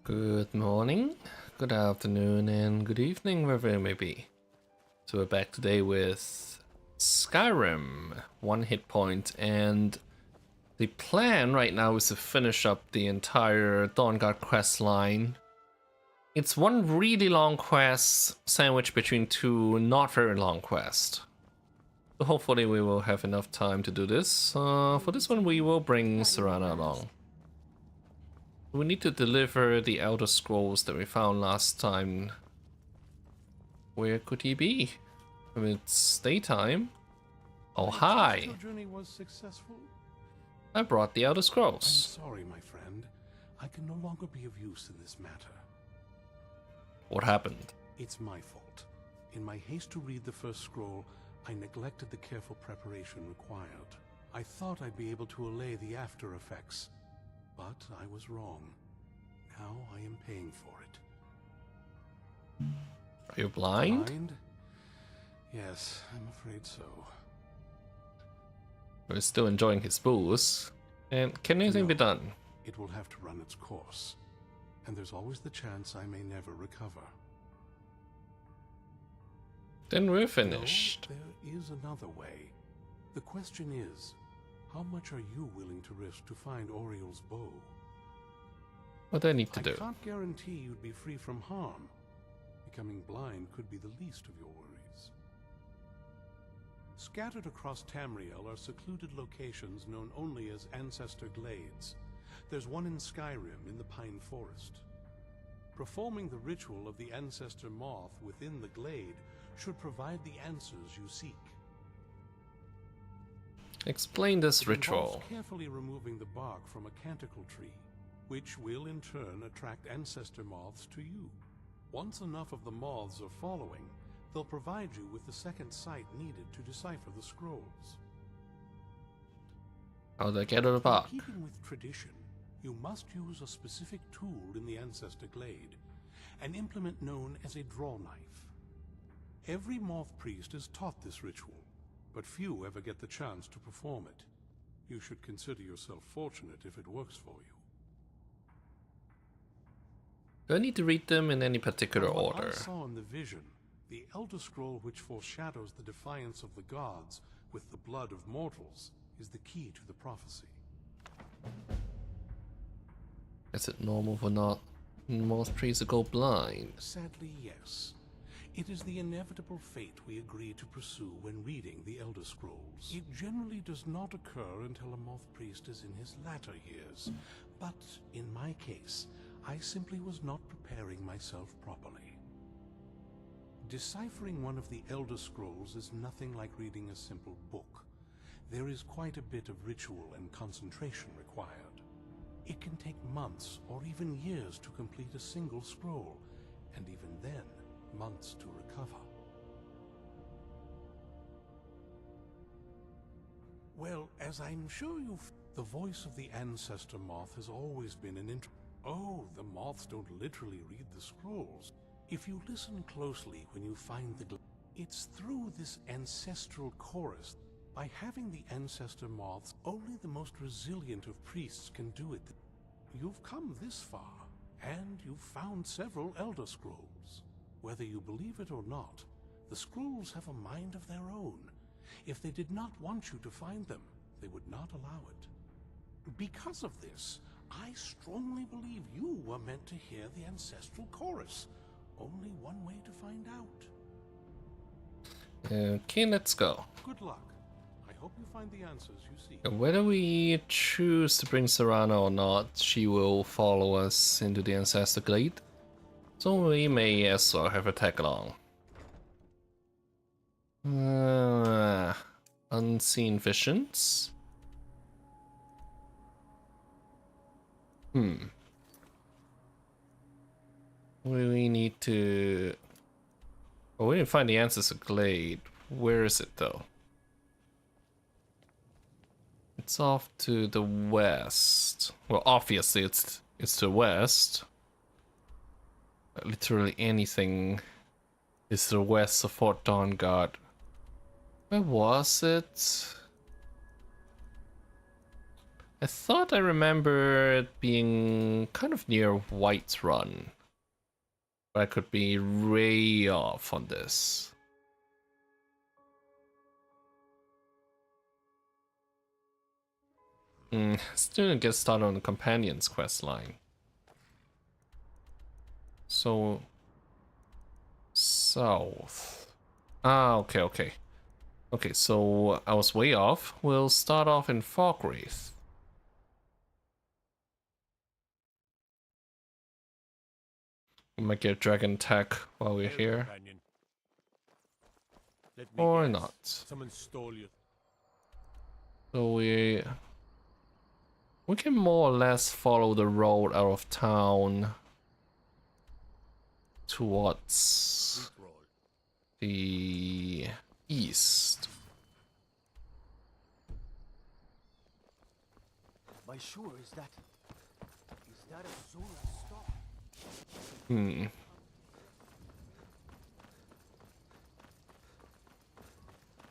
Good morning, good afternoon, and good evening, wherever it may be. So we're back today with Skyrim, 1 hit point, and the plan right now is to finish up the entire Dawnguard quest line. It's one really long quest sandwiched between two not very long quests. So hopefully we will have enough time to do this. For this one we will bring Seranah along. We need to deliver the Elder Scrolls that we found last time. Where could he be? I mean, it's daytime. Oh, hi! Your journey was successful? I brought the Elder I'm Scrolls. sorry, my friend. I can no longer be of use in this matter. What happened? It's my fault. In my haste to read the first scroll, I neglected the careful preparation required. I thought I'd be able to allay the after effects, but I was wrong. Now I am paying for it. Are you blind? Blind? Yes, I'm afraid so. We're still enjoying his booze. And can anything be No. done? It will have to run its course, and there's always the chance I may never recover. Then we're No, finished. there is another way. The question is, how much are you willing to risk to find Oriel's bow? What do I need to I do? can't guarantee you'd be free from harm. Becoming blind could be the least of your worries. Scattered across Tamriel are secluded locations known only as Ancestor Glades. There's one in Skyrim in the Pine Forest. Performing the ritual of the Ancestor Moth within the glade should provide the answers you seek. Explain this It involves ritual. carefully removing the bark from a canticle tree, which will in turn attract ancestor moths to you. Once enough of the moths are following, they'll provide you with the second sight needed to decipher the scrolls. How do I get out of the bark? In keeping with tradition, you must use a specific tool in the Ancestor Glade, an implement known as a draw knife. Every moth priest is taught this ritual, but few ever get the chance to perform it. You should consider yourself fortunate if it works for you. Do I need to read them in any particular From what order? I saw in the vision, the Elder Scroll which foreshadows the defiance of the gods with the blood of mortals is the key to the prophecy. Is it normal for not most priests to go blind? Sadly, yes. It is the inevitable fate we agree to pursue when reading the Elder Scrolls. It generally does not occur until a moth priest is in his latter years, but in my case, I simply was not preparing myself properly. Deciphering one of the Elder Scrolls is nothing like reading a simple book. There is quite a bit of ritual and concentration required. It can take months or even years to complete a single scroll, and even then, months to recover. Well, as I'm sure the voice of the Ancestor Moth has always been an Oh, the moths don't literally read the scrolls. If you listen closely when you find it's through this ancestral chorus. By having the Ancestor Moths, only the most resilient of priests can do it. You've come this far, and you've found several Elder Scrolls. Whether you believe it or not, the scrolls have a mind of their own. If they did not want you to find them, they would not allow it. Because of this, I strongly believe you were meant to hear the ancestral chorus. Only one way to find out. Okay, let's go. Good luck. I hope you find the answers you seek. Whether we choose to bring Seranah or not, she will follow us into the Ancestor Glade. So we may as well have her tag along. Unseen visions? We need to... Oh, we didn't find the Ancestor Glade. Where is it though? It's off to the west. Well, obviously it's to the west. Literally anything is to the west of Fort Dawnguard. Where was it? I thought I remember it being kind of near Whiterun. But I could be way off on this. Still didn't get started on the Companion's quest line. So... south. Ah, okay, okay. Okay, so I was way off. We'll start off in Fogwraith. We might get dragon tech while we're here. Or not. Someone stole you. So we can more or less follow the road out of town towards the east. By sure, is that a solar star?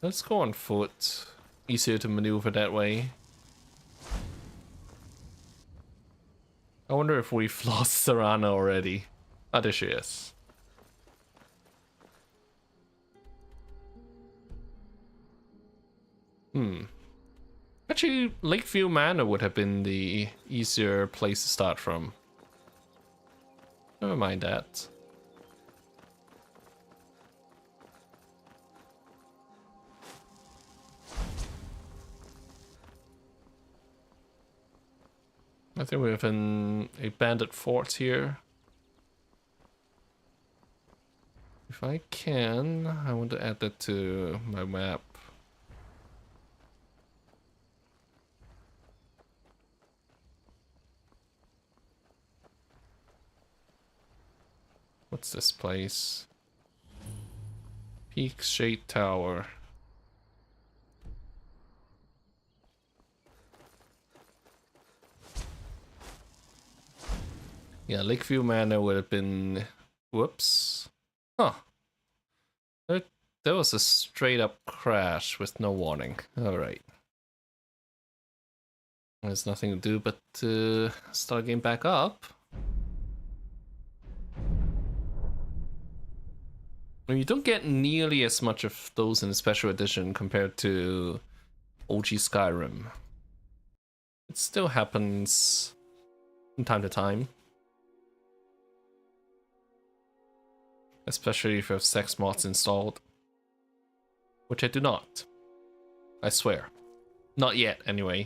Let's go on foot. Easier to maneuver that way. I wonder if we've lost Serana already. Ah, there she is. Actually, Lakeview Manor would have been the easier place to start from. Never mind that. I think we have a bandit fort here. If I can, I want to add that to my map. What's this place? Peak Shade Tower. Yeah, Lakeview Manor would have been... Whoops. Huh. There was a straight up crash with no warning. Alright. There's nothing to do but start game back up. You don't get nearly as much of those in the special edition compared to OG Skyrim. It still happens from time to time. Especially if you have sex mods installed. Which I do not. I swear. Not yet, anyway.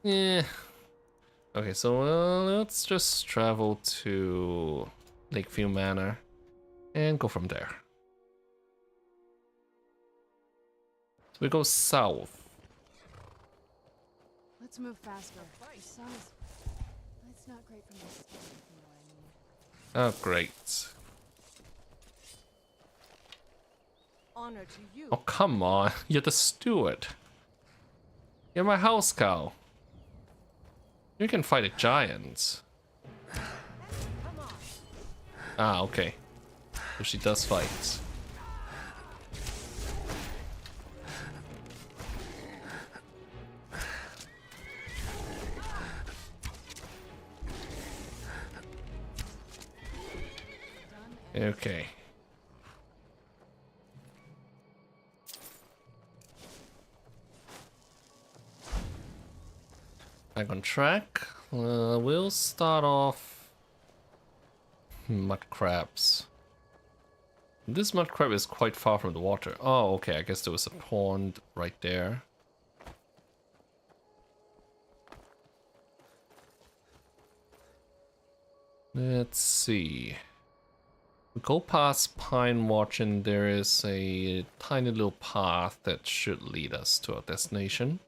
Yeah. Okay, so let's just travel to Lakeview Manor. And go from there. So we go south. Let's move faster. The sun is... It's not great for my skin, if you know what I mean. Oh, great. Honor to you. Oh, come on. You're the steward. You're my house cow. You can fight a giant. Ah, okay. So she does fight. Okay. Back on track. We'll start off mud crabs. This mud crab is quite far from the water. Oh, okay, I guess there was a pond right there. Let's see. We go past Pine Watch and there is a tiny little path that should lead us to our destination.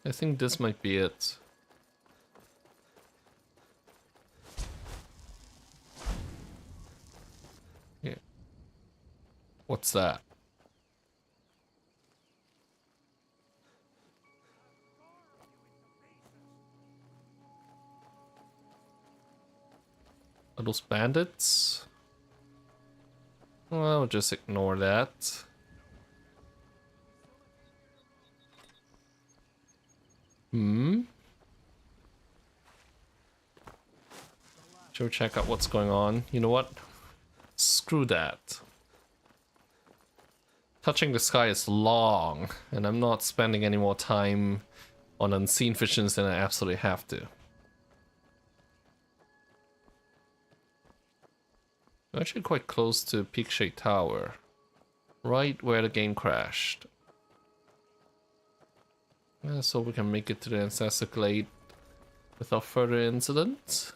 I think this might be it. Yeah. What's that? Are those bandits? Well, I'll just ignore that. Hmm? Should we check out what's going on? You know what? Screw that. Touching the sky is long, and I'm not spending any more time on unseen visions than I absolutely have to. We're actually quite close to Peak Shade Tower, right where the game crashed. So we can make it to the Ancestor Glade without further incident.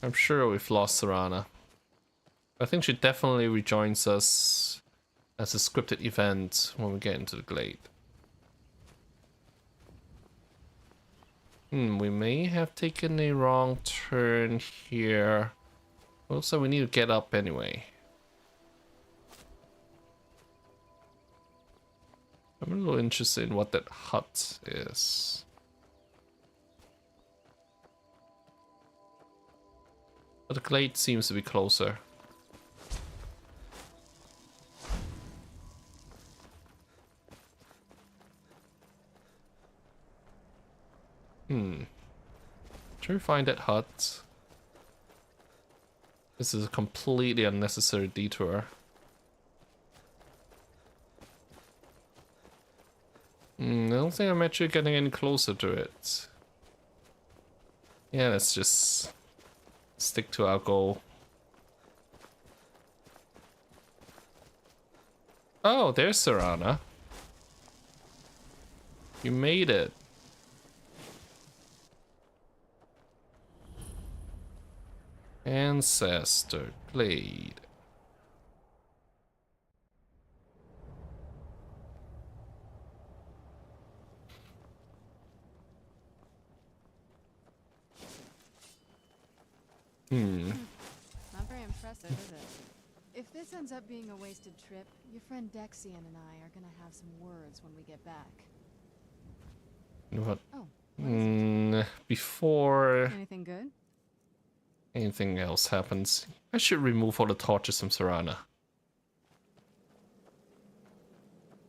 I'm sure we've lost Seranah. I think she definitely rejoins us as a scripted event when we get into the Glade. We may have taken a wrong turn here. Also, we need to get up anyway. I'm a little interested in what that hut is. But the glade seems to be closer. Should we find that hut? This is a completely unnecessary detour. I don't think I'm actually getting any closer to it. Yeah, let's just stick to our goal. Oh, there's Seranah. You made it. Ancestor Glade. Not very impressive, is it? If this ends up being a wasted trip, your friend Dexian and I are gonna have some words when we get back. What? Oh. Before Anything good? anything else happens, I should remove all the torches from Seranah.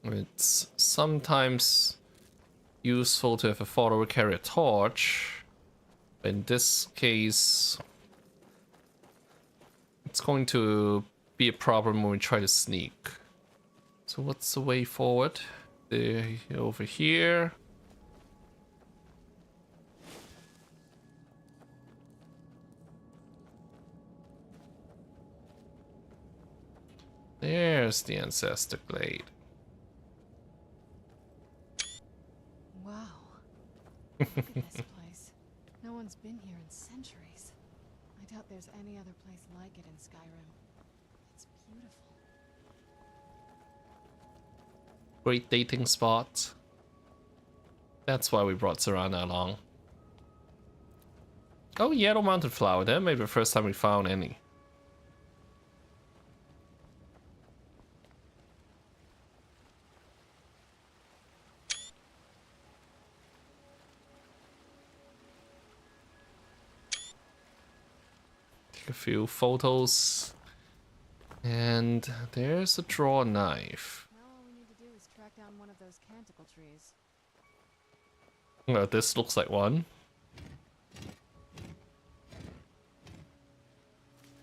It's sometimes useful to have a follower carry a torch. But in this case, it's going to be a problem when we try to sneak. So what's the way forward? Over here. There's the Ancestor Glade. Wow. Look at this place. No one's been here in centuries. I doubt there's any other place like it in Skyrim. It's beautiful. Great dating spot. That's why we brought Seranah along. Oh, yellow mountain flower. That may be the first time we found any. Take a few photos. And there's a draw knife. Now all we need to do is track down one of those canticle trees. Oh, this looks like one.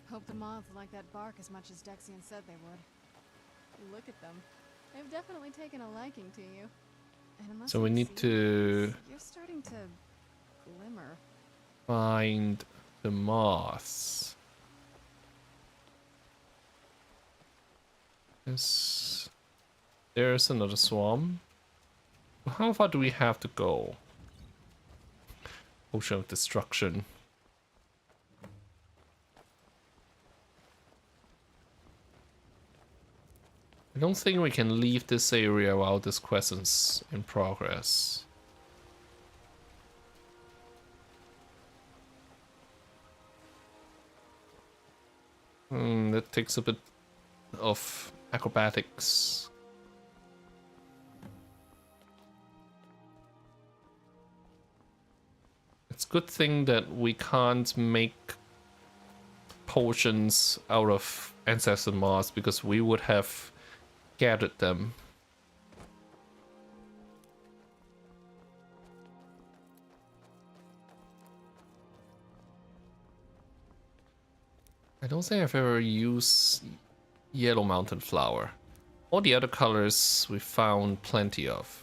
Hope the moths like that bark as much as Dexian said they would. Look at them. They've definitely taken a liking to you. And unless So we you need see to this, you're starting to glimmer. find the moths. There's another swarm. How far do we have to go? Ocean of Destruction. I don't think we can leave this area while this quest is in progress. That takes a bit of acrobatics. It's a good thing that we can't make potions out of ancestor moss, because we would have gathered them. I don't think I've ever used yellow mountain flower. All the other colors we found plenty of.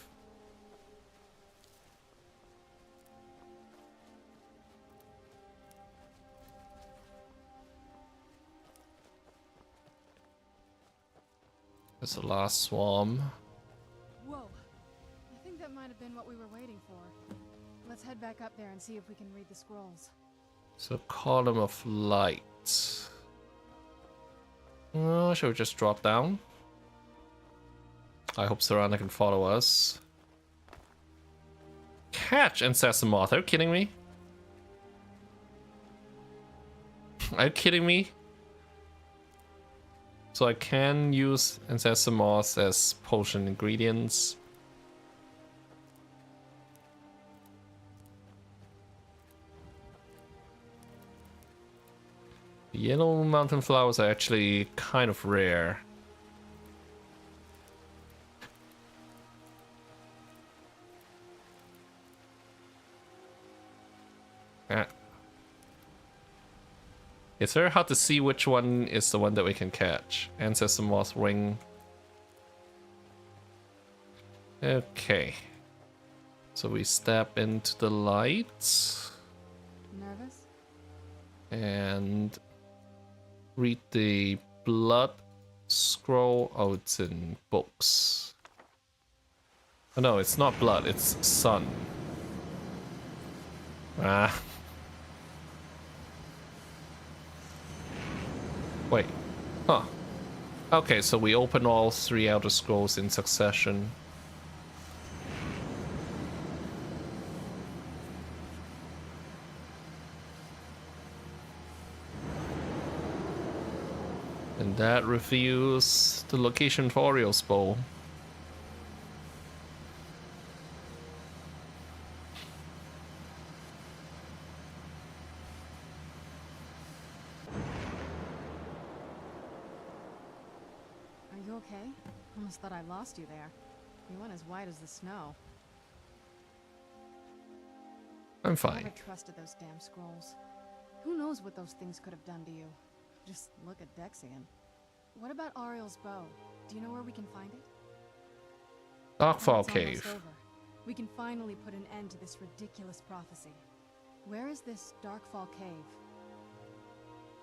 There's the last swarm. Whoa. I think that might have been what we were waiting for. Let's head back up there and see if we can read the scrolls. So column of light. Shall we just drop down? I hope Serana can follow us. Catch Ancestor Moth. Are you kidding me? Are you kidding me? So I can use Ancestor Moth as potion ingredients. The yellow mountain flowers are actually kind of rare. It's very hard to see which one is the one that we can catch. Ancestor Moth Ring. Okay. So we step into the light. Nervous? And read the blood scroll. Oh, it's in books. Oh no, it's not blood, it's sun. Ah. Wait. Huh. Okay, so we open all 3 Elder Scrolls in succession. And that reveals the location for Oriole's bow. Are you okay? Almost thought I lost you there. You went as white as the snow. I'm I fine. never trusted those damn scrolls. Who knows what those things could have done to you? Just look at Dexian. What about Ariel's bow? Do you know where we can find it? Darkfall It's almost Cave. over. We can finally put an end to this ridiculous prophecy. Where is this Darkfall Cave?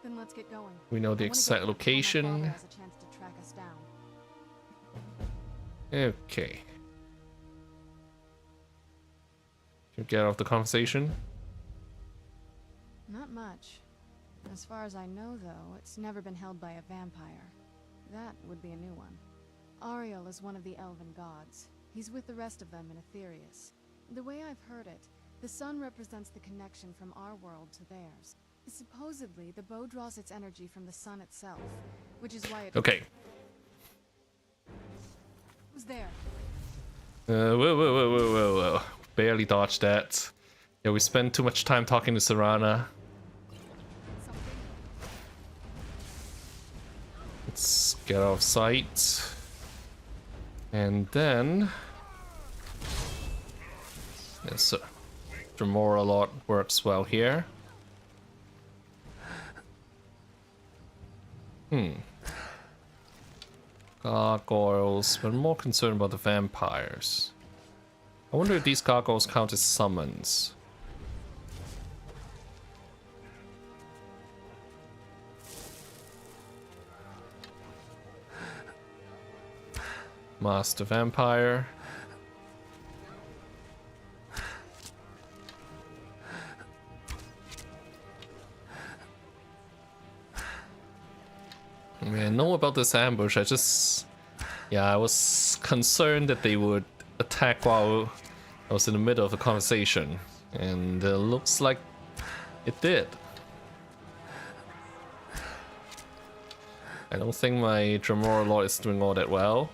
Then let's get going. We know the I wanna exact get there before my location. father has a chance to track us down. Okay. Can we get off the conversation? Not much. As far as I know, though, it's never been held by a vampire. That would be a new one. Ariel is one of the elven gods. He's with the rest of them in Aetherius. The way I've heard it, the sun represents the connection from our world to theirs. Supposedly, the bow draws its energy from the sun itself, which is why it... Okay. Who's there? Whoa. Barely dodged that. Yeah, we spent too much time talking to Serana. Something? Let's get out of sight. And then... Yes, sir. Dremoralot works well here. Gargoyles, but I'm more concerned about the vampires. I wonder if these gargoyles count as summons. Master Vampire. I know about this ambush. I was concerned that they would attack while I was in the middle of a conversation, and looks like it did. I don't think my Dremoralot is doing all that well.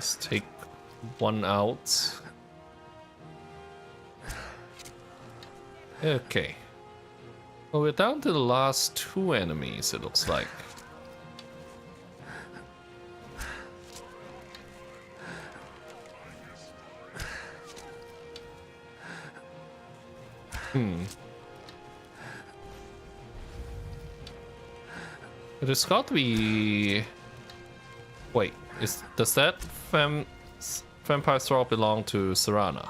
Let's take one out. Okay. Well, we're down to the last 2 enemies, it looks like. There's got to be... Wait, does that vampire thrall belong to Serana?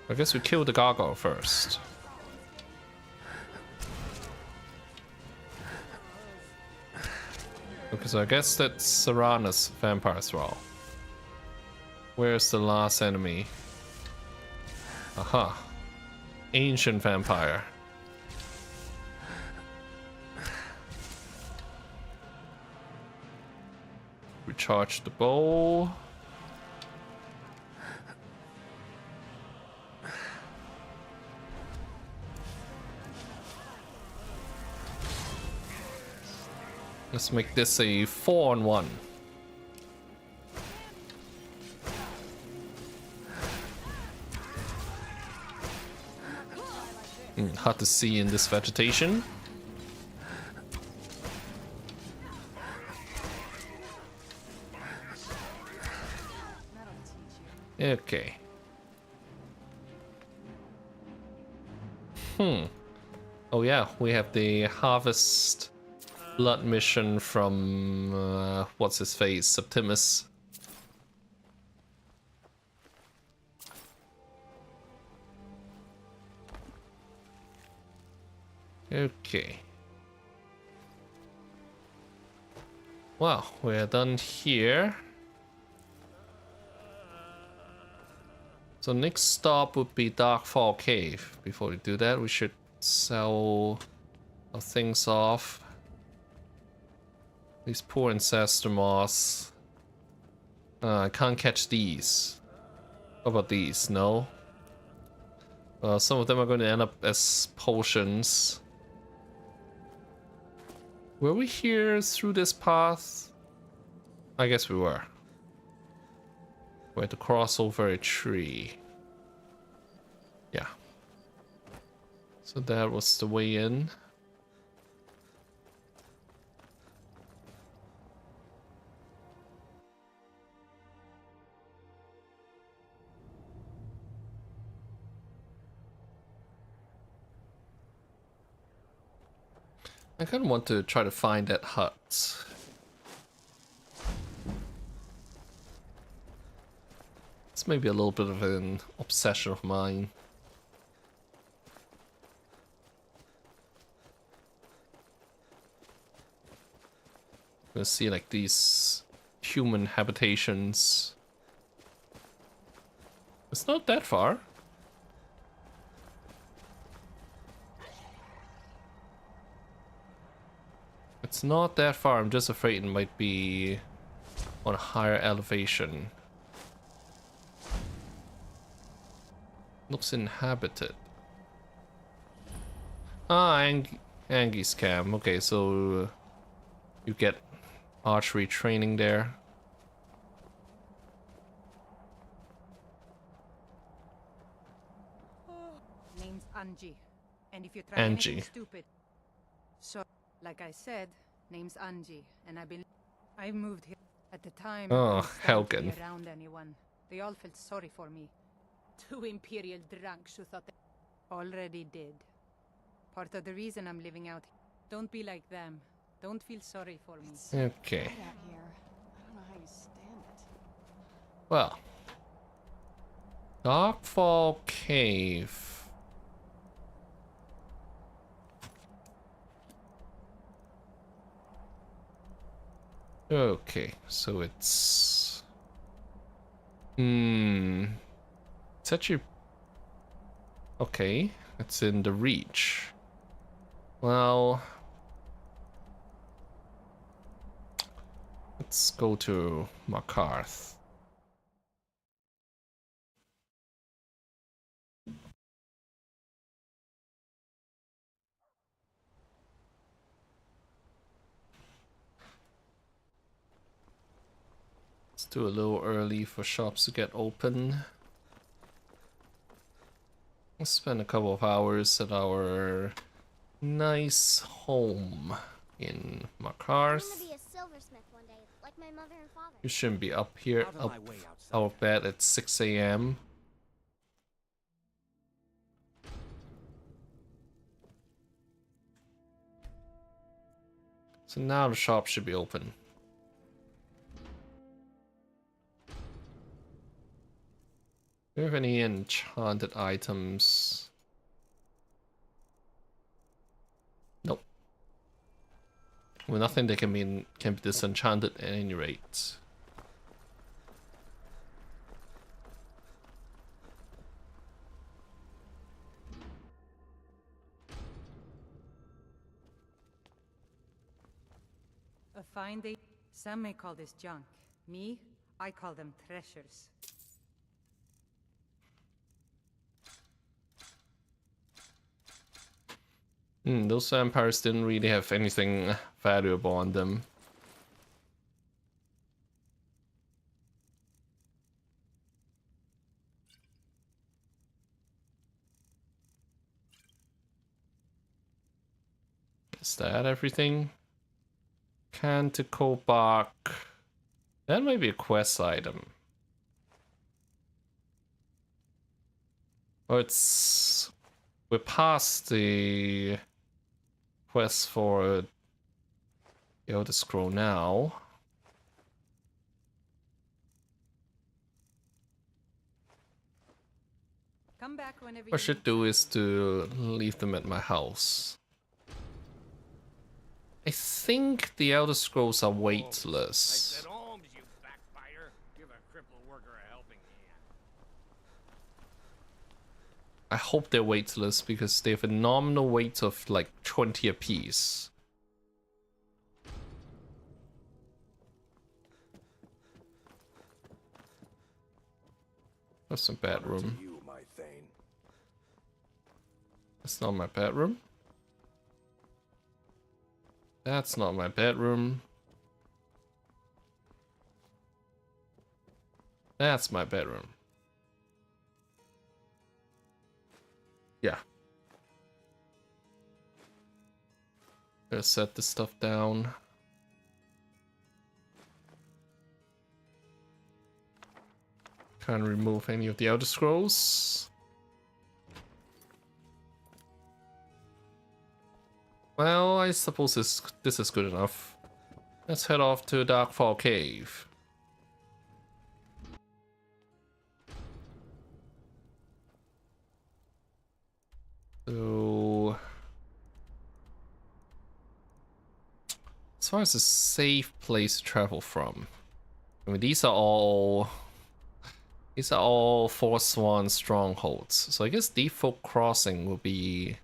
I guess we kill the gargoyle first. Because I guess that's Serana's vampire thrall. Where's the last enemy? Aha. Ancient vampire. Recharge the bow. Let's make this a 4-on-1. Hard to see in this vegetation. Okay. Oh yeah, we have the Harvest Blood mission from what's his face, Septimus. Okay. Well, we're done here. So next stop would be Darkfall Cave. Before we do that, we should sell our things off. These poor ancestor moths. I can't catch these. What about these? No? Some of them are going to end up as potions. Were we here through this path? I guess we were. We had to cross over a tree. Yeah. So that was the way in. I kind of want to try to find that hut. It's maybe a little bit of an obsession of mine. We'll see like these human habitations. It's not that far. It's not that far, I'm just afraid it might be on a higher elevation. Looks inhabited. Ah, Angie's camp. Okay, so you get archery training there. Name's Angie, and if you try Angie. anything stupid, so like I said, name's Angie, and I moved here at the time. Oh, I didn't stand to Helgen. be around anyone. They all felt sorry for me. 2 imperial drunks who thought they already did. Part of the reason I'm living out here. Don't be like them. Don't feel sorry for me. Okay. Out here. I don't know how you stand it. Well. Darkfall Cave. Okay, so it's... It's actually... Okay, it's in the Reach. Well... Let's go to Markarth. Let's do a little early for shops to get open. Let's spend a couple of hours at our nice home in Makarth. Be a silversmith one day, like my mother and father. You shouldn't be up here, Out of up my way outside. out of bed at 6 a.m. So now the shop should be open. Do we have any enchanted items? Nope. Well, nothing that can be disenchanted at any rate. A fine day. Some may call this junk. Me, I call them treasures. Those vampires didn't really have anything valuable on them. Is that everything? Canticle bark. That might be a quest item. Oh, it's... We're past the quest for the Elder Scroll now. Come back whenever What I should do is to leave them at my house. I think the Elder Scrolls are weightless. Holmes, you backbiter. Give a crippled worker a helping hand. I hope they're weightless because they have a nominal weight of like 20 apiece. That's a bedroom. You, my Thane. That's not my bedroom. That's not my bedroom. That's my bedroom. Yeah. Gonna set this stuff down. Can't remove any of the Elder Scrolls. Well, I suppose this is good enough. Let's head off to Darkfall Cave. So, as far as a safe place to travel from, I mean these are all Forsworn strongholds. So I guess Default Crossing will be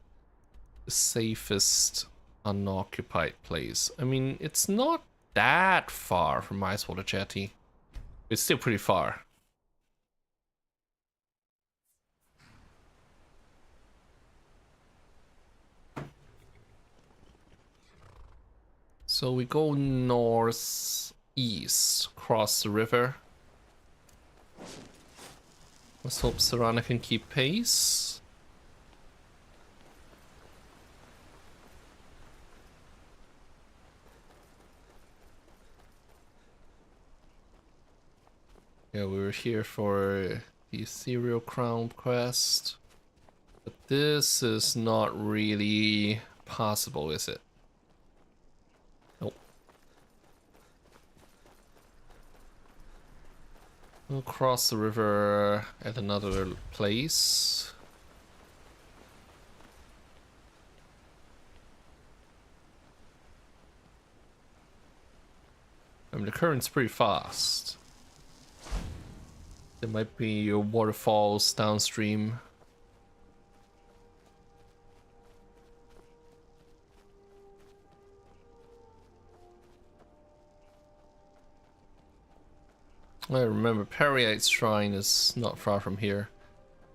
the safest unoccupied place. I mean, it's not that far from Icewater Jetty. It's still pretty far. So we go northeast, cross the river. Let's hope Serana can keep pace. Yeah, we were here for the Ethereal Crown quest. But this is not really possible, is it? Nope. We'll cross the river at another place. I mean, the current's pretty fast. There might be waterfalls downstream. I remember Periite's Shrine is not far from here.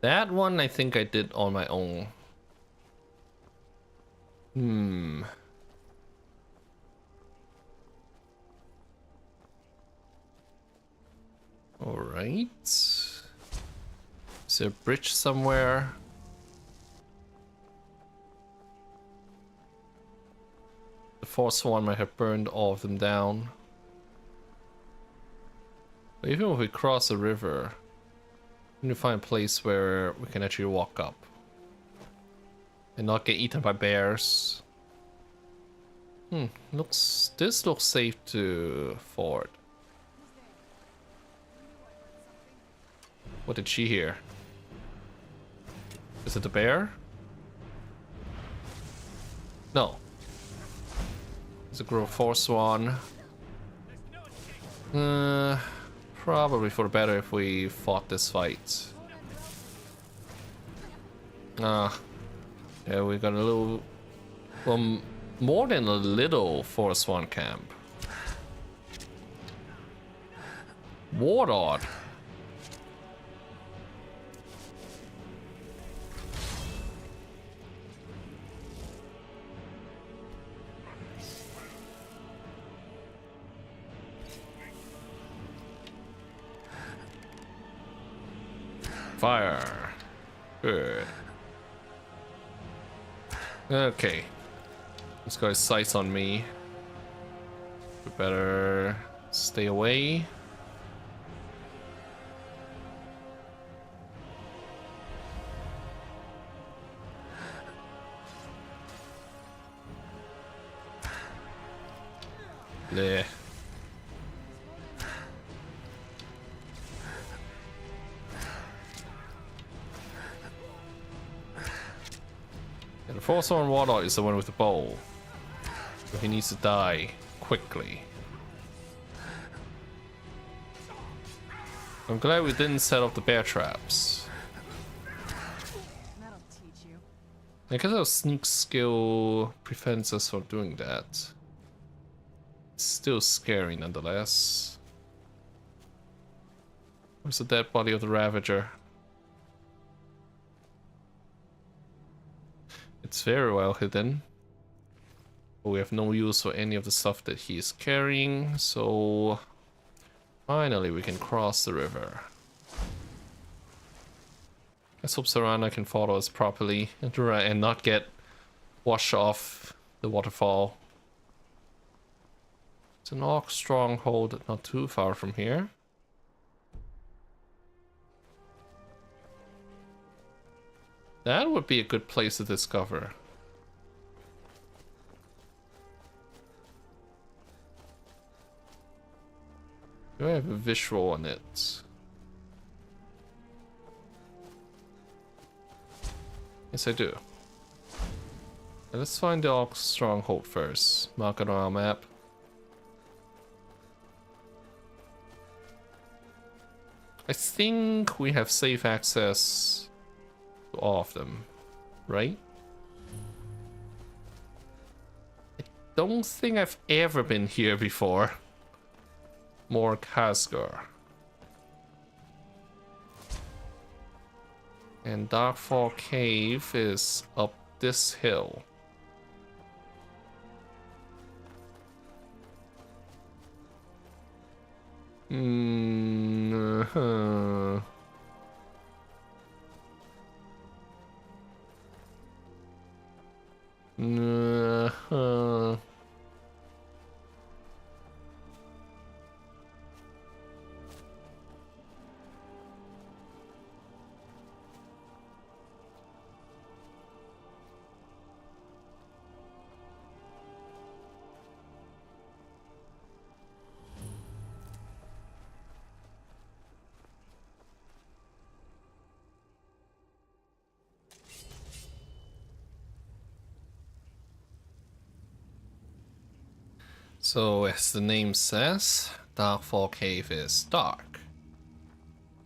That one I think I did on my own. Alright. Is there a bridge somewhere? The Forsworn might have burned all of them down. But even if we cross the river, we need to find a place where we can actually walk up. And not get eaten by bears. This looks safe to ford. What did she hear? Is it the bear? No. It's a grove Forsworn. Probably for the better if we fought this fight. Yeah, we got a little, well, more than a little Forsworn camp. Warlord. Fire. Good. Okay. This guy's sights on me. We better stay away. Bleh. And the Forsworn Warlock is the one with the bowl. So he needs to die quickly. I'm glad we didn't set up the bear traps. That'll teach you. I guess our sneak skill prevents us from doing that. It's still scary nonetheless. Where's the dead body of the Ravager? It's very well hidden. But we have no use for any of the stuff that he is carrying, so finally we can cross the river. Let's hope Seranah can follow us properly and not get washed off the waterfall. It's an orc stronghold not too far from here. That would be a good place to discover. Do I have a visual on it? Yes, I do. Let's find the Orc stronghold first. Mark it on our map. I think we have safe access to all of them, right? I don't think I've ever been here before. More Khazgar. And Darkfall Cave is up this hill. So, as the name says, Darkfall Cave is dark.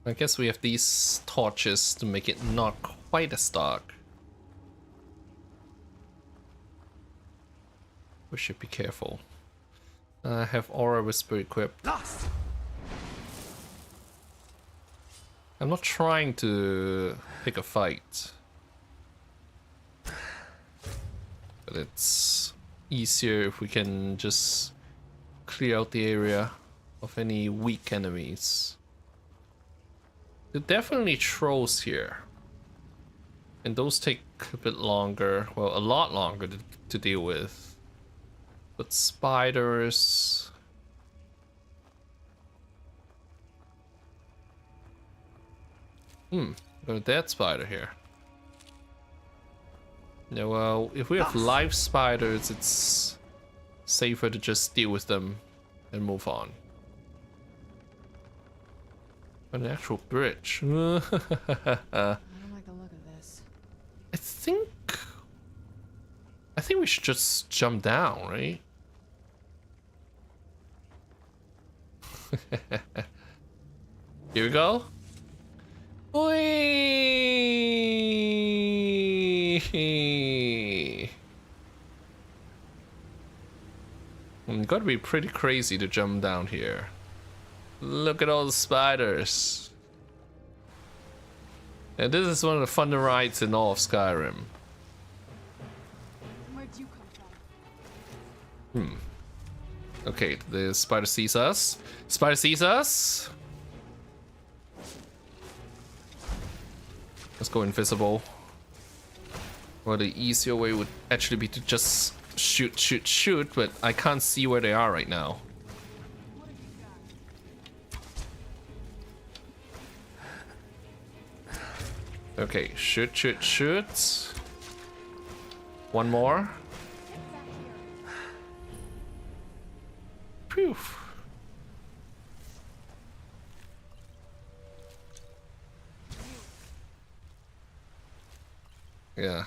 I guess we have these torches to make it not quite as dark. We should be careful. I have Aura Whisper equipped. I'm not trying to pick a fight, but it's easier if we can just clear out the area of any weak enemies. There are definitely trolls here. And those take a bit longer, well, a lot longer to deal with. But spiders... got a dead spider here. Yeah, well, if we have live spiders, it's safer to just deal with them and move on. An actual bridge. I don't like the look of this. I think we should just jump down, right? Here we go. Whee! It's gotta be pretty crazy to jump down here. Look at all the spiders. And this is one of the fun rides in all of Skyrim. Where'd you come from? Okay, the spider sees us. Spider sees us. Let's go invisible. Well, the easier way would actually be to just shoot, but I can't see where they are right now. Okay, shoot. One more. Phew. Yeah,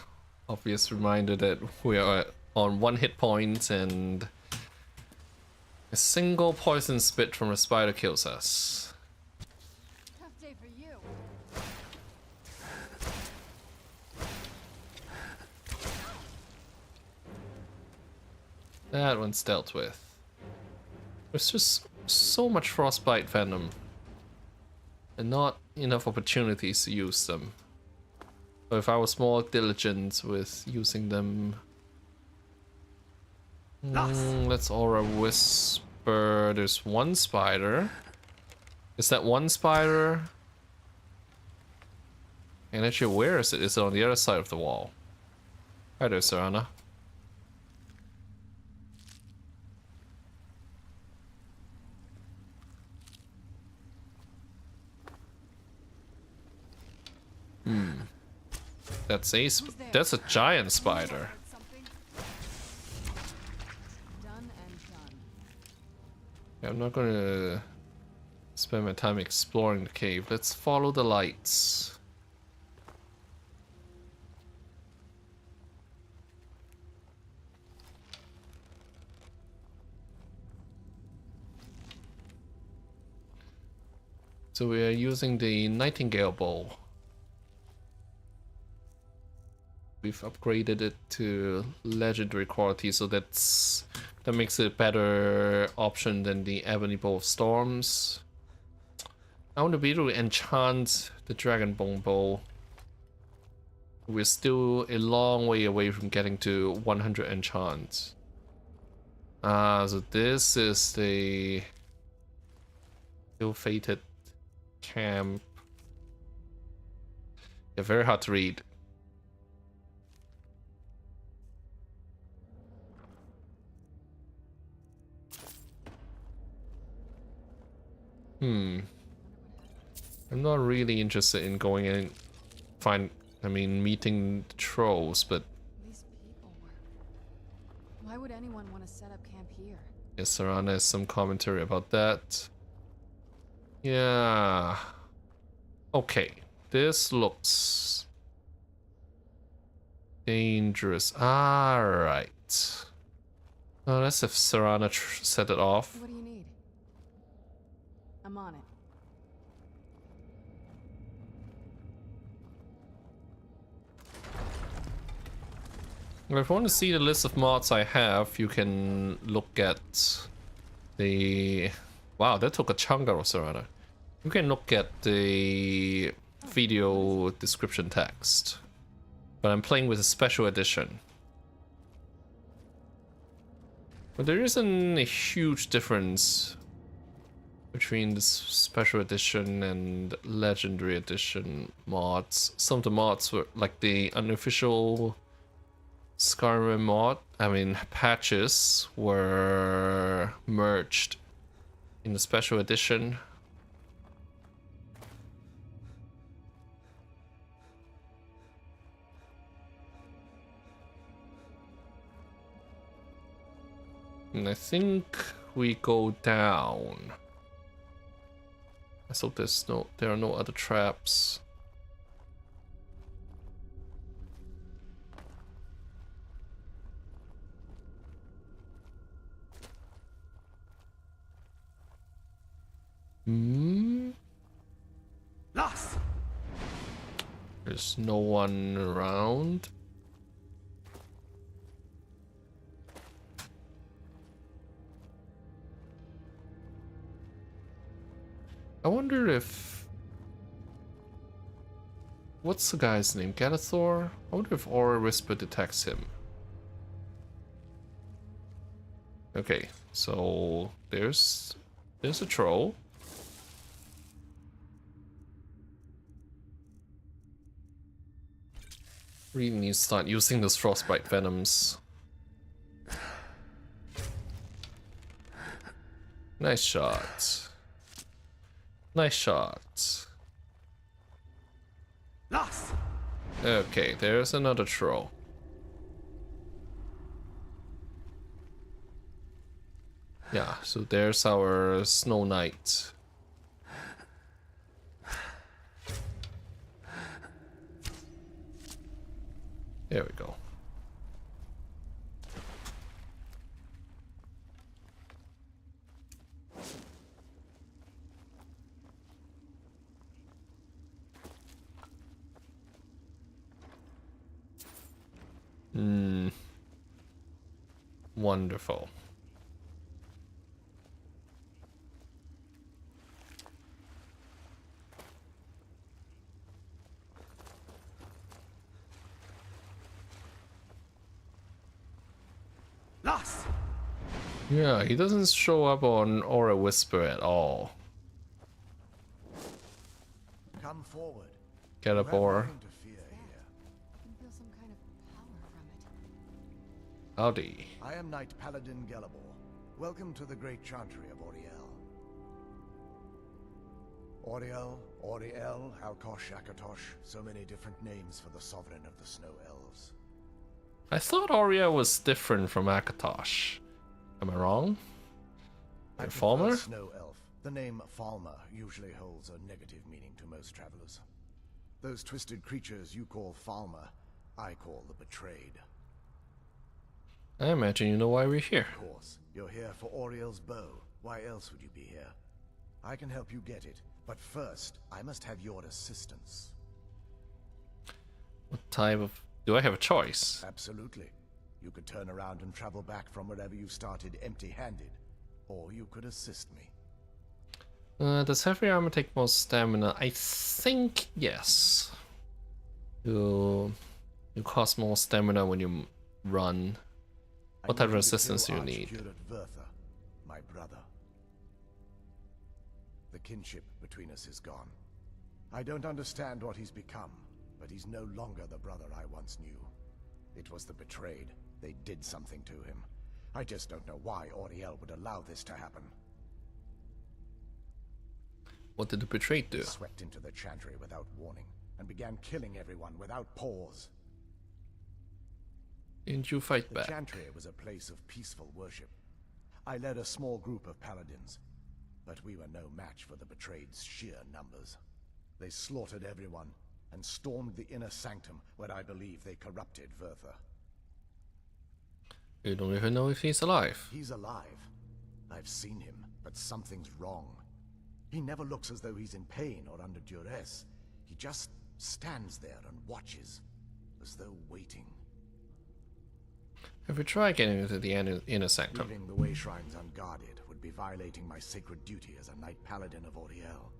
obvious reminder that we are on 1 hit point and a single poison spit from a spider kills us. Tough day for you. That one's dealt with. There's just so much frostbite venom and not enough opportunities to use them. But if I was more diligent with using them... let's aura whisper. There's one spider. Is that one spider? And actually, where is it? Is it on the other side of the wall? Hi there, Serana. That's a giant spider. Done and done. Yeah, I'm not gonna spend my time exploring the cave. Let's follow the lights. So we are using the Nightingale bow. We've upgraded it to legendary quality, so that makes it a better option than the Ebony Bow of Storms. I want to be able to enchant the Dragonbone Bow. We're still a long way away from getting to 100 enchant. So this is the ill-fated camp. Yeah, very hard to read. I'm not really interested in going in meeting the trolls, but These people were... Why would anyone want to set up camp here? yes, Serana has some commentary about that. Yeah. Okay, this looks dangerous. Alright. Well, let's have Serana set it off. What do you need? I'm on it. Well, if you want to see the list of mods I have, you can look at the... Wow, that took a chunk out of Serana. You can look at the video description text. But I'm playing with a special edition. But there isn't a huge difference between the special edition and legendary edition mods. Some of the mods were like the unofficial Skyrim mod, patches were merged in the special edition. And I think we go down. Let's hope there are no other traps. Lost. There's no one around. I wonder if... What's the guy's name? Galathor? I wonder if Aura Whisper detects him. Okay, so there's a troll. Really need to start using those frostbite venoms. Nice shot. Nice shot. Lost. Okay, there's another troll. Yeah, so there's our Snow Knight. There we go. Wonderful. Lost. Yeah, he doesn't show up on Aura Whisper at all. Come forward. Get up, Aura. I can feel some kind of power from it. Howdy. I am Knight Paladin Gelabor. Welcome to the Great Chantry of Auriel. Auriel, Alkosh, Akatosh, so many different names for the sovereign of the Snow Elves. I thought Aurea was different from Akatosh. Am I wrong? I prefer Falmer? Snow Elf. The name Falmer usually holds a negative meaning to most travelers. Those twisted creatures you call Falmer, I call the Betrayed. I imagine you know why we're here. Of course, you're here for Auriel's bow. Why else would you be here? I can help you get it, but first, I must have your assistance. What type of... Do I have a choice? Absolutely. You could turn around and travel back from wherever you started empty-handed, or you could assist me. Does heavy armor take more stamina? I think yes. You cost more stamina when you run. What type of assistance do you need? Vther, my brother. The kinship between us is gone. I don't understand what he's become, but he's no longer the brother I once knew. It was the Betrayed. They did something to him. I just don't know why Auriel would allow this to happen. What did the Betrayed do? Swept into the Chantry without warning, and began killing everyone without pause. Didn't you fight The back? Chantry was a place of peaceful worship. I led a small group of paladins, but we were no match for the Betrayed's sheer numbers. They slaughtered everyone, and stormed the inner sanctum where I believe they corrupted Vther. You don't even know if he's alive. He's alive. I've seen him, but something's wrong. He never looks as though he's in pain or under duress. He just stands there and watches, as though waiting. Have you tried getting into the inner sanctum? Leaving the way shrines unguarded would be violating my sacred duty as a Knight Paladin of Auriel.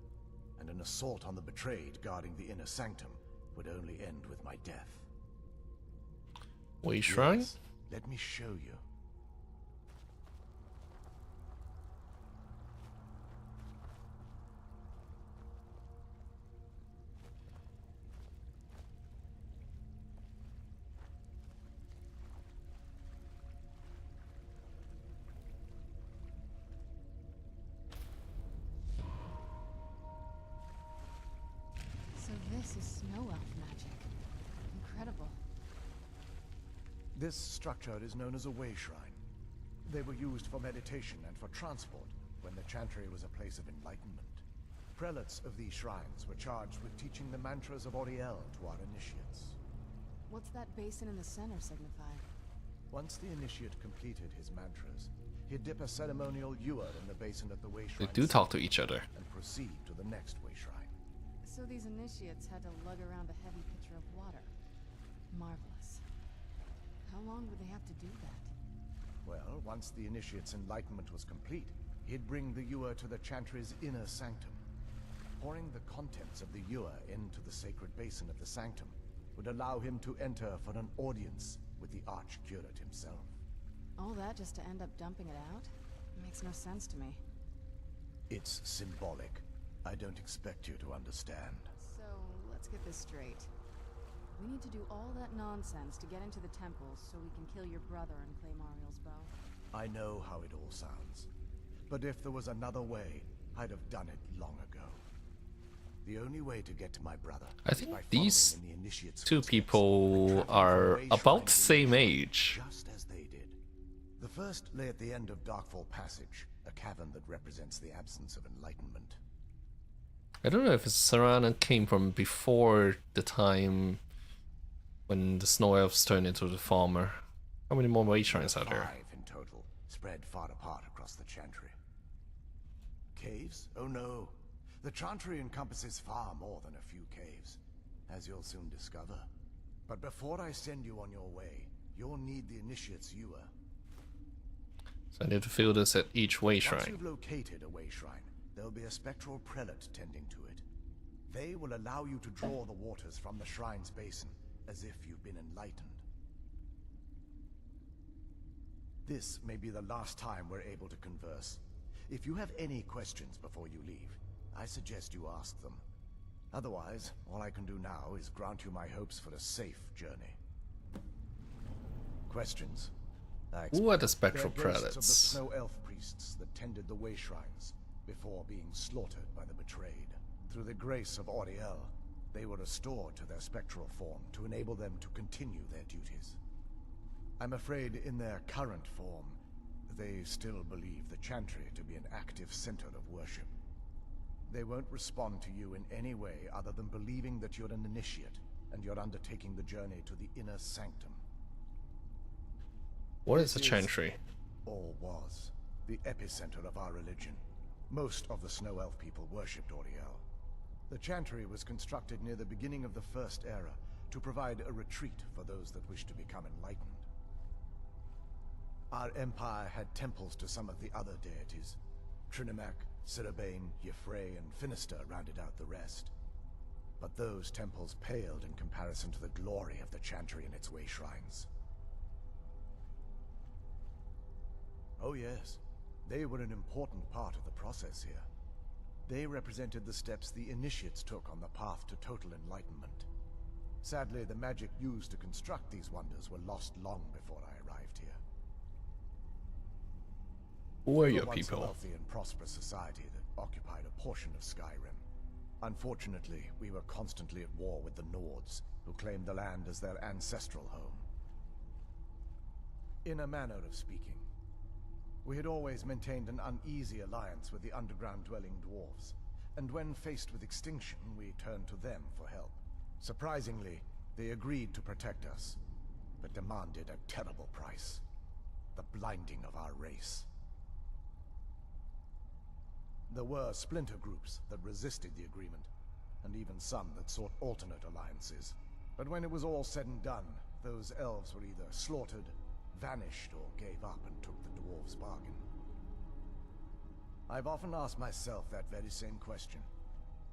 And an assault on the Betrayed guarding the inner sanctum would only end with my death. Way shrine? Yes, let me show you. snow elf magic. Incredible. This structure is known as a way shrine. They were used for meditation and for transport when the Chantry was a place of enlightenment. Prelates of these shrines were charged with teaching the mantras of Oriel to our initiates. What's that basin in the center signify? Once the initiate completed his mantras, he'd dip a ceremonial ewer in the basin at the way They shrine do talk to each other. and proceed to the next way shrine. So these initiates had to lug around a heavy pitcher of water. Marvelous. How long would they have to do that? Well, once the initiate's enlightenment was complete, he'd bring the ewer to the Chantry's inner sanctum. Pouring the contents of the ewer into the sacred basin of the sanctum would allow him to enter for an audience with the Archcurate himself. All that just to end up dumping it out? Makes no sense to me. It's symbolic. I don't expect you to understand. So, let's get this straight. We need to do all that nonsense to get into the temples so we can kill your brother and claim Ariel's bow. I know how it all sounds. But if there was another way, I'd have done it long ago. The only way to get to my brother I is think by these following in the initiate's two footsteps, people traveling are from way about the shrine same to age. just as they did. The first lay at the end of Darkfall Passage, a cavern that represents the absence of enlightenment. I don't know if Seranah came from before the time when the snow elves turned into the farmer. How many more way shrines are there? 5 in total, spread far apart across the Chantry. Caves? Oh no. The Chantry encompasses far more than a few caves, as you'll soon discover. But before I send you on your way, you'll need the Initiate's ewer. So I need to fill this at each way Once shrine. you've located a way shrine, there'll be a spectral prelate tending to it. They will allow you to draw the waters from the shrine's basin, as if you've been enlightened. This may be the last time we're able to converse. If you have any questions before you leave, I suggest you ask them. Otherwise, all I can do now is grant you my hopes for a safe journey. Questions? Who are the spectral They're ghosts of the prelates? snow elf priests that tended the way shrines before being slaughtered by the betrayed. Through the grace of Oriel, they were restored to their spectral form to enable them to continue their duties. I'm afraid in their current form, they still believe the Chantry to be an active center of worship. They won't respond to you in any way other than believing that you're an initiate and you're undertaking the journey to the inner sanctum. What is the This Chantry? Or was, the epicenter of our religion. Most of the Snow Elf people worshipped Oriel. The Chantry was constructed near the beginning of the First Era to provide a retreat for those that wished to become enlightened. Our empire had temples to some of the other deities. Trinimac, Ciribane, Yffrey, and Finister rounded out the rest. But those temples paled in comparison to the glory of the Chantry and its way shrines. Oh yes, they were an important part of the process here. They represented the steps the initiates took on the path to total enlightenment. Sadly, the magic used to construct these wonders were lost long before I arrived here. Who are We your were once a people? wealthy and prosperous society that occupied a portion of Skyrim. Unfortunately, we were constantly at war with the Nords, who claimed the land as their ancestral home. In a manner of speaking, we had always maintained an uneasy alliance with the underground-dwelling dwarves, and when faced with extinction, we turned to them for help. Surprisingly, they agreed to protect us, but demanded a terrible price: the blinding of our race. There were splinter groups that resisted the agreement, and even some that sought alternate alliances. But when it was all said and done, those elves were either slaughtered, vanished, or gave up and took the dwarves' bargain. I've often asked myself that very same question.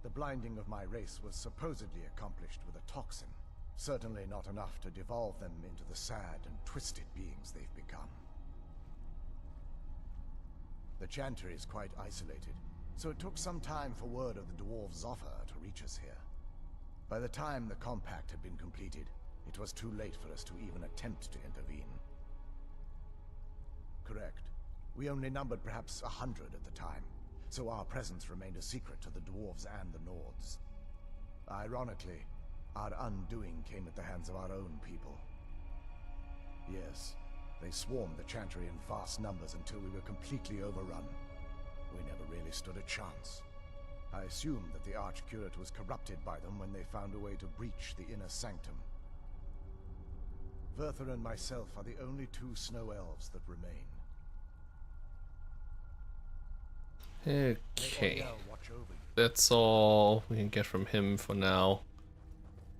The blinding of my race was supposedly accomplished with a toxin, certainly not enough to devolve them into the sad and twisted beings they've become. The Chantry is quite isolated, so it took some time for word of the dwarves' offer to reach us here. By the time the compact had been completed, it was too late for us to even attempt to intervene. Correct. We only numbered perhaps 100 at the time, so our presence remained a secret to the dwarves and the Nords. Ironically, Our undoing came at the hands of our own people. Yes, they swarmed the Chantry in vast numbers until we were completely overrun. We never really stood a chance. I assumed that the Archcurate was corrupted by them when they found a way to breach the inner sanctum. Werther and myself are the only two snow elves that remain. Okay. That's all we can get from him for now.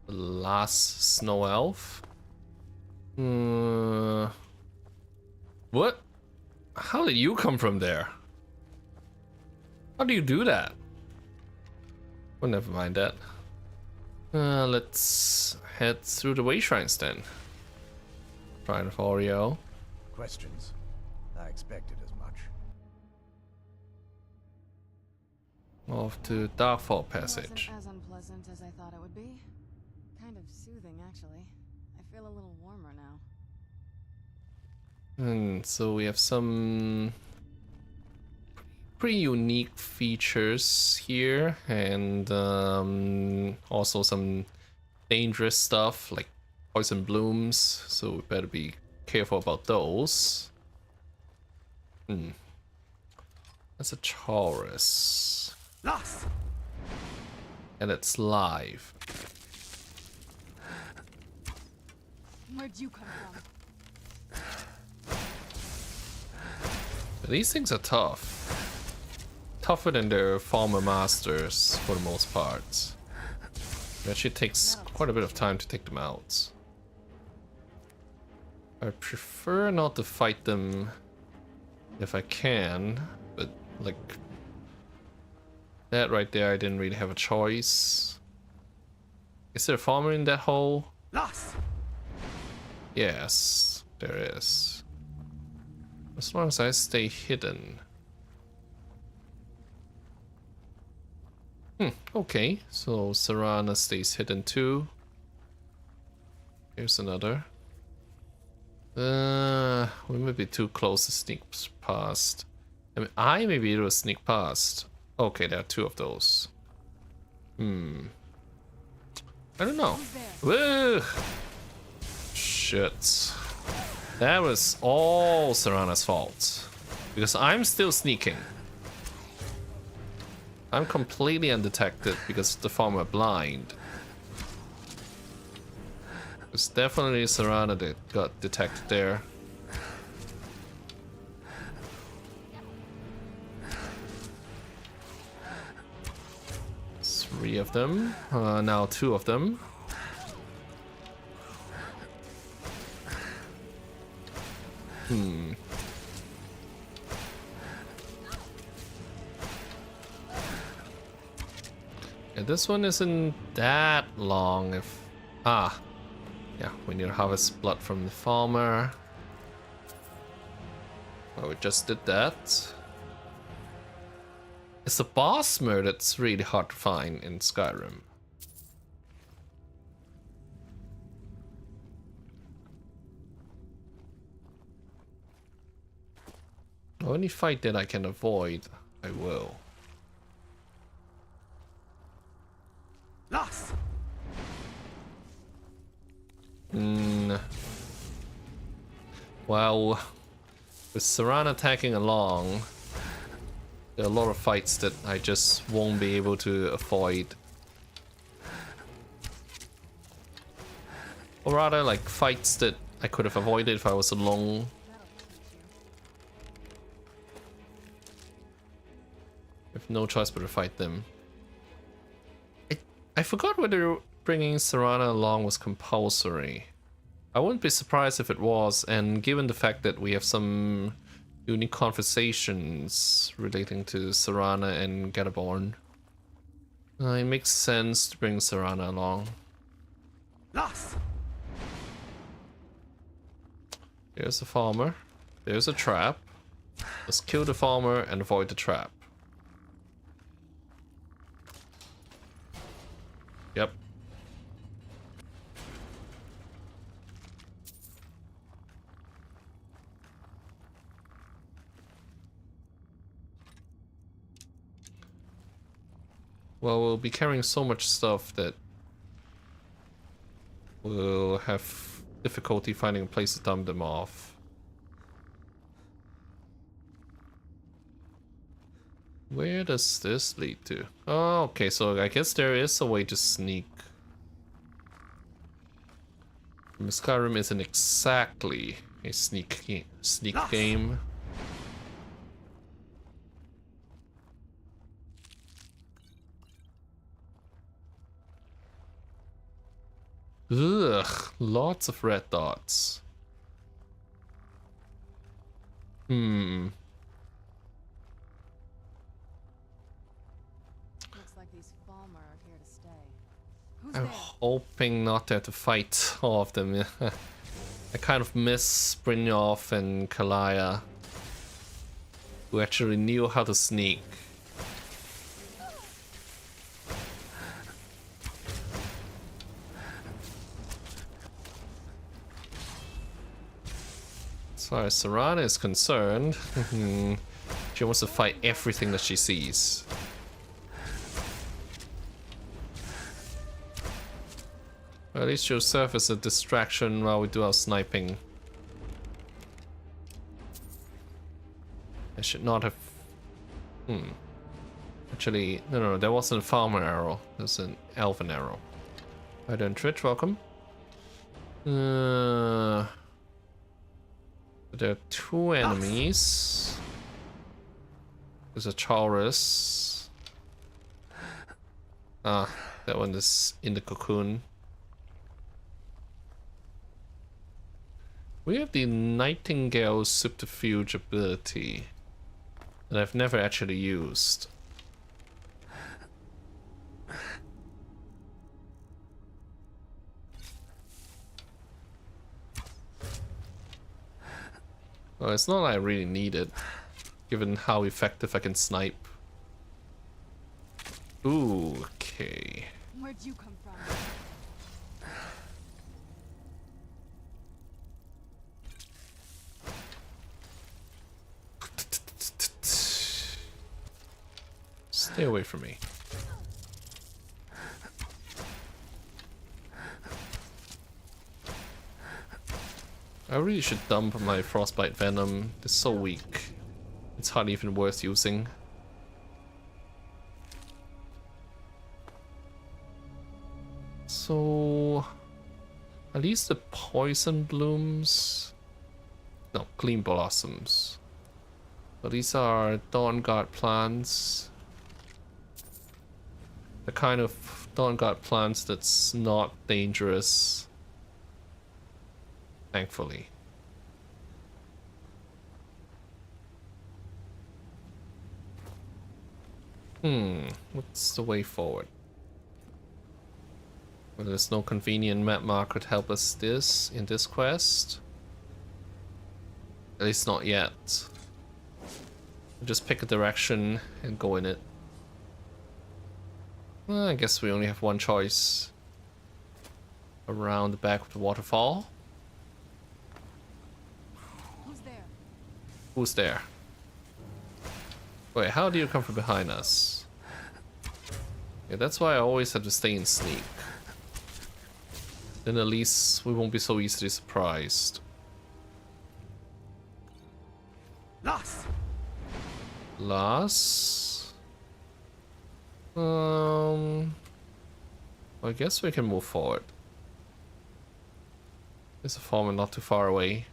The last snow elf. What? How did you come from there? How do you do that? Well, never mind that. Let's head through the way shrines then. Shrine of Oreo. Questions? I expected as much. Off to Darkfall It Passage. wasn't as unpleasant as I thought it would be. Kind of soothing, actually. I feel a little warmer now. And so we have some pretty unique features here, and also some dangerous stuff like poison blooms, so we better be careful about those. That's a Taurus. Lost! And it's live. Where'd you come from? But these things are tough. Tougher than their former masters for the most part. It actually takes quite a bit of time to take them out. I prefer not to fight them if I can, but like that right there, I didn't really have a choice. Is there a farmer in that hole? Lost! Yes, there is. As long as I stay hidden. Okay, so Serana stays hidden too. Here's another. We may be too close to sneak past. I mean, I may be able to sneak past. Okay, there are two of those. I don't know. Woo! Shit. That was all Serana's fault. Because I'm still sneaking. I'm completely undetected because the farmer are blind. It's definitely Serana that got detected there. Three of them. Now two of them. Yeah, this one isn't that long. Yeah, we need to harvest blood from the farmer. Well, we just did that. It's the boss mode that's really hard to find in Skyrim. Any fight that I can avoid, I will. Lost! Well, with Serana attacking along, there are a lot of fights that I just won't be able to avoid. Or rather, like fights that I could have avoided if I was alone. With no choice but to fight them. I forgot whether bringing Serana along was compulsory. I wouldn't be surprised if it was, and given the fact that we have some unique conversations relating to Serana and Getaborn, it makes sense to bring Serana along. Lost! There's a farmer. There's a trap. Let's kill the farmer and avoid the trap. Yep. Well, we'll be carrying so much stuff that will have difficulty finding a place to dump them off. Where does this lead to? Oh, okay, so I guess there is a way to sneak. Skyrim isn't exactly a sneak game. Ugh, lots of red dots. Looks like these Falmer are here to stay. Who's I'm there? hoping not to have to fight all of them. I kind of miss Brynjolf and Kalaya, who actually knew how to sneak. As far as Serana is concerned, she wants to fight everything that she sees. Well, at least she'll serve as a distraction while we do our sniping. I should not have... Actually, no, that wasn't a farmer arrow. That's an elven arrow. Hi then, Twitch, welcome. There are two enemies. There's a Chaurus. Ah, that one is in the cocoon. We have the Nightingale subterfuge ability that I've never actually used. Well, it's not like I really need it, given how effective I can snipe. Ooh, okay. Where'd you come from? Stay away from me. I really should dump my frostbite venom. It's so weak. It's hardly even worth using. So at least the poison blooms. No, clean blossoms. So these are Dawnguard plants. The kind of Dawnguard plants that's not dangerous. Thankfully. What's the way forward? Well, there's no convenient map marker to help us in this quest. At least not yet. We'll just pick a direction and go in it. Well, I guess we only have one choice. Around the back of the waterfall. Who's there? Wait, how do you come from behind us? Yeah, that's why I always have to stay in sneak. Then at least we won't be so easily surprised. Last? I guess we can move forward. There's a farmer not too far away.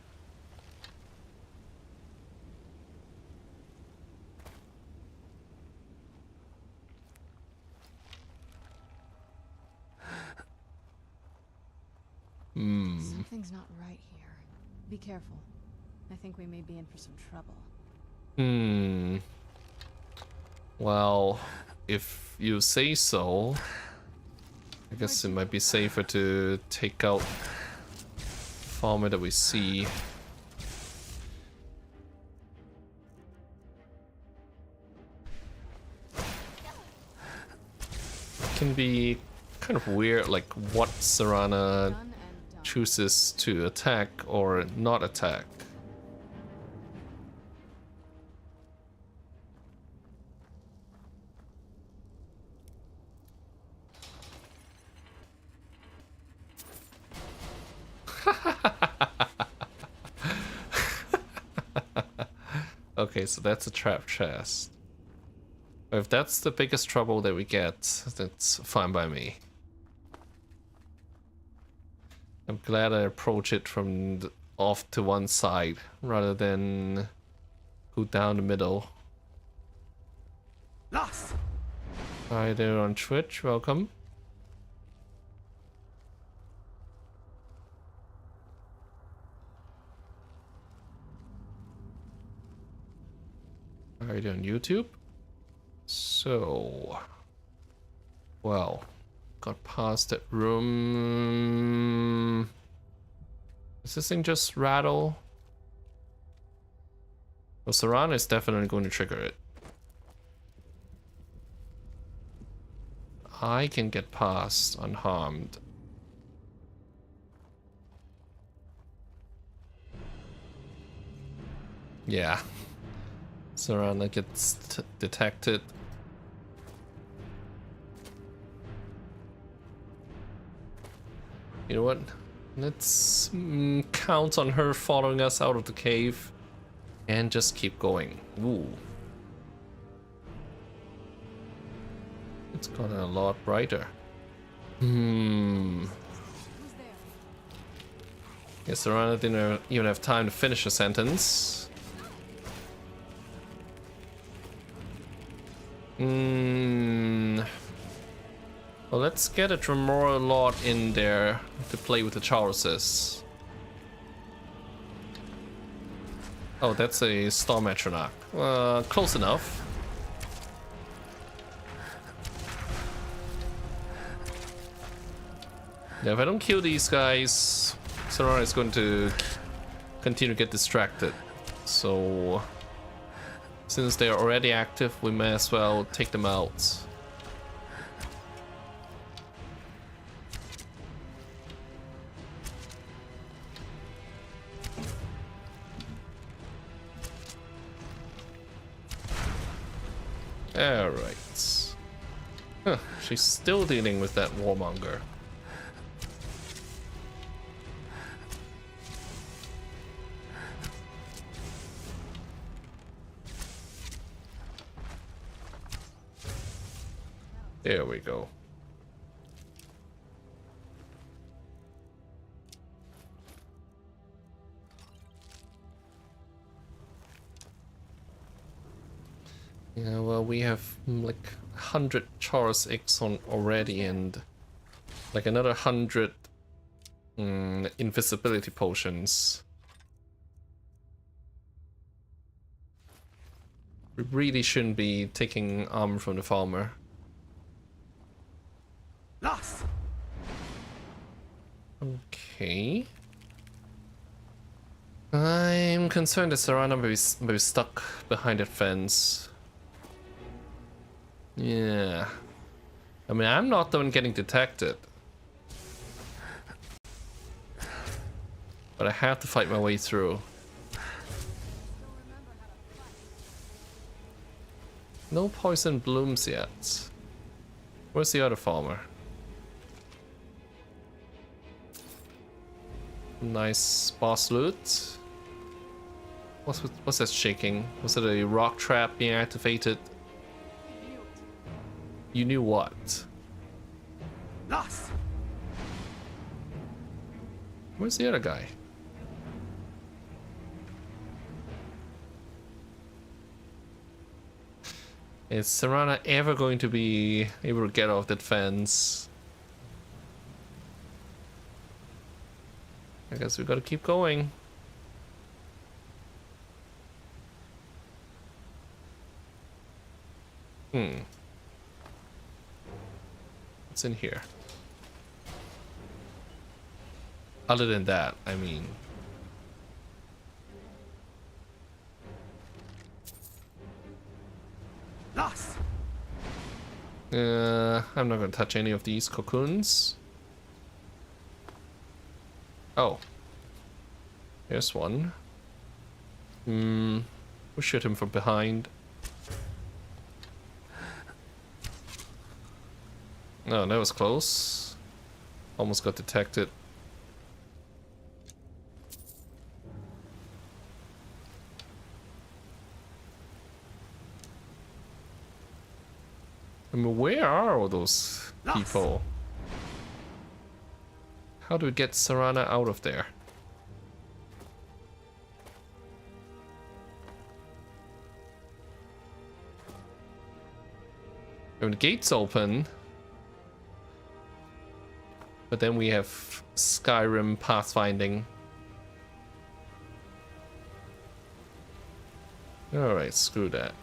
Something's not right here. Be careful. I think we may be in for some trouble. Well, if you say so, I guess it might be safer to take out the farmer that we see. It can be kind of weird, like what Serana chooses to attack or not attack. Okay, so that's a trap chest. If that's the biggest trouble that we get, that's fine by me. I'm glad I approach it from off to one side rather than go down the middle. Lost. Hi there on Twitch, welcome. Are you on YouTube? So, well, got past that room. Does this thing just rattle? Well, Seranah is definitely going to trigger it. I can get past unharmed. Yeah. Seranah gets detected. You know what? Let's count on her following us out of the cave and just keep going. Ooh. It's gotten a lot brighter. Yes, Seranah didn't even have time to finish a sentence. Well, let's get a Tremor Lord in there to play with the Chauruses. Oh, that's a Storm Atronach. Close enough. Yeah, if I don't kill these guys, Seranah is going to continue to get distracted. So, since they are already active, we may as well take them out. Alright. Huh, she's still dealing with that warmonger. There we go. Yeah, well, we have like 100 Chaurus X on already, and like another 100 invisibility potions. We really shouldn't be taking armor from the farmer. Lost. Okay. I'm concerned that Seranah may be stuck behind that fence. Yeah. I mean, I'm not the one getting detected. But I have to fight my way through. No poison blooms yet. Where's the other farmer? Nice boss loot. What's that shaking? Was it a rock trap being activated? You knew what? Lost. Where's the other guy? Is Seranah ever going to be able to get off that fence? I guess we gotta keep going. What's in here? Other than that, I mean... Lost. I'm not gonna touch any of these cocoons. Oh. There's one. We'll shoot him from behind. No, that was close. Almost got detected. I mean, where are all those people? How do we get Serana out of there? When the gate's open, but then we have Skyrim pathfinding. Alright, screw that.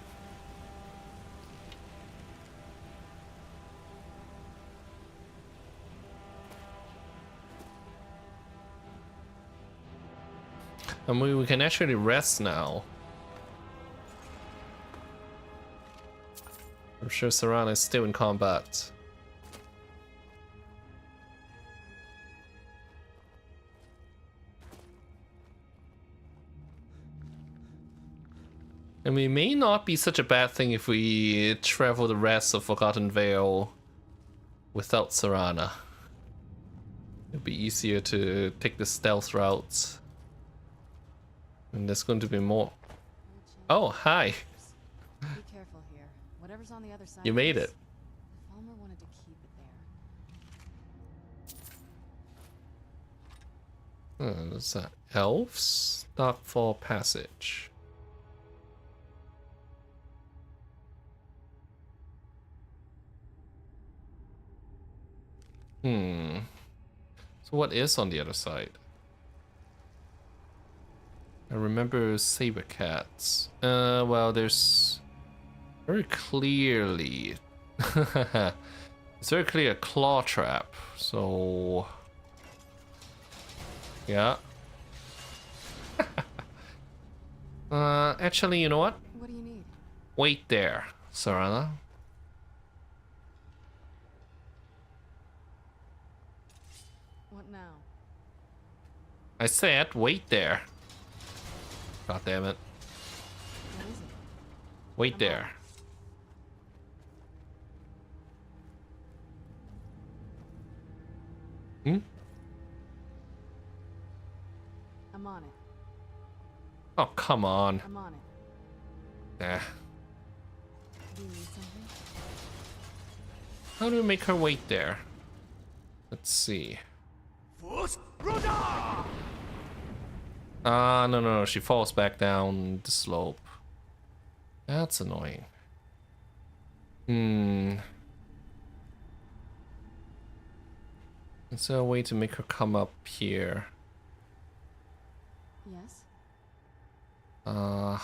I mean, we can actually rest now. I'm sure Serana is still in combat. I mean, it may not be such a bad thing if we travel the rest of Forgotten Vale without Serana. It'd be easier to take the stealth route. And there's going to be more. Oh, hi. Be careful here. Whatever's on the other side. You made it. Falmer wanted to keep it there. What's that? Elves? Darkfall Passage. So what is on the other side? I remember saber cats. Well, there's very clearly it's very clear a claw trap. So yeah. Actually, you know what? What do you need? Wait there, Serana. What now? I said wait there. God damn it. What is it? Wait I'm there. I'm on it. Oh, come on. I'm on it. Eh. Do you need something? How do we make her wait there? Let's see. No, she falls back down the slope. That's annoying. Is there a way to make her come up here? Yes. Oh,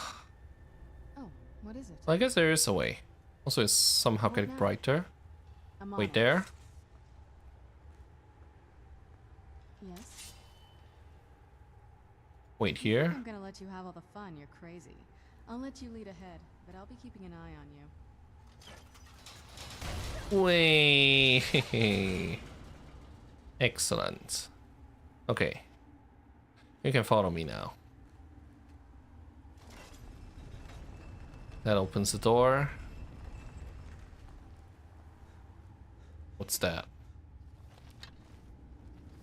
what is it? I guess there is a way. Also, it's somehow What getting now? brighter. I'm on Wait it. there. Yes. Wait here. I'm gonna let you have all the fun. You're crazy. I'll let you lead ahead, but I'll be keeping an eye on you. Wait. Excellent. Okay. You can follow me now. That opens the door. What's that?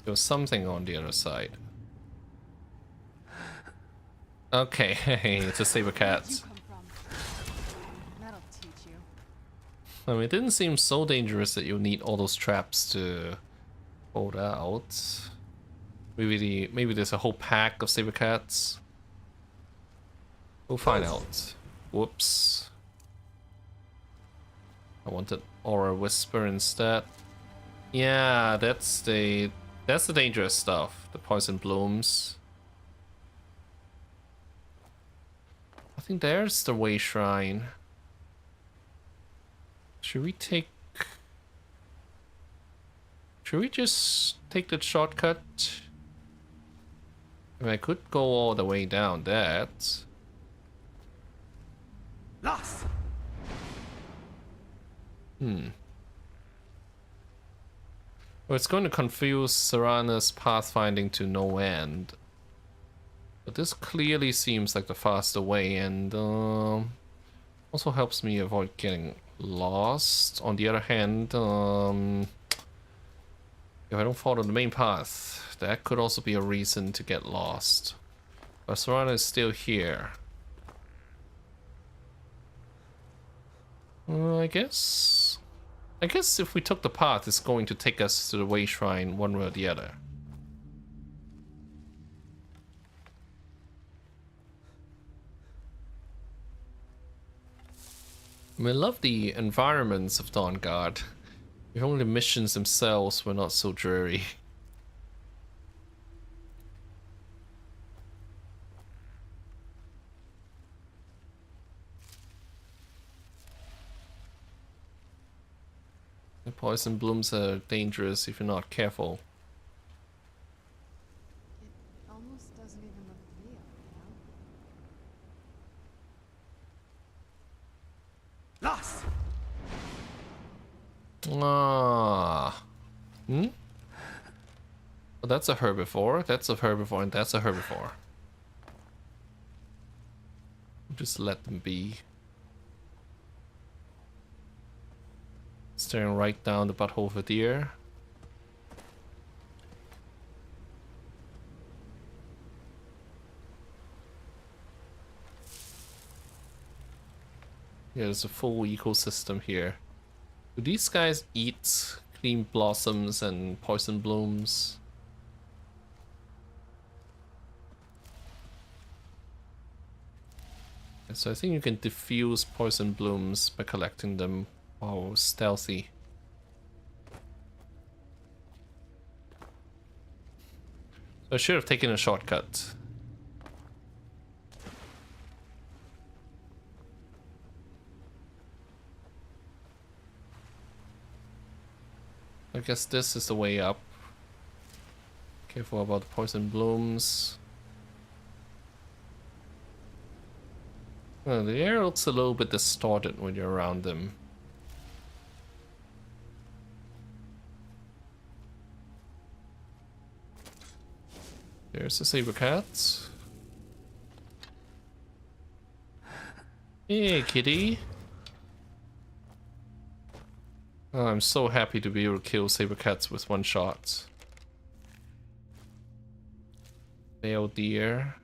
There was something on the other side. Okay, it's a saber cat. Where'd you come from? That'll teach you. I mean, it didn't seem so dangerous that you need all those traps to hold out. Maybe there's a whole pack of saber cats. We'll find out. Whoops. I wanted Aura Whisper instead. Yeah, that's the dangerous stuff. The poison blooms. I think there's the way shrine. Should we just take the shortcut? I mean, I could go all the way down that. Lost. Well, it's going to confuse Serana's pathfinding to no end. But this clearly seems like the faster way, and also helps me avoid getting lost. On the other hand, if I don't follow the main path, that could also be a reason to get lost. But Serana is still here. I guess I guess if we took the path, it's going to take us to the Way Shrine one way or the other. I mean, I love the environments of Dawnguard. If only the missions themselves were not so dreary. The poison blooms are dangerous if you're not careful. It almost doesn't even look real, you know? Lost! Ah. Hmm? Well, that's a herbivore, that's a herbivore, and that's a herbivore. Just let them be. Staring right down the butthole of a deer. Yeah, there's a full ecosystem here. Do these guys eat green blossoms and poison blooms? So I think you can diffuse poison blooms by collecting them while stealthy. So I should have taken a shortcut. I guess this is the way up. Careful about the poison blooms. Oh, the air looks a little bit distorted when you're around them. There's the saber cat. Hey, kitty. Oh, I'm so happy to be able to kill saber cats with one shot. Male deer.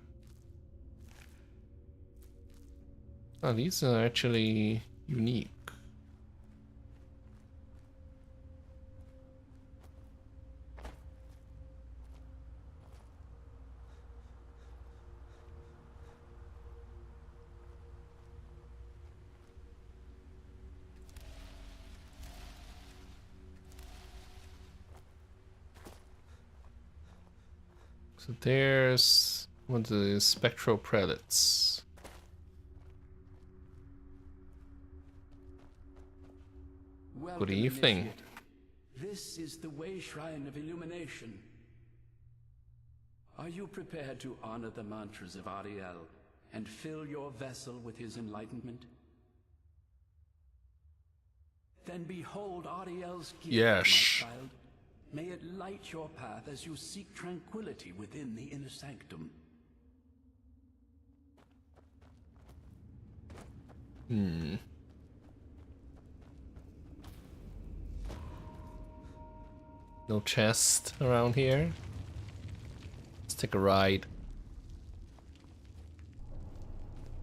Oh, these are actually unique. So there's one of the spectral prelates. Good evening. Initiate. This is the Way Shrine of Illumination. Are you prepared to honor the mantras of Ariel and fill your vessel with his enlightenment? Then behold Ariel's gift, Yes. my child. May it light your path as you seek tranquility within the inner sanctum. No chest around here. Let's take a ride.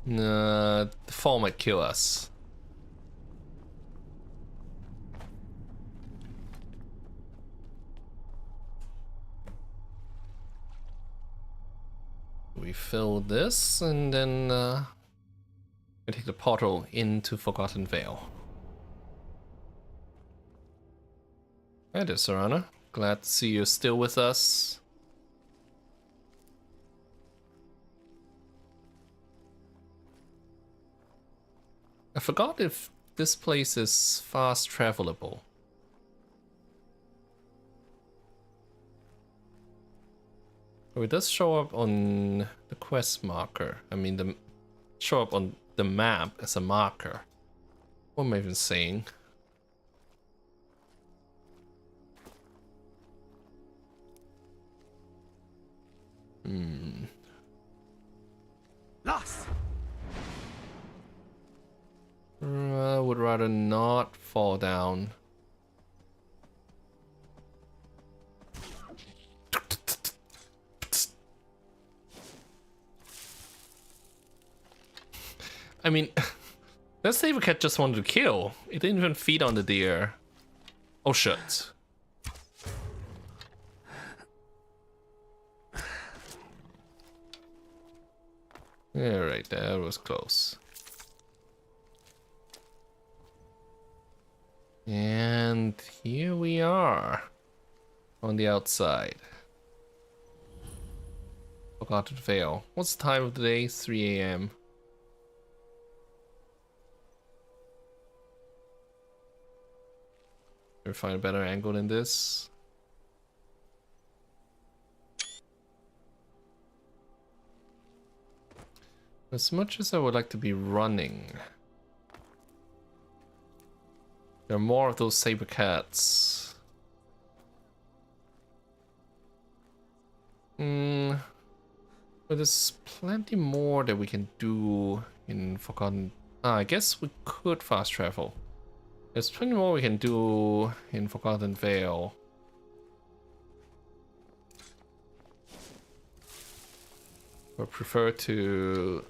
Nah, the fall might kill us. We fill this and then we take the portal into Forgotten Vale. Hi there, Serana. Glad to see you're still with us. I forgot if this place is fast travelable. Oh, it does show up on the quest marker. I mean, show up on the map as a marker. What am I even saying? Lost! I would rather not fall down. I mean, that saber cat just wanted to kill. It didn't even feed on the deer. Oh shit. Alright, that was close. And here we are on the outside. Forgotten Vale. What's the time of the day? 3 a.m. Can we find a better angle than this? As much as I would like to be running, there are more of those saber cats. But there's plenty more that we can do in Forgotten. I guess we could fast travel. There's plenty more we can do in Forgotten Vale. I prefer to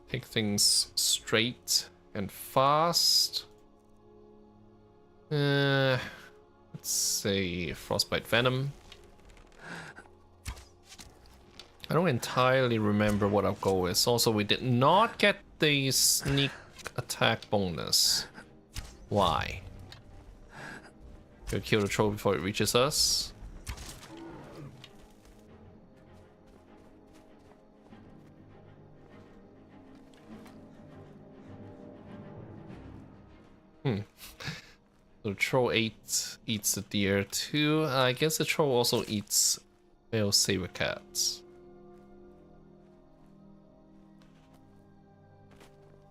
take things straight and fast. Let's say Frostbite Venom. I don't entirely remember what our goal is. Also, we did not get the sneak attack bonus. Why? We'll kill the troll before it reaches us. So the troll eats the deer too. I guess the troll also eats male saber cats.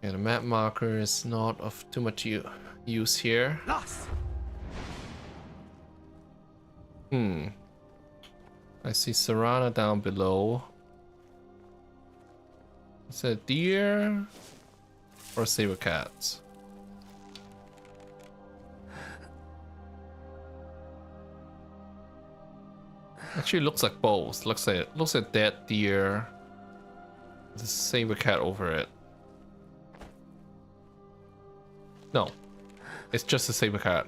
Yeah, the map marker is not of too much use here. I see Serana down below. Is it a deer or a saber cat? Actually, looks like both. Looks like dead deer. There's a saber cat over it. No, it's just a saber cat.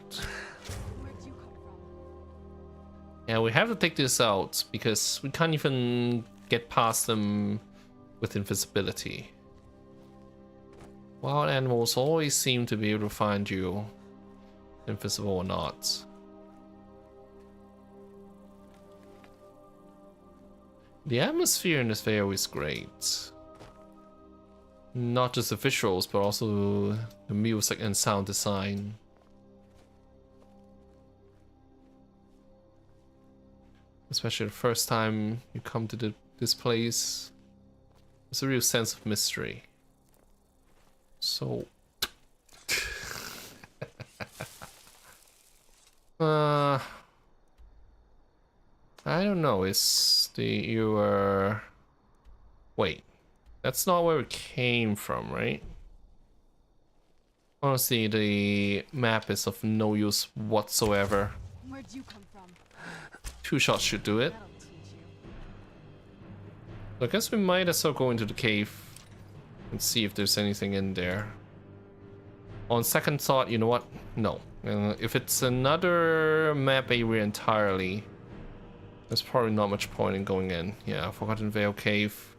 Yeah, we have to take this out because we can't even get past them with invisibility. Wild animals always seem to be able to find you, invisible or not. The atmosphere in this video is great. Not just the visuals, but also the music and sound design. Especially the first time you come to this place, there's a real sense of mystery. So... I don't know, wait, that's not where we came from, right? Honestly, the map is of no use whatsoever. Where'd you come from? 2 shots should do it. So I guess we might as well go into the cave and see if there's anything in there. On second thought, you know what? No. If it's another map area entirely, there's probably not much point in going in. Yeah, Forgotten Vale Cave.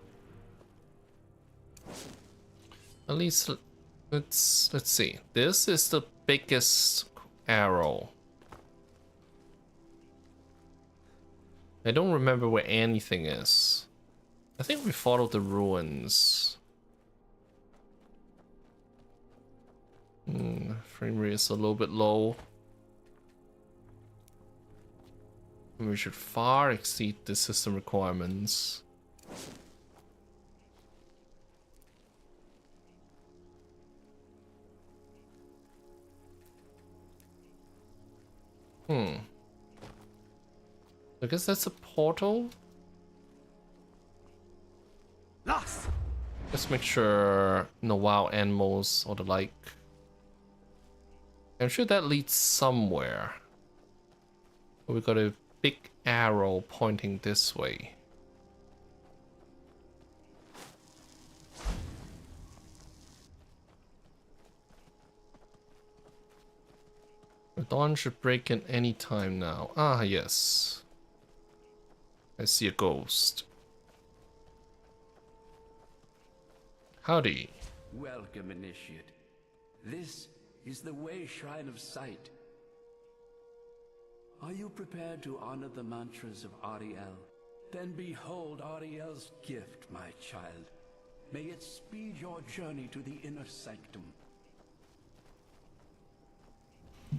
At least let's see. This is the biggest arrow. I don't remember where anything is. I think we followed the ruins. Frame rate is a little bit low. We should far exceed the system requirements. I guess that's a portal. Lost. Let's make sure no wild animals or the like. I'm sure that leads somewhere. But we got a big arrow pointing this way. Dawn should break in any time now. Ah, yes. I see a ghost. Howdy. Welcome, Initiate. This is the Way Shrine of Sight. Are you prepared to honor the mantras of Ariel? Then behold Ariel's gift, my child. May it speed your journey to the inner sanctum.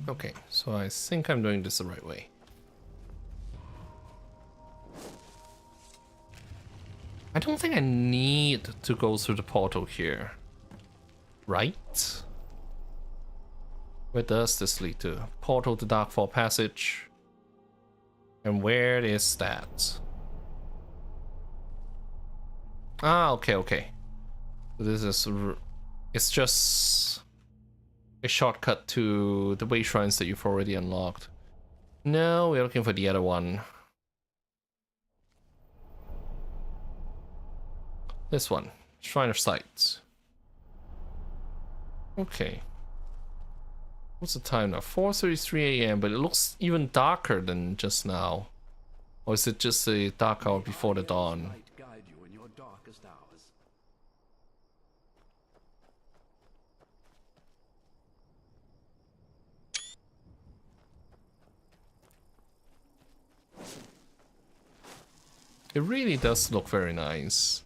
Okay, so I think I'm doing this the right way. I don't think I need to go through the portal here. Right? Where does this lead to? Portal to Darkfall Passage. And where is that? Ah, okay, okay. This is... It's just a shortcut to the way shrines that you've already unlocked. No, we're looking for the other one. This one. Shrine of Sight. Okay. What's the time now? 4:33 AM, but it looks even darker than just now. Or is it just a dark hour before the dawn? Light guide you in your darkest hours. It really does look very nice.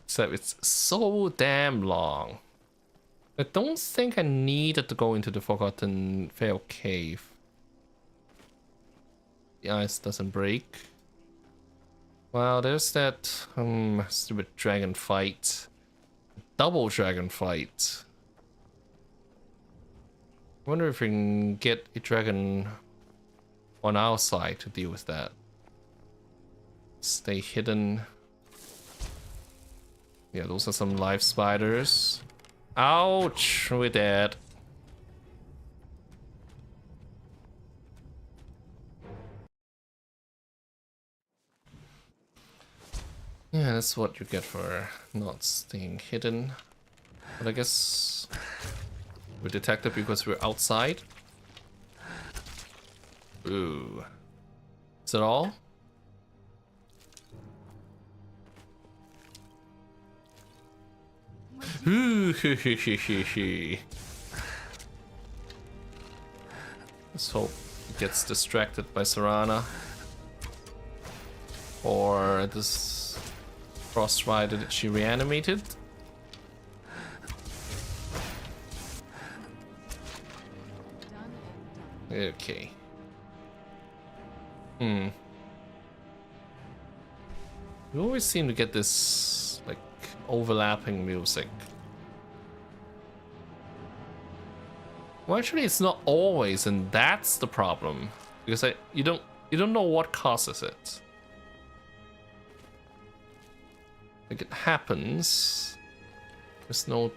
Except it's so damn long. I don't think I needed to go into the Forgotten Vale Cave. The ice doesn't break. Well, there's that stupid dragon fight. Double dragon fight. I wonder if we can get a dragon on our side to deal with that. Stay hidden. Yeah, those are some live spiders. Ouch, we're dead. Yeah, that's what you get for not staying hidden. But I guess we're detected because we're outside. Ooh. Is that all? Ooh, let's hope he gets distracted by Serana. Or this Frost Rider that she reanimated. Okay. We always seem to get this like overlapping music. Well, actually, it's not always, and that's the problem, because you don't know what causes it. Like it happens, there's no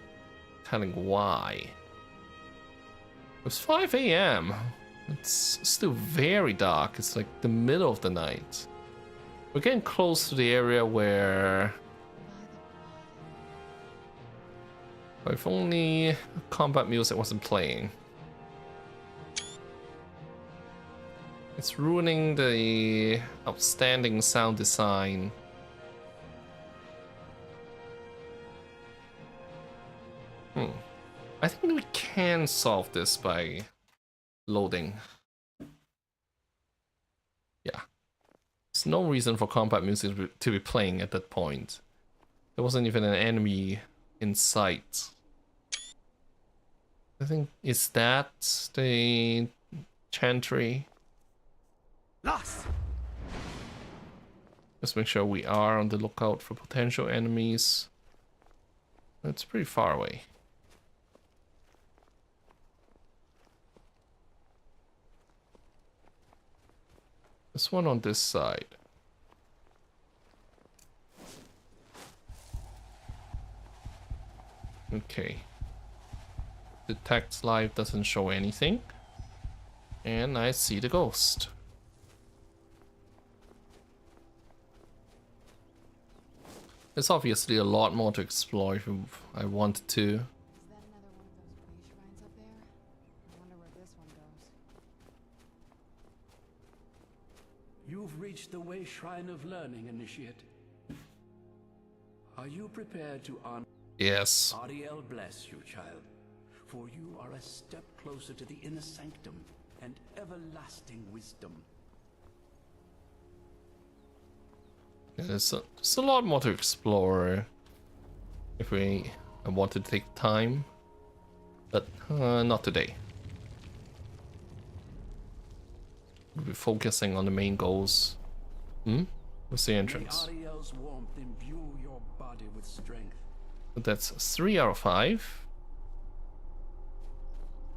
telling why. It's 5 AM. It's still very dark. It's like the middle of the night. We're getting close to the area where... If only combat music wasn't playing. It's ruining the outstanding sound design. I think we can solve this by loading. Yeah. There's no reason for combat music to be playing at that point. There wasn't even an enemy in sight. I think, is that the chantry? Lost. Let's make sure we are on the lookout for potential enemies. It's pretty far away. There's one on this side. Okay. Detect live doesn't show anything. And I see the ghost. There's obviously a lot more to explore if I wanted to. Is that another one of those way shrines up there? I wonder Shrine of Learning, Initiate. Are you prepared to honor? Yes. Ariel bless you, child, for you are a step closer to the inner sanctum and everlasting wisdom. Yeah, there's a lot more to explore if we want to take time, but not today. We'll be focusing on the main goals. What's the entrance? May Ariel's warmth imbue your body with strength. But that's 3 out of 5.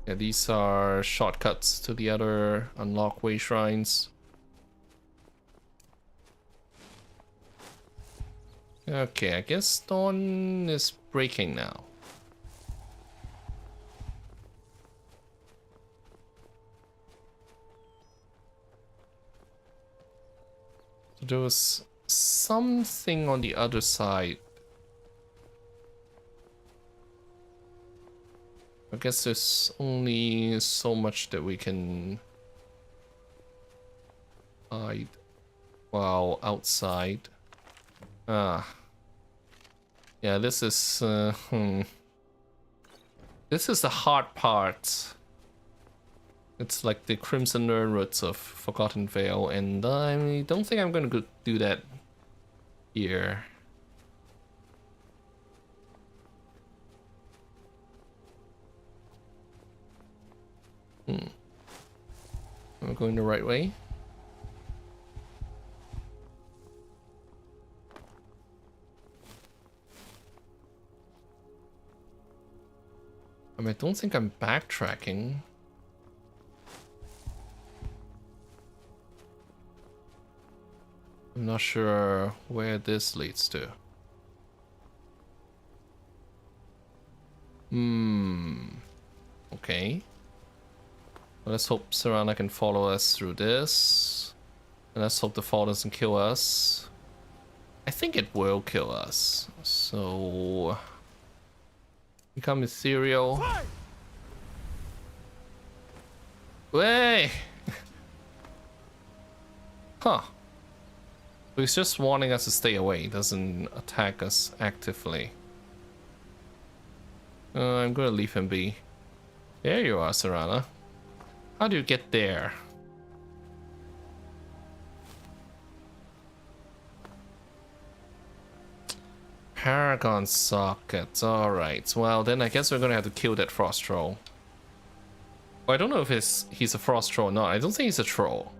Yeah, these are shortcuts to the other unlock way shrines. Okay, I guess dawn is breaking now. So there was something on the other side. I guess there's only so much that we can hide while outside. Yeah, this is this is the hard part. It's like the Crimson Nerdwoods of Forgotten Vale, and I don't think I'm gonna go do that here. Am I going the right way? I mean, I don't think I'm backtracking. I'm not sure where this leads to. Okay. Well, let's hope Seranah can follow us through this. And let's hope the fall doesn't kill us. I think it will kill us. So... become ethereal. Way! Huh. So he's just warning us to stay away. He doesn't attack us actively. I'm gonna leave him be. There you are, Seranah. How do you get there? Paragon sockets. Alright. Well, then I guess we're gonna have to kill that frost troll. Well, I don't know if he's a frost troll or not. I don't think he's a troll.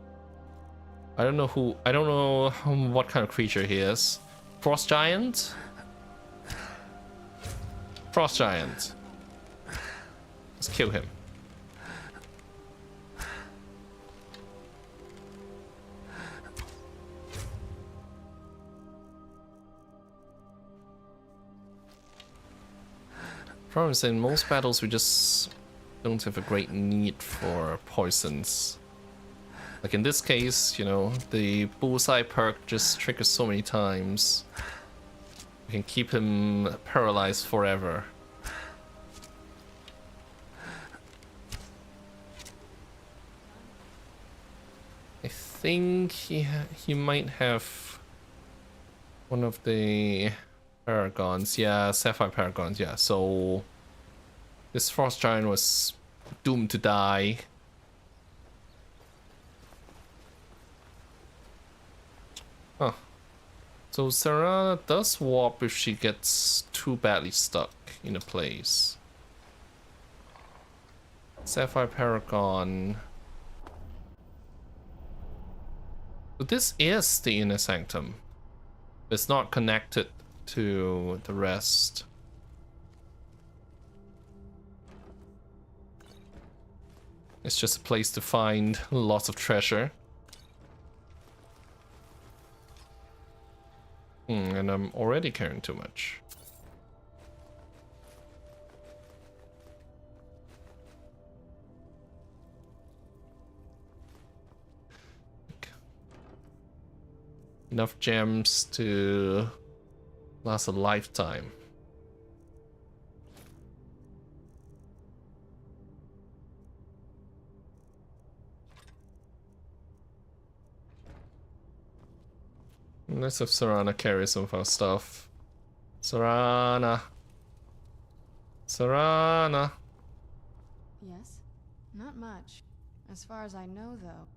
I don't know what kind of creature he is. Frost giant? Frost giant. Let's kill him. Problem is, in most battles we just don't have a great need for poisons. Like in this case, you know, the bullseye perk just triggers so many times. We can keep him paralyzed forever. I think he might have one of the Paragons, yeah, Sapphire Paragons, yeah. So this Frost Giant was doomed to die. Huh. So Seranah does warp if she gets too badly stuck in a place. Sapphire Paragon. But this is the inner sanctum. It's not connected to the rest. It's just a place to find lots of treasure. And I'm already carrying too much. Enough gems to last a lifetime. Let's have Seranah carry some of our stuff. Seranah. Seranah. Yes? Not much. As far as I know, though,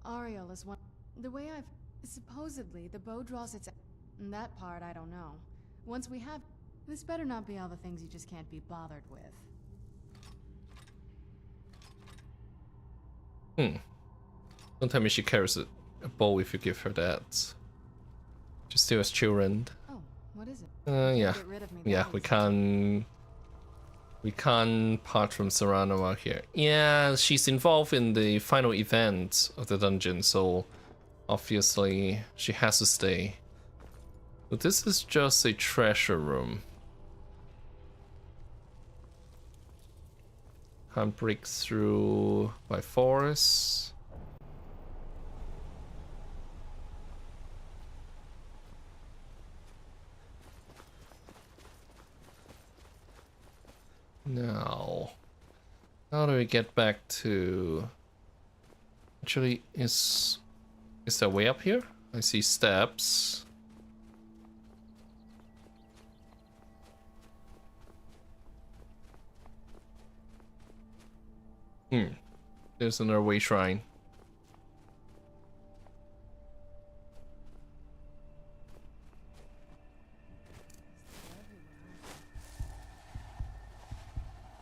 Ariel is one. The way I've. Supposedly, the bow draws its. That part I don't know. Once we have. This better not be all the things you just can't be bothered with. Don't tell me she carries a bow if you give her that. She still has children. Oh, what is it? Yeah. Get rid of me, Yeah, that we is- can't. We can't part from Seranah out here. Yeah, she's involved in the final event of the dungeon, so obviously she has to stay. But this is just a treasure room. Can't break through by forest. Now, how do we get back to... Actually, is there a way up here? I see steps. There's another way shrine.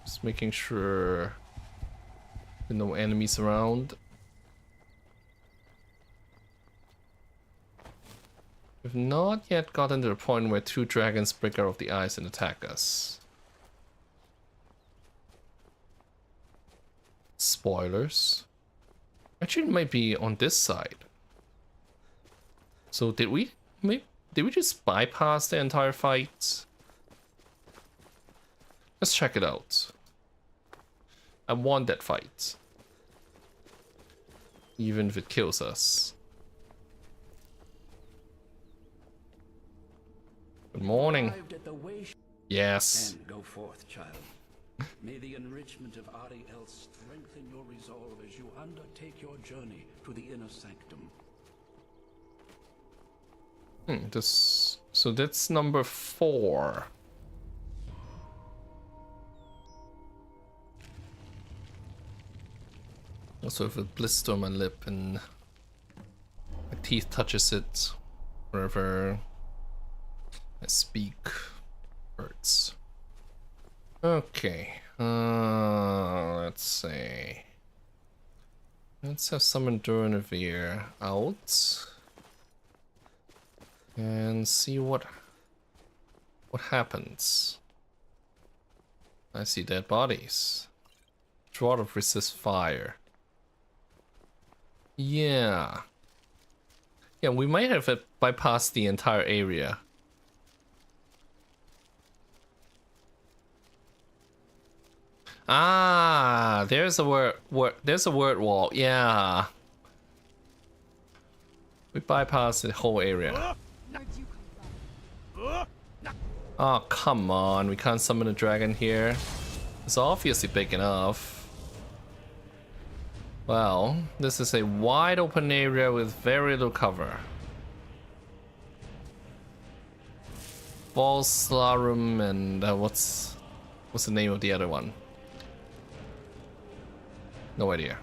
Just making sure there are no enemies around. We've not yet gotten to the point where two dragons break out of the ice and attack us. Spoilers. Actually, it might be on this side. So did we just bypass the entire fight? Let's check it out. I want that fight. Even if it kills us. Good morning. Arrived at the way. Yes. And go forth, child. May the enrichment of Ariel strengthen your resolve as you undertake your journey to the inner sanctum. So that's number 4. Also have a blister on my lip and my teeth touches it wherever I speak. Hurts. Okay, let's see. Let's have someone Durinavir out and see what happens. I see dead bodies. Draw to resist fire. Yeah. Yeah, we might have bypassed the entire area. Ah, there's a word wall. Yeah. We bypassed the whole area. Oh, come on. We can't summon a dragon here. It's obviously big enough. Well, this is a wide open area with very little cover. Valerian and what's the name of the other one? No idea.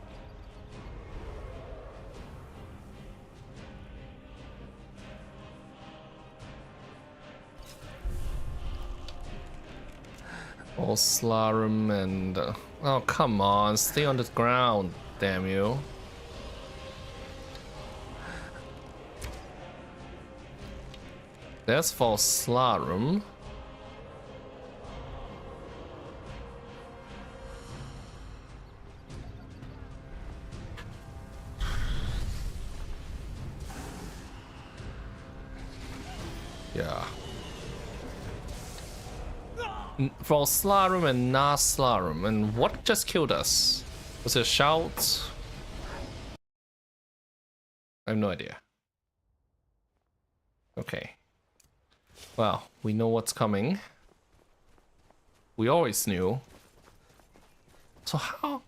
Valerian and oh, come on, stay on the ground, damn you. There's Valerian. Yeah. Valerian and Valerian. And what just killed us? Was it a shout? I have no idea. Okay. Well, we know what's coming. We always knew. So how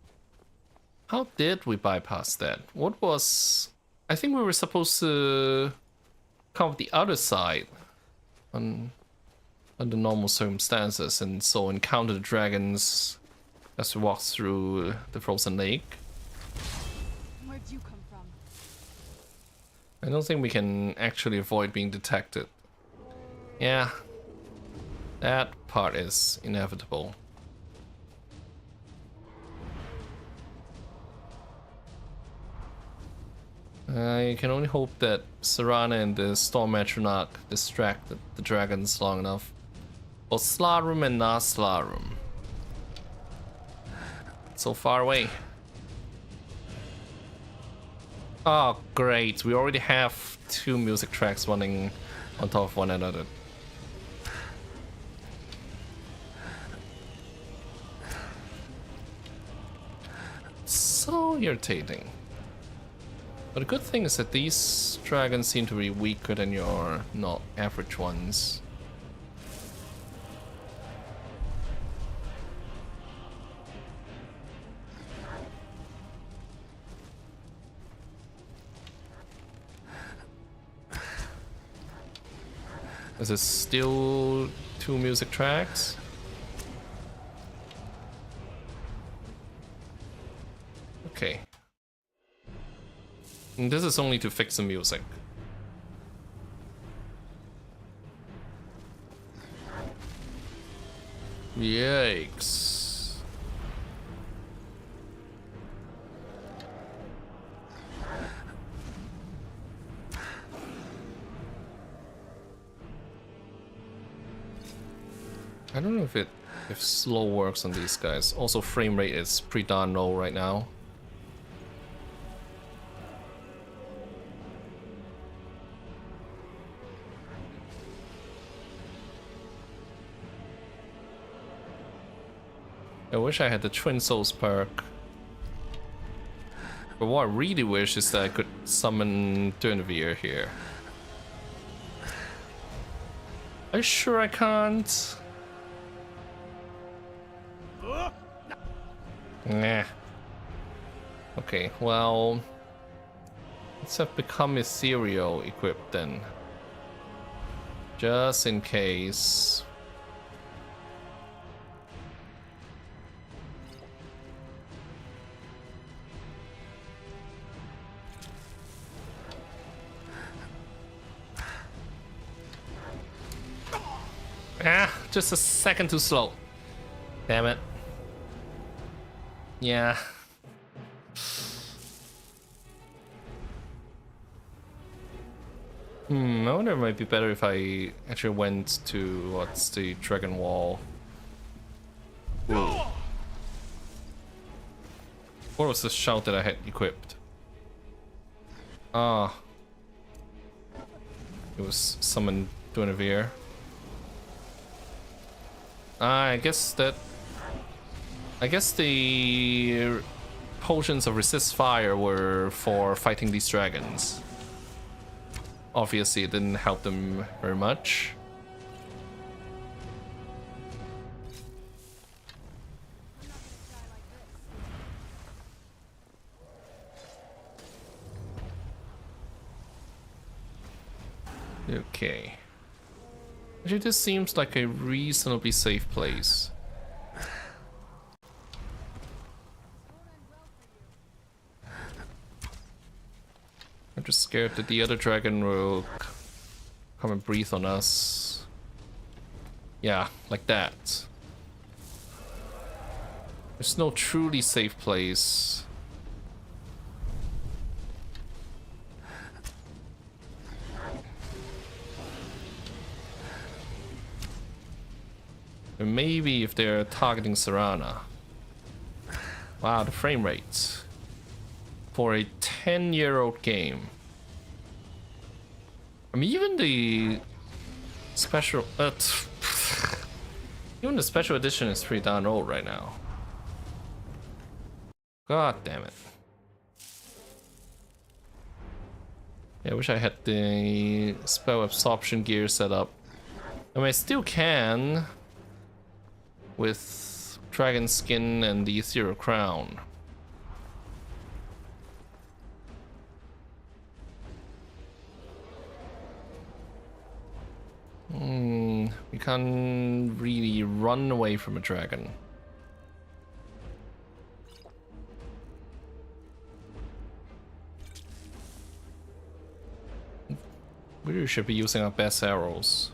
did we bypass that? What was... I think we were supposed to come with the other side under normal circumstances, and so encounter the dragons as we walk through the frozen lake. Where'd you come from? I don't think we can actually avoid being detected. Yeah, that part is inevitable. I can only hope that Seranah and the Storm Metronaut distracted the dragons long enough. Both Slarum and not Slarum. So far away. Oh, great. We already have 2 music tracks running on top of one another. So irritating. But the good thing is that these dragons seem to be weaker than your not average ones. Is it still 2 music tracks? Okay. And this is only to fix the music. Yikes. I don't know if slow works on these guys. Also, frame rate is pretty darn low right now. I wish I had the Twin Souls perk. But what I really wish is that I could summon Dawnguard here. Are you sure I can't? Nah. Okay, well, let's have become ethereal equipped then. Just in case. Ah, just a second too slow. Damn it. Yeah. I wonder if it might be better if I actually went to, what's the Dragon Wall? Whoa. What was the shout that I had equipped? Ah. It was summoned Dawnguard. I guess the potions of resist fire were for fighting these dragons. Obviously, it didn't help them very much. Okay. Actually, this seems like a reasonably safe place. I'm just scared that the other dragon will come and breathe on us. Yeah, like that. There's no truly safe place. Maybe if they're targeting Seranah. Wow, the frame rates for a 10-year-old game. I mean, even the special, even the special edition is pretty darn old right now. God damn it! Yeah, I wish I had the spell absorption gear set up. I mean, I still can with dragon skin and the ethereal crown. We can't really run away from a dragon. We really should be using our best arrows.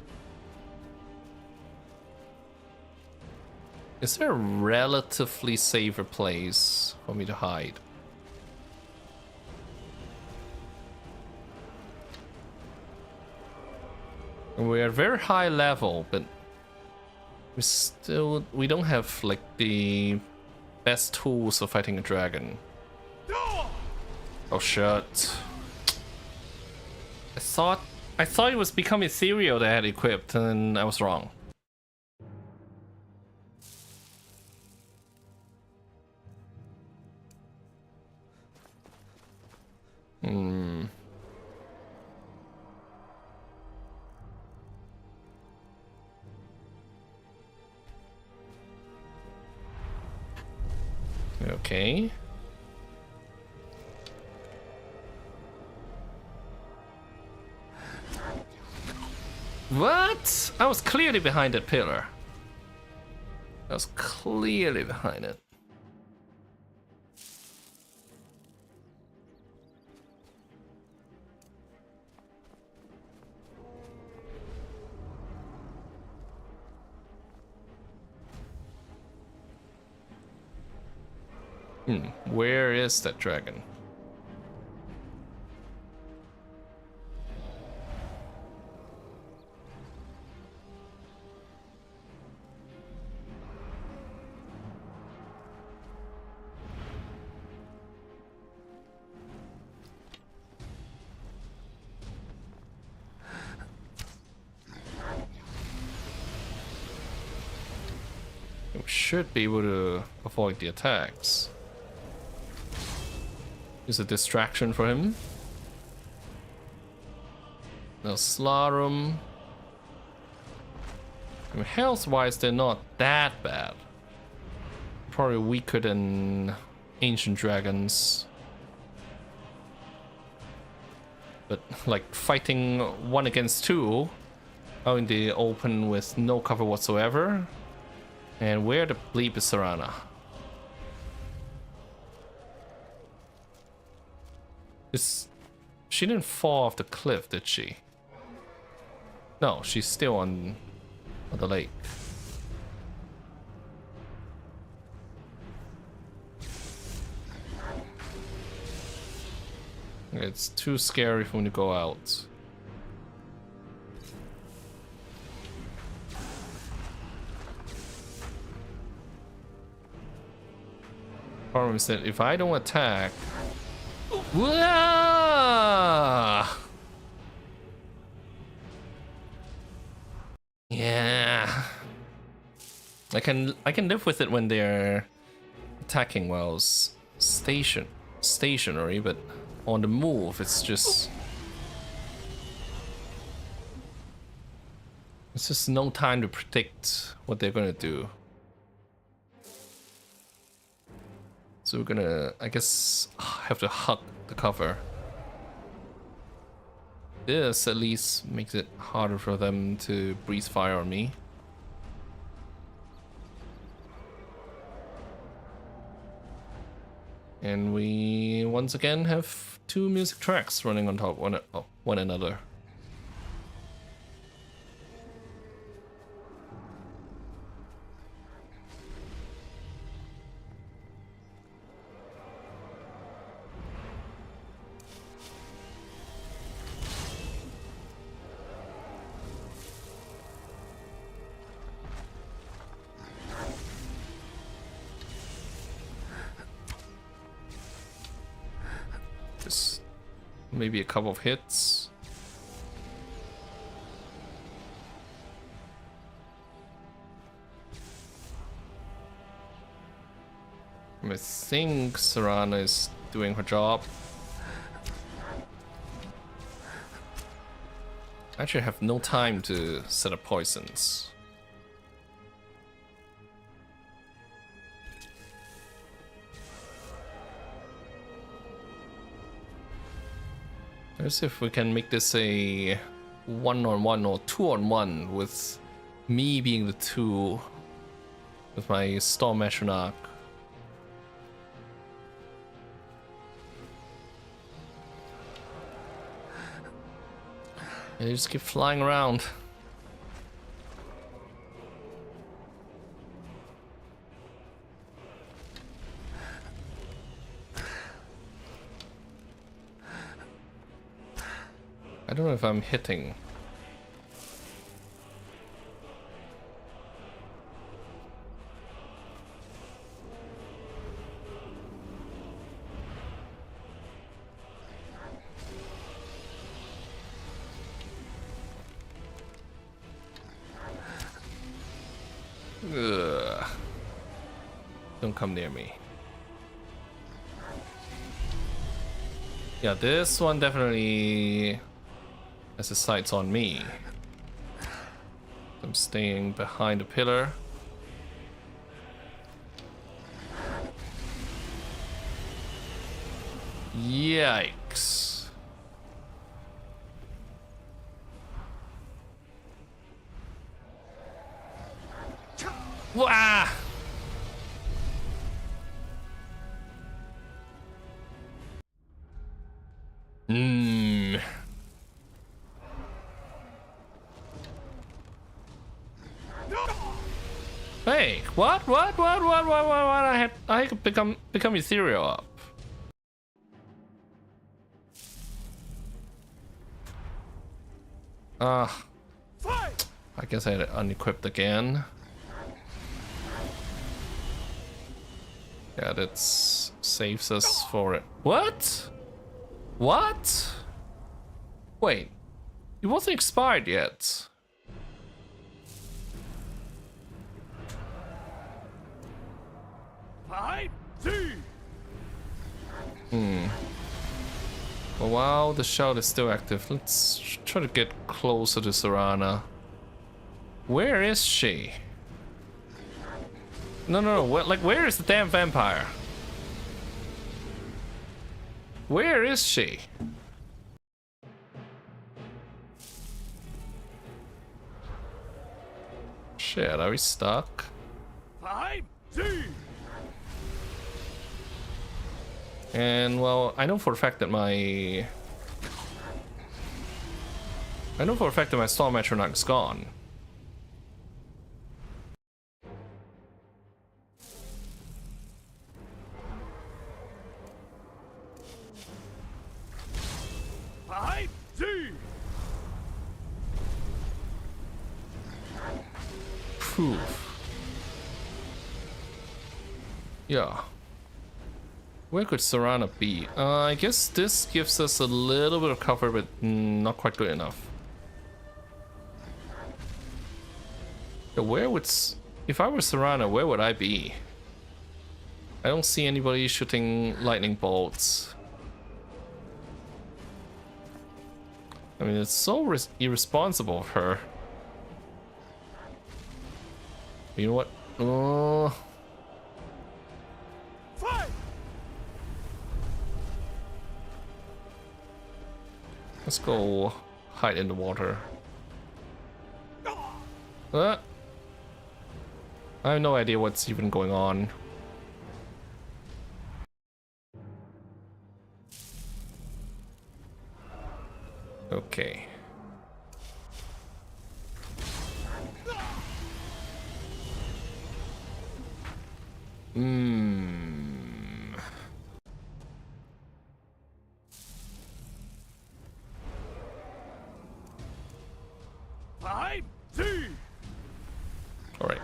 Is there a relatively safer place for me to hide? We're at very high level, but we don't have like the best tools for fighting a dragon. Oh shit. I thought it was become ethereal that I had equipped, and I was wrong. Okay. What? I was clearly behind that pillar. I was clearly behind it. Where is that dragon? We should be able to avoid the attacks. Is a distraction for him. No slalom. I mean, health-wise, they're not that bad. Probably weaker than ancient dragons. But like fighting 1 against 2 out in the open with no cover whatsoever. And where the bleep is Serana? She didn't fall off the cliff, did she? No, she's still on the lake. It's too scary for me to go out. Problem is that if I don't attack... Yeah, I can live with it when they're attacking while stationary, but on the move, it's just no time to predict what they're gonna do. So we're gonna, I guess, have to hug the cover. This at least makes it harder for them to breathe fire on me. And we once again have 2 music tracks running on top of one another. Maybe a couple of hits. I think Serana is doing her job. I actually have no time to set up poisons. Let's see if we can make this a 1-on-1 or 2-on-1 with me being the 2 with my Storm Metronach. And they just keep flying around. I don't know if I'm hitting. Ugh. Don't come near me. Yeah, this one definitely has the sights on me. I'm staying behind the pillar. Yikes. Wah! Hey, what? I could become ethereal up. I guess I had it unequipped again. Yeah, that saves us for it. What? What? Wait, it wasn't expired yet. Well, while the shout is still active, let's try to get closer to Seranah. Where is she? No. Where is the damn vampire? Where is she? Shit, are we stuck? And well, I know for a fact that my Storm Metronach is gone. Phew. Yeah. Where could Seranah be? I guess this gives us a little bit of cover, but not quite good enough. Yeah, if I were Seranah, where would I be? I don't see anybody shooting lightning bolts. I mean, it's so irresponsible of her. You know what? Let's go hide in the water. I have no idea what's even going on. Okay. All right.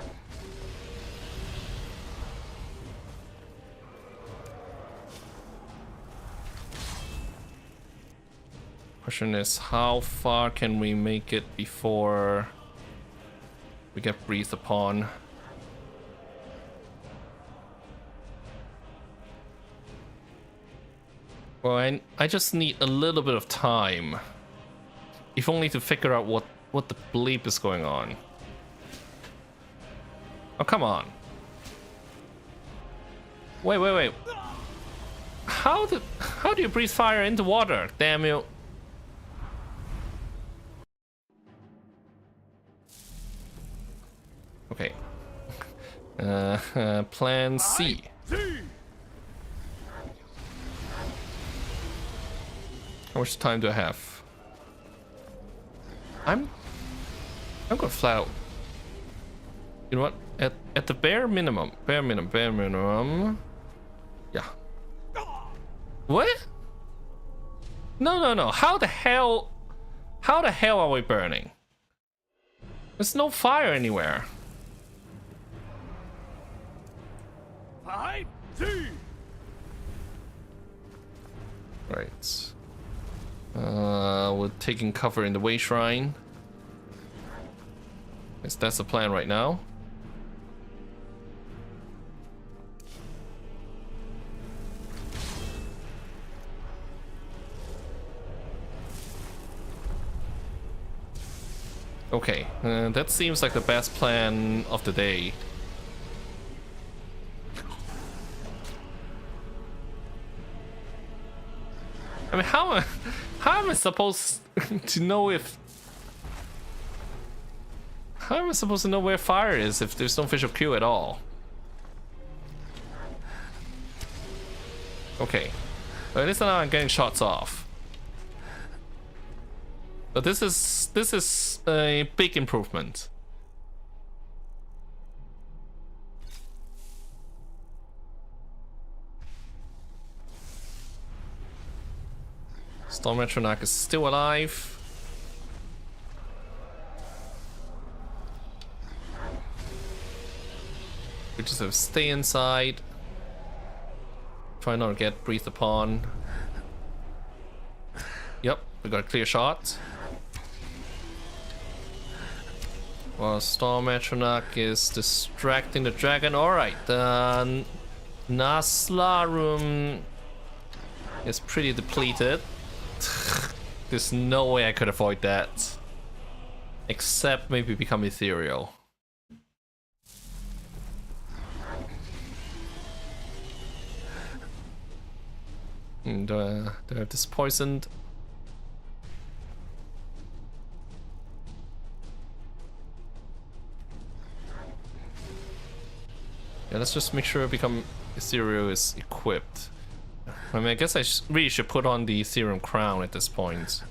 Question is, how far can we make it before we get breathed upon? Well, I just need a little bit of time, if only to figure out what the bleep is going on. Oh, come on. Wait. How do you breathe fire into water? Damn you. Okay. Plan C. How much time do I have? I'm gonna flat out. You know what? At the bare minimum. Yeah. What? No. How the hell are we burning? There's no fire anywhere. 5, 2. Right. We're taking cover in the way shrine. Yes, that's the plan right now. Okay, that seems like the best plan of the day. I mean, how am I supposed to know if... How am I supposed to know where fire is if there's no official queue at all? Okay, well, at least now I'm getting shots off. But this is a big improvement. Storm Metronac is still alive. We just have to stay inside. Try not to get breathed upon. Yep, we got a clear shot. While Storm Metronac is distracting the dragon. Alright, the Naslarum is pretty depleted. There's no way I could avoid that. Except maybe become ethereal. And do I have this poisoned? Yeah, let's just make sure become ethereal is equipped. I mean, I guess I really should put on the Ethereum crown at this point.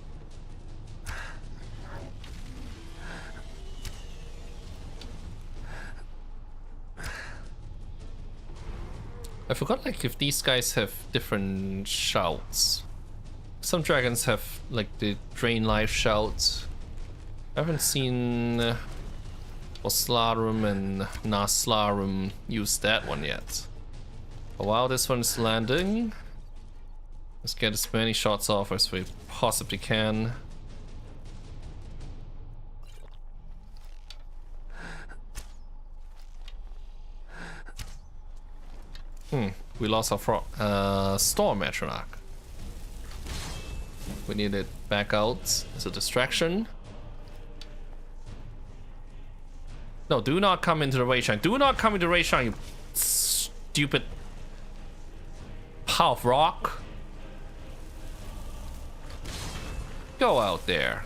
I forgot, like, if these guys have different shouts. Some dragons have, like, the drain life shout. I haven't seen Oslarum and Naslarum use that one yet. But while this one's landing, let's get as many shots off as we possibly can. We lost our Storm Metronac. We need it back out as a distraction. No, do not come into the raid shrine. Do not come into the raid shrine, you stupid pile of rock. Go out there.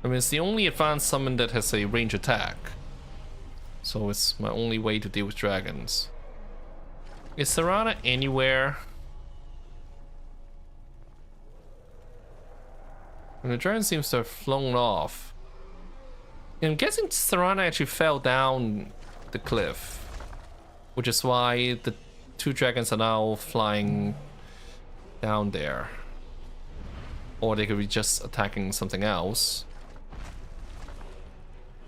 I mean, it's the only advanced summon that has a range attack. So it's my only way to deal with dragons. Is Serana anywhere? And the dragon seems to have flown off. And I'm guessing Serana actually fell down the cliff. Which is why the two dragons are now flying down there. Or they could be just attacking something else.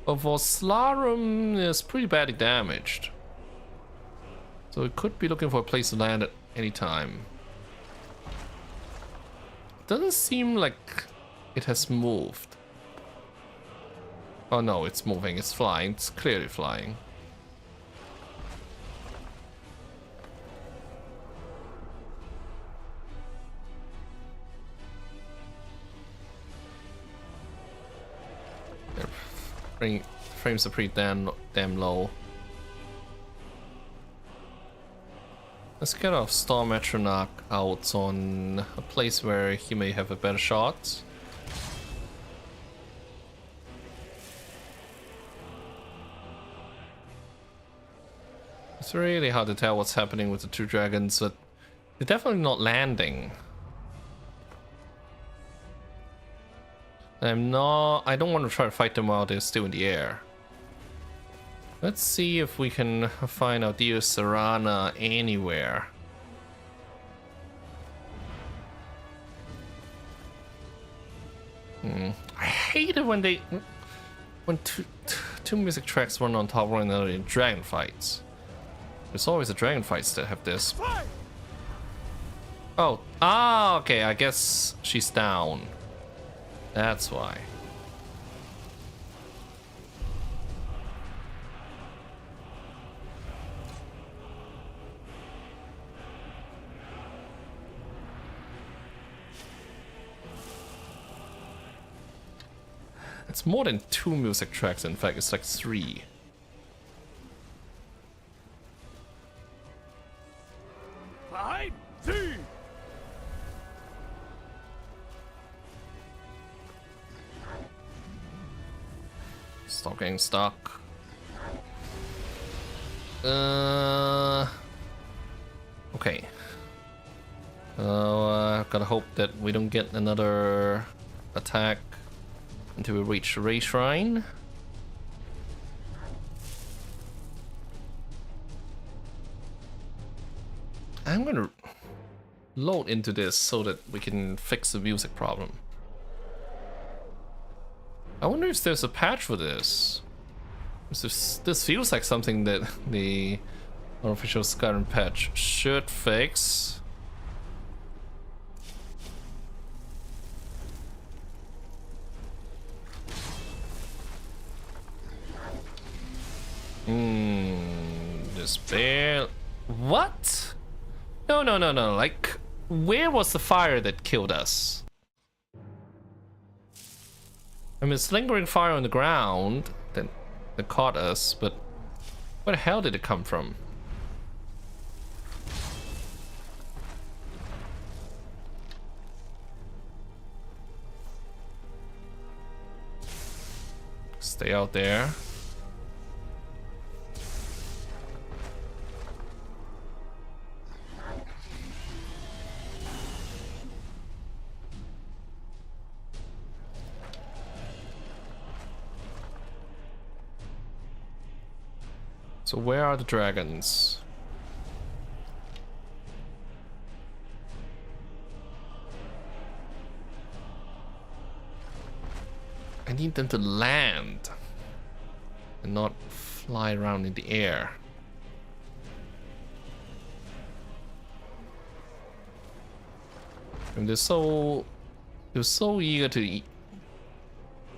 But Voslarum is pretty badly damaged. So it could be looking for a place to land at any time. Doesn't seem like it has moved. Oh no, it's moving, it's flying, it's clearly flying. Frames are pretty damn low. Let's get our Storm Metronac out on a place where he may have a better shot. It's really hard to tell what's happening with the two dragons, but they're definitely not landing. I don't want to try to fight them while they're still in the air. Let's see if we can find our dear Serana anywhere. I hate it when two music tracks run on top of one another in dragon fights. There's always the dragon fights that have this. Oh, okay, I guess she's down. That's why. It's more than 2 music tracks, in fact, it's like 3. Stop getting stuck. Okay. Gotta hope that we don't get another attack until we reach the Ray Shrine. I'm gonna load into this so that we can fix the music problem. I wonder if there's a patch for this. This feels like something that the Unofficial Skyrim patch should fix. Despair. What? No. Like, where was the fire that killed us? I mean, it's lingering fire on the ground that caught us, but where the hell did it come from? Stay out there. So where are the dragons? I need them to land and not fly around in the air. And they're so eager to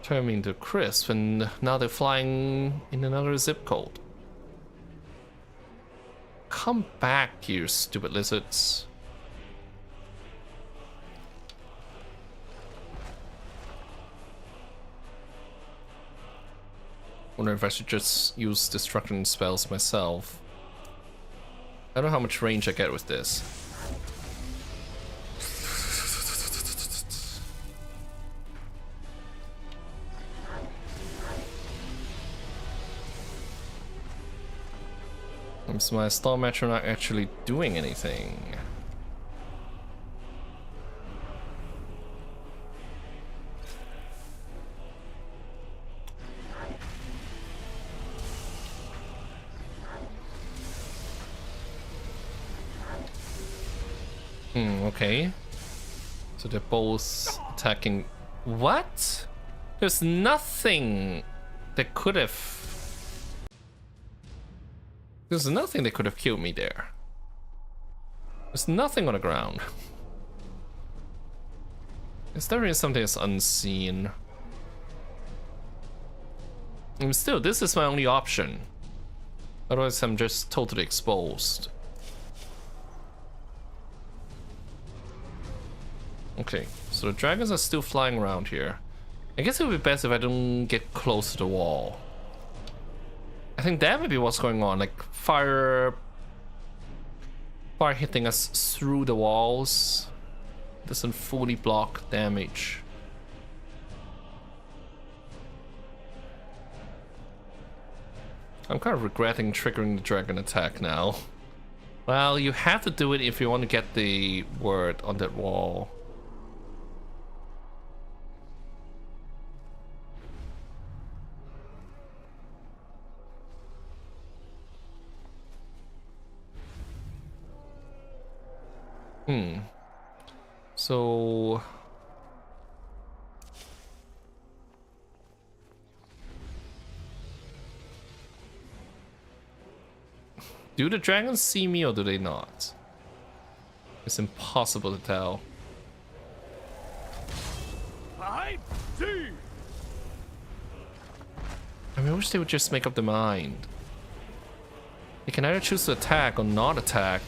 turn me into crisp, and now they're flying in another zip code. Come back, you stupid lizards. Wonder if I should just use destruction spells myself. I don't know how much range I get with this. So my storm match are not actually doing anything. Okay. So they're both attacking. What? There's nothing that could have. There's nothing that could have killed me there. There's nothing on the ground. Is there really something that's unseen? And still, this is my only option. Otherwise, I'm just totally exposed. Okay, so the dragons are still flying around here. I guess it would be best if I don't get close to the wall. I think that may be what's going on, like fire hitting us through the walls doesn't fully block damage. I'm kind of regretting triggering the dragon attack now. Well, you have to do it if you want to get the word on that wall. So... do the dragons see me or do they not? It's impossible to tell. I see. I mean, I wish they would just make up their mind. They can either choose to attack or not attack.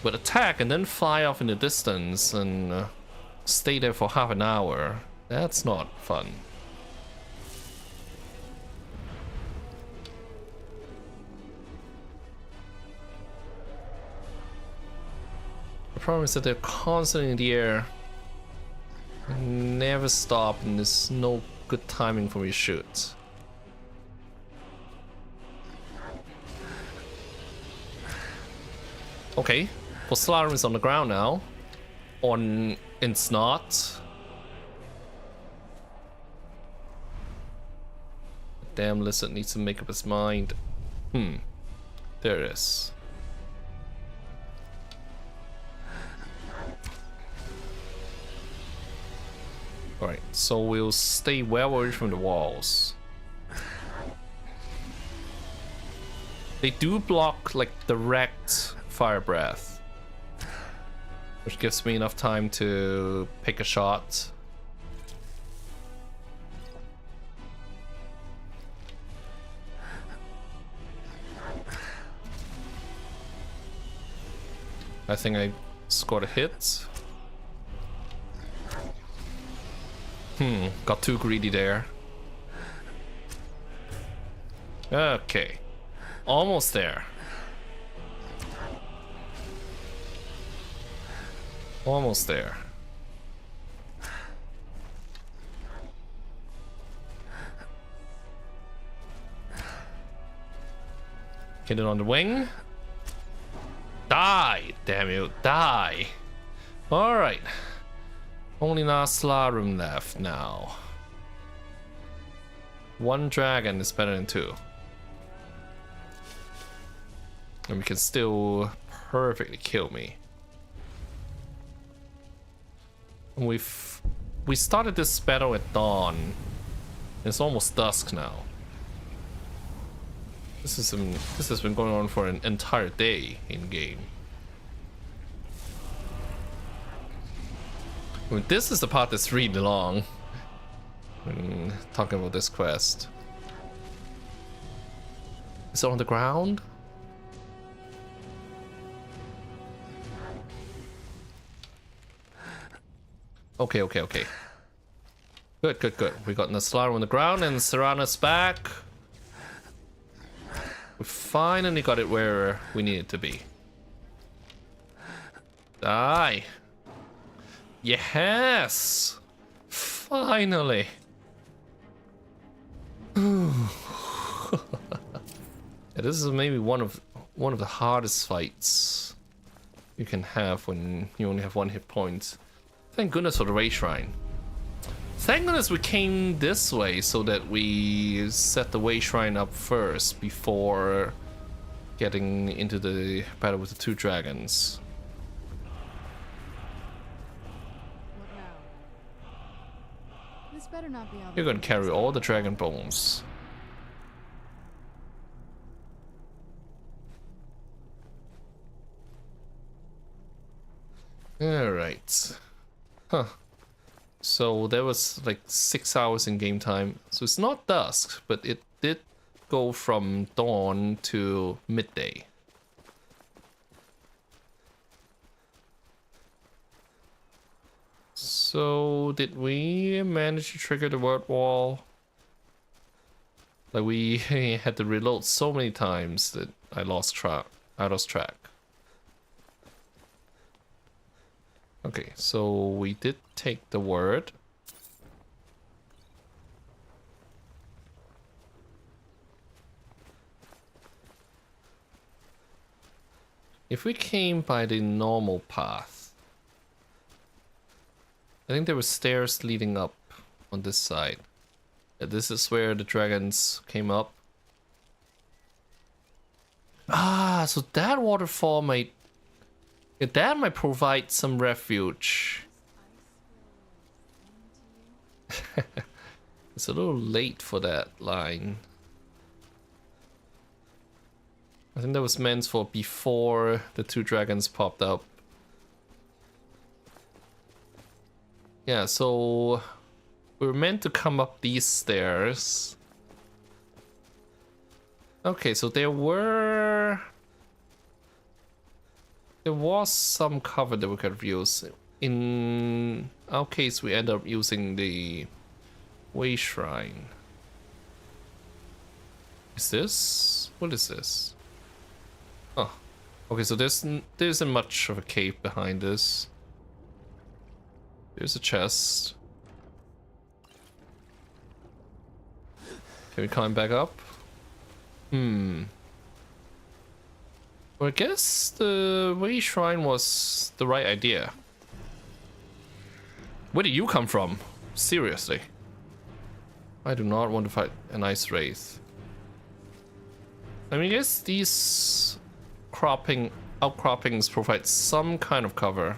But attack and then fly off in the distance and stay there for half an hour. That's not fun. The problem is that they're constantly in the air. Never stop, and there's no good timing for me to shoot. Okay, well, Skyrim is on the ground now. It's not. Damn lizard needs to make up his mind. There it is. Alright, so we'll stay well away from the walls. They do block like direct fire breath, which gives me enough time to pick a shot. I think I scored a hit. Got too greedy there. Okay. Almost there. Almost there. Hit it on the wing. Die! Damn you, die! Alright. Only Skyrim left now. One dragon is better than two. And we can still perfectly kill me. And we started this battle at dawn. It's almost dusk now. This has been going on for an entire day in game. I mean, this is the part that's really long when talking about this quest. Is it on the ground? Okay. Good. We got Naslar on the ground and Serana's back. We finally got it where we need it to be. Die. Yes! Finally! Yeah, this is maybe one of the hardest fights you can have when you only have one hit point. Thank goodness for the Ray Shrine. Thank goodness we came this way so that we set the Way Shrine up first before getting into the battle with the two dragons. Better not be You're gonna carry all the dragon bones. Alright. Huh. So there was like 6 hours in game time. So it's not dusk, but it did go from dawn to midday. So did we manage to trigger the word wall? Like we had to reload so many times that I lost track. Okay, so we did take the word. If we came by the normal path, I think there were stairs leading up on this side. Yeah, this is where the dragons came up. Ah, so that waterfall might... Yeah, that might provide some refuge. It's a little late for that line. I think that was meant for before the two dragons popped up. Yeah, so we were meant to come up these stairs. Okay, so there was some cover that we could use. In our case, we end up using the Way Shrine. Is this? What is this? Oh, okay. So there isn't much of a cave behind this. There's a chest. Can we climb back up? Well, I guess the Way Shrine was the right idea. Where did you come from? Seriously. I do not want to fight an ice wraith. I mean, I guess these outcroppings provide some kind of cover.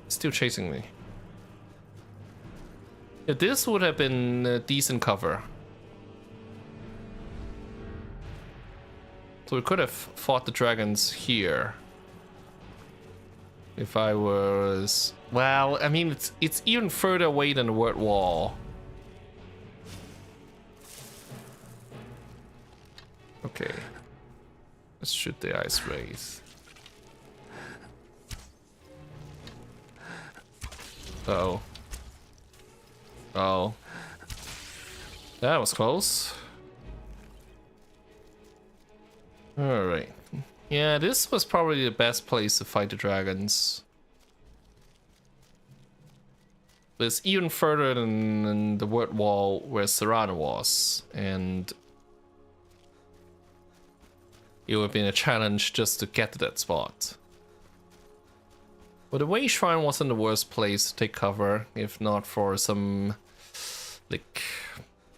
It's still chasing me. Yeah, this would have been a decent cover. So we could have fought the dragons here. If I was... Well, I mean, it's even further away than the word wall. Okay. Let's shoot the ice wraith. Uh-oh. Oh. That was close. Alright. Yeah, this was probably the best place to fight the dragons. But it's even further than the word wall where Seranaholic was, and it would have been a challenge just to get to that spot. But the Way Shrine wasn't the worst place to take cover, if not for some like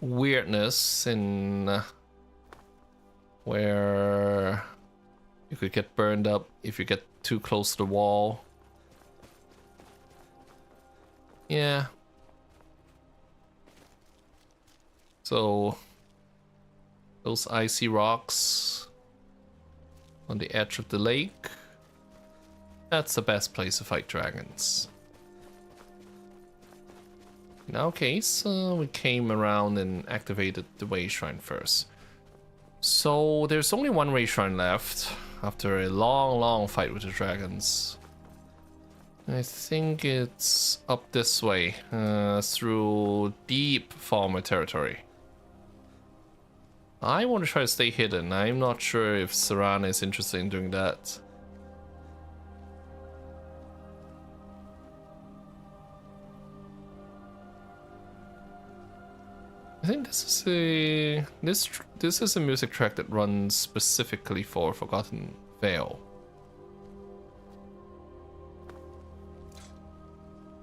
weirdness in where you could get burned up if you get too close to the wall. Yeah. So those icy rocks on the edge of the lake, that's the best place to fight dragons. In our case, we came around and activated the Way Shrine first. So there's only one Way Shrine left after a long fight with the dragons. I think it's up this way, through deep farmer territory. I want to try to stay hidden. I'm not sure if Seranaholic is interested in doing that. I think this is a this is a music track that runs specifically for Forgotten Vale.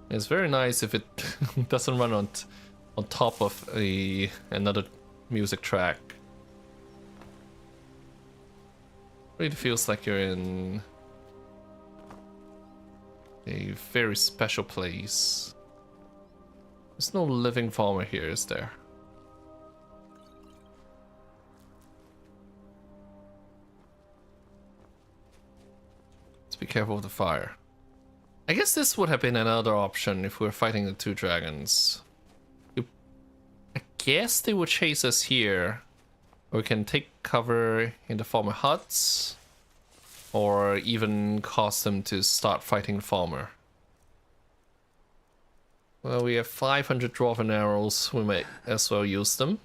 It's very nice if it doesn't run on top of another music track. Really feels like you're in a very special place. There's no living farmer here, is there? Let's be careful with the fire. I guess this would have been another option if we were fighting the two dragons. I guess they would chase us here. Or we can take cover in the farmer huts. Or even cause them to start fighting the farmer. Well, we have 500 dwarven arrows. We might as well use them.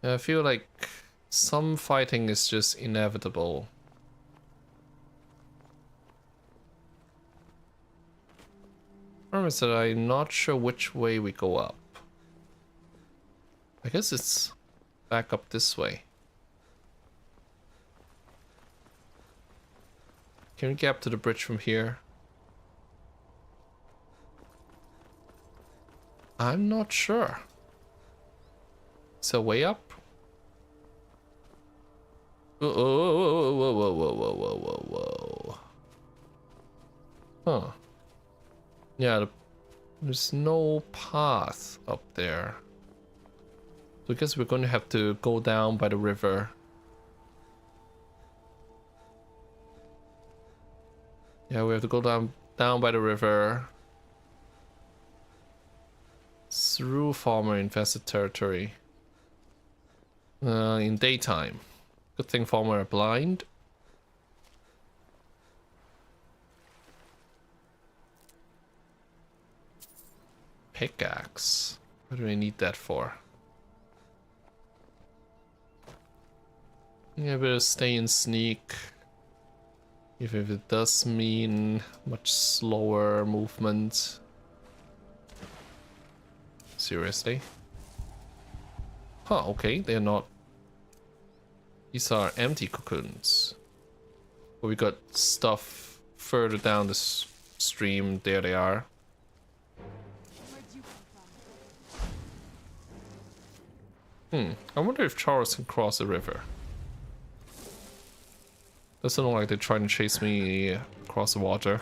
I feel like some fighting is just inevitable. Problem is that I'm not sure which way we go up. I guess it's back up this way. Can we get up to the bridge from here? I'm not sure. Is there a way up? Whoa, whoa, whoa, whoa, whoa, whoa, whoa, whoa, whoa. Huh. Yeah, there's no path up there. So I guess we're going to have to go down by the river. Yeah, we have to go down by the river. Through farmer infested territory. In daytime. Good thing farmer are blind. Pickaxe. What do I need that for? Yeah, better stay in sneak. If it does mean much slower movement. Seriously? Huh, okay, they're not. These are empty cocoons. But we got stuff further down the stream. There they are. I wonder if Charles can cross the river. Doesn't look like they're trying to chase me across the water.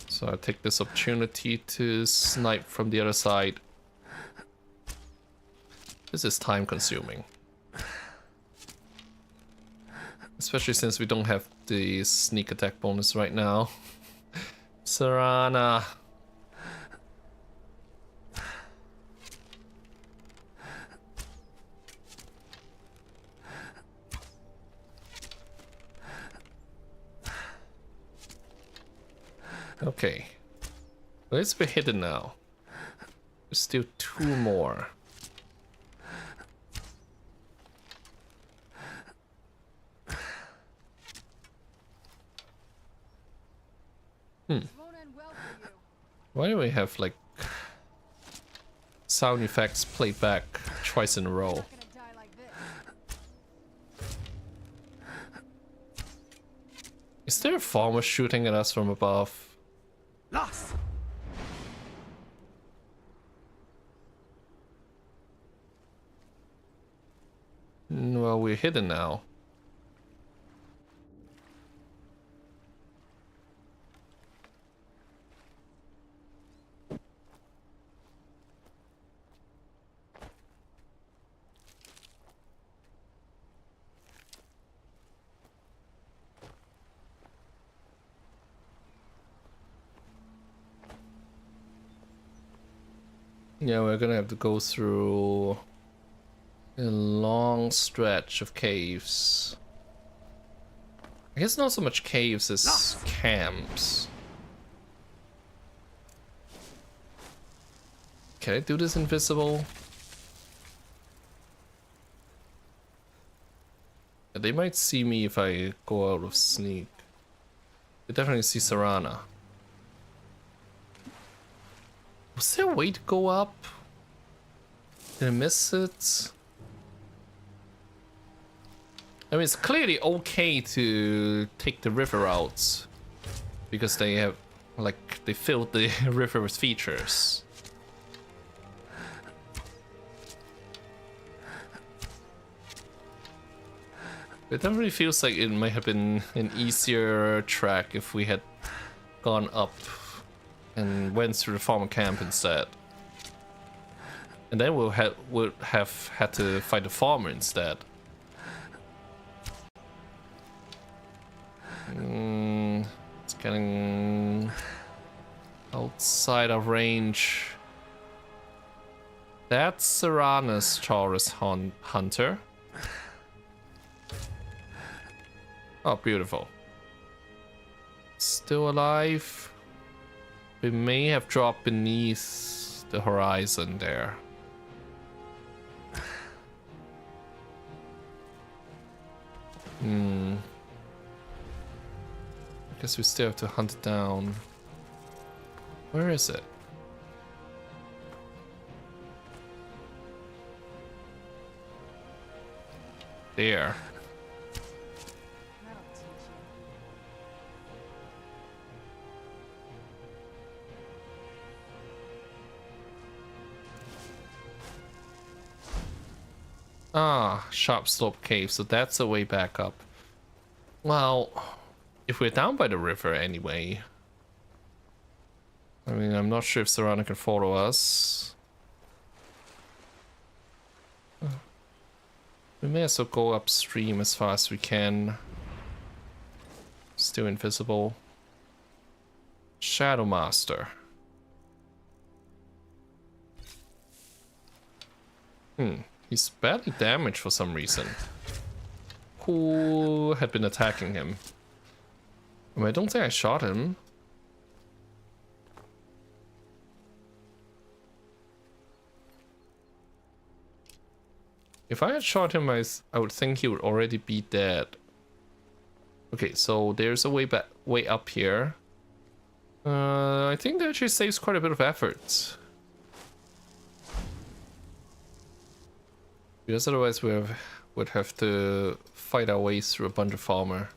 So I take this opportunity to snipe from the other side. This is time consuming. Especially since we don't have the sneak attack bonus right now. Seranah. Okay. Let's be hidden now. There's still 2 more. Why do we have like sound effects played back twice in a row? Is there a farmer shooting at us from above? Lost. Well, we're hidden now. Yeah, we're gonna have to go through a long stretch of caves. I guess not so much caves as camps. Can I do this invisible? Yeah, they might see me if I go out of sneak. They definitely see Seranah. Was there a way to go up? Did I miss it? I mean, it's clearly okay to take the river out because they have, like, they filled the river with features. It definitely feels like it might have been an easier track if we had gone up and went through the farmer camp instead. And then would have had to fight the farmer instead. It's getting outside of range. That's Seranah's Taurus Hunter. Oh, beautiful. Still alive. We may have dropped beneath the horizon there. I guess we still have to hunt it down. Where is it? There. That'll teach you. Ah, Sharp Slope Cave, so that's the way back up. Well, if we're down by the river anyway. I mean, I'm not sure if Serana can follow us. We may as well go upstream as far as we can. Still invisible. Shadow Master. He's badly damaged for some reason. Who had been attacking him? I mean, I don't think I shot him. If I had shot him, I would think he would already be dead. Okay, so there's a way up here. I think that actually saves quite a bit of effort. Because otherwise would have to fight our way through a bunch of armor.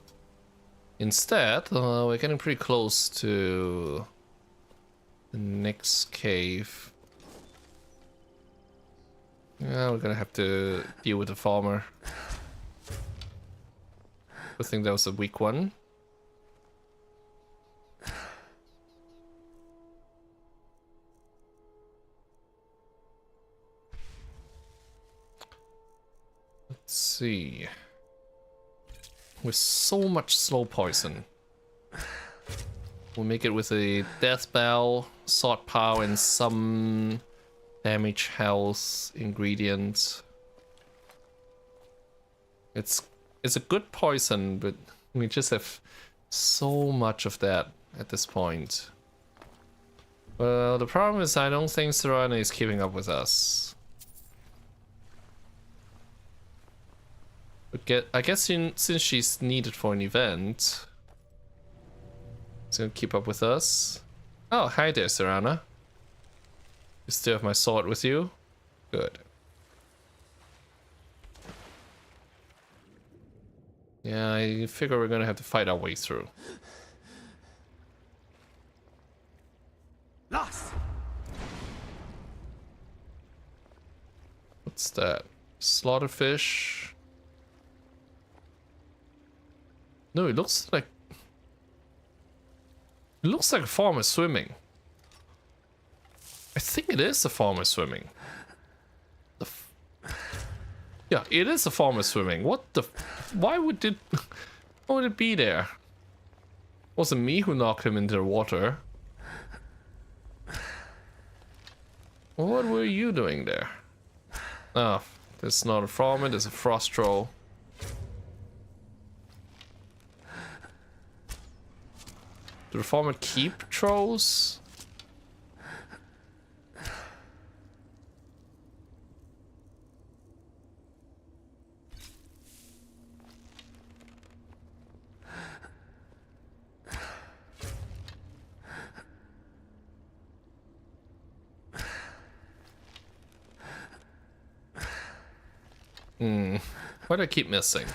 Instead, we're getting pretty close to the next cave. Yeah, we're gonna have to deal with the farmer. I think that was a weak one. Let's see. With so much slow poison, we'll make it with a death bell, sword power, and some damage health ingredient. It's a good poison, but we just have so much of that at this point. Well, the problem is I don't think Serana is keeping up with us. But I guess since she's needed for an event, she's gonna keep up with us. Oh, hi there, Serana. You still have my sword with you? Good. Yeah, I figure we're gonna have to fight our way through. Lost. What's that? Slaughterfish? No, it looks like a farmer swimming. I think it is a farmer swimming. Yeah, it is a farmer swimming. What the? Why would it be there? Wasn't me who knocked him into the water. Well, what were you doing there? Oh, there's not a farmer. There's a frost troll. Do the farmer keep trolls? Why do I keep missing?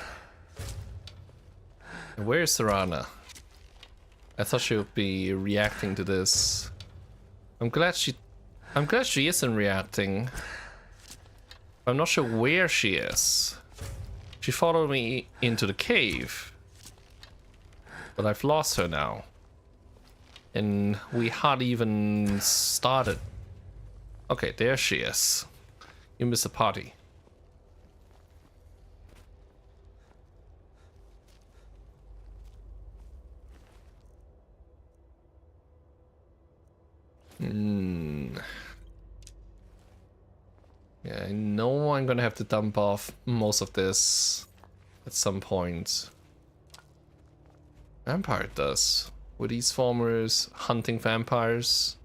And where's Serana? I thought she would be reacting to this. I'm glad she isn't reacting. I'm not sure where she is. She followed me into the cave, but I've lost her now. And we hardly even started. Okay, there she is. You missed the party. Yeah, I know I'm gonna have to dump off most of this at some point. Vampire does. Were these farmers hunting vampires?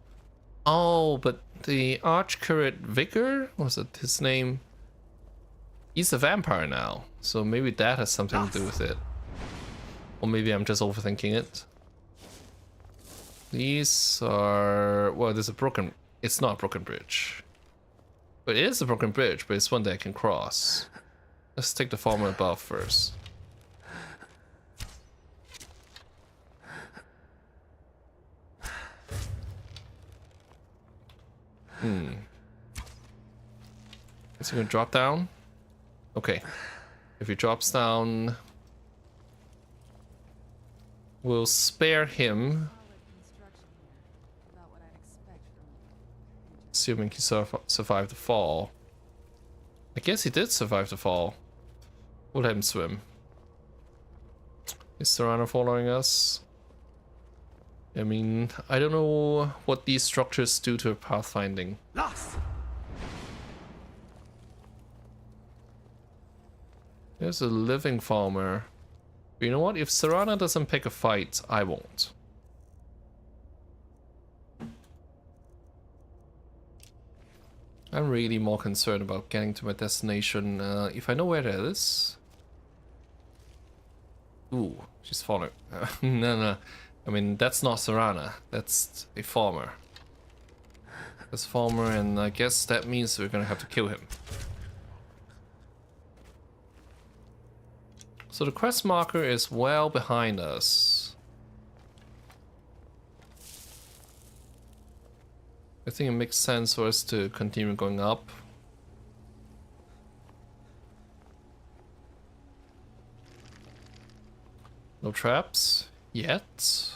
Oh, but the Archcurate Vicar, was it his name? He's a vampire now, so maybe that has something to do with it. Or maybe I'm just overthinking it. These are... well, there's a broken... it's not a broken bridge. But it is a broken bridge, but it's one that I can cross. Let's take the farmer above first. Is he gonna drop down? Okay. If he drops down, we'll spare him. Assuming he survived the fall. I guess he did survive the fall. We'll let him swim. Is Serana following us? I mean, I don't know what these structures do to pathfinding. Lost. There's a living farmer. But you know what? If Serana doesn't pick a fight, I won't. I'm really more concerned about getting to my destination. If I know where that is. Ooh, she's falling. No. I mean, that's not Serana. That's a farmer. That's a farmer, and I guess that means we're gonna have to kill him. So the quest marker is well behind us. I think it makes sense for us to continue going up. No traps yet.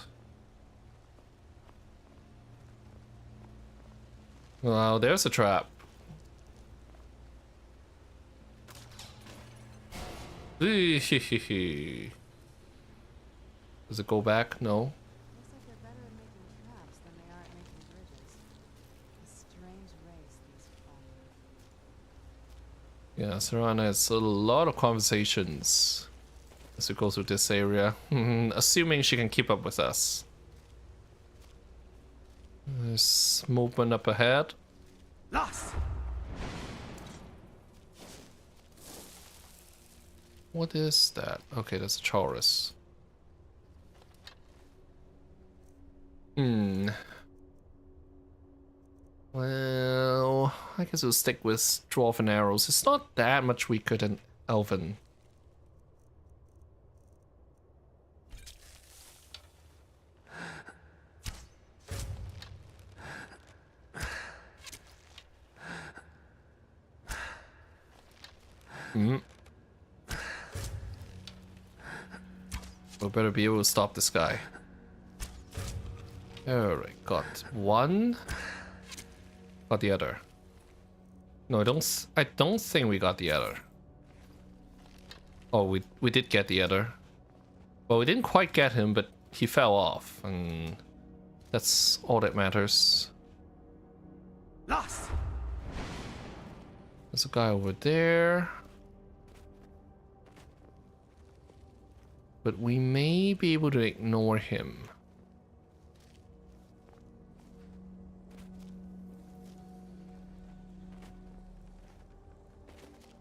Wow, there's a trap. Does it go back? No. Looks like they're better at making traps than they are at making bridges. A strange race, these Falmer. Yeah, Serana has a lot of conversations as we go through this area. Assuming she can keep up with us. There's movement up ahead. Lost. What is that? Okay, that's a Chaurus. Well, I guess we'll stick with Dwarven arrows. It's not that much weaker than Elven. We better be able to stop this guy. Alright, got one. Got the other. No, I don't think we got the other. Oh, we did get the other. Well, we didn't quite get him, but he fell off, and that's all that matters. Lost. There's a guy over there. But we may be able to ignore him.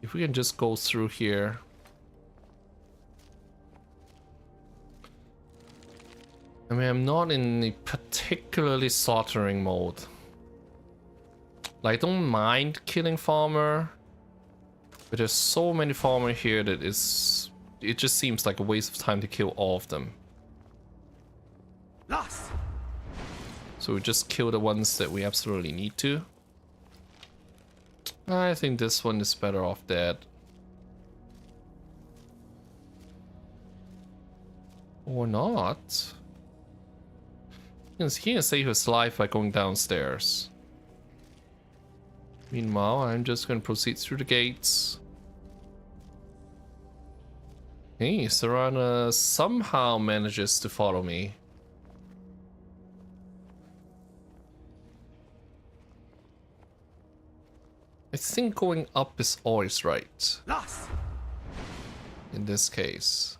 If we can just go through here. I mean, I'm not in a particularly slaughtering mode. Like, I don't mind killing farmer. But there's so many farmer here that it just seems like a waste of time to kill all of them. Lost. So we just kill the ones that we absolutely need to. I think this one is better off dead. Or not. He can save his life by going downstairs. Meanwhile, I'm just going to proceed through the gates. Hey, Serana somehow manages to follow me. I think going up is always right. Lost. In this case.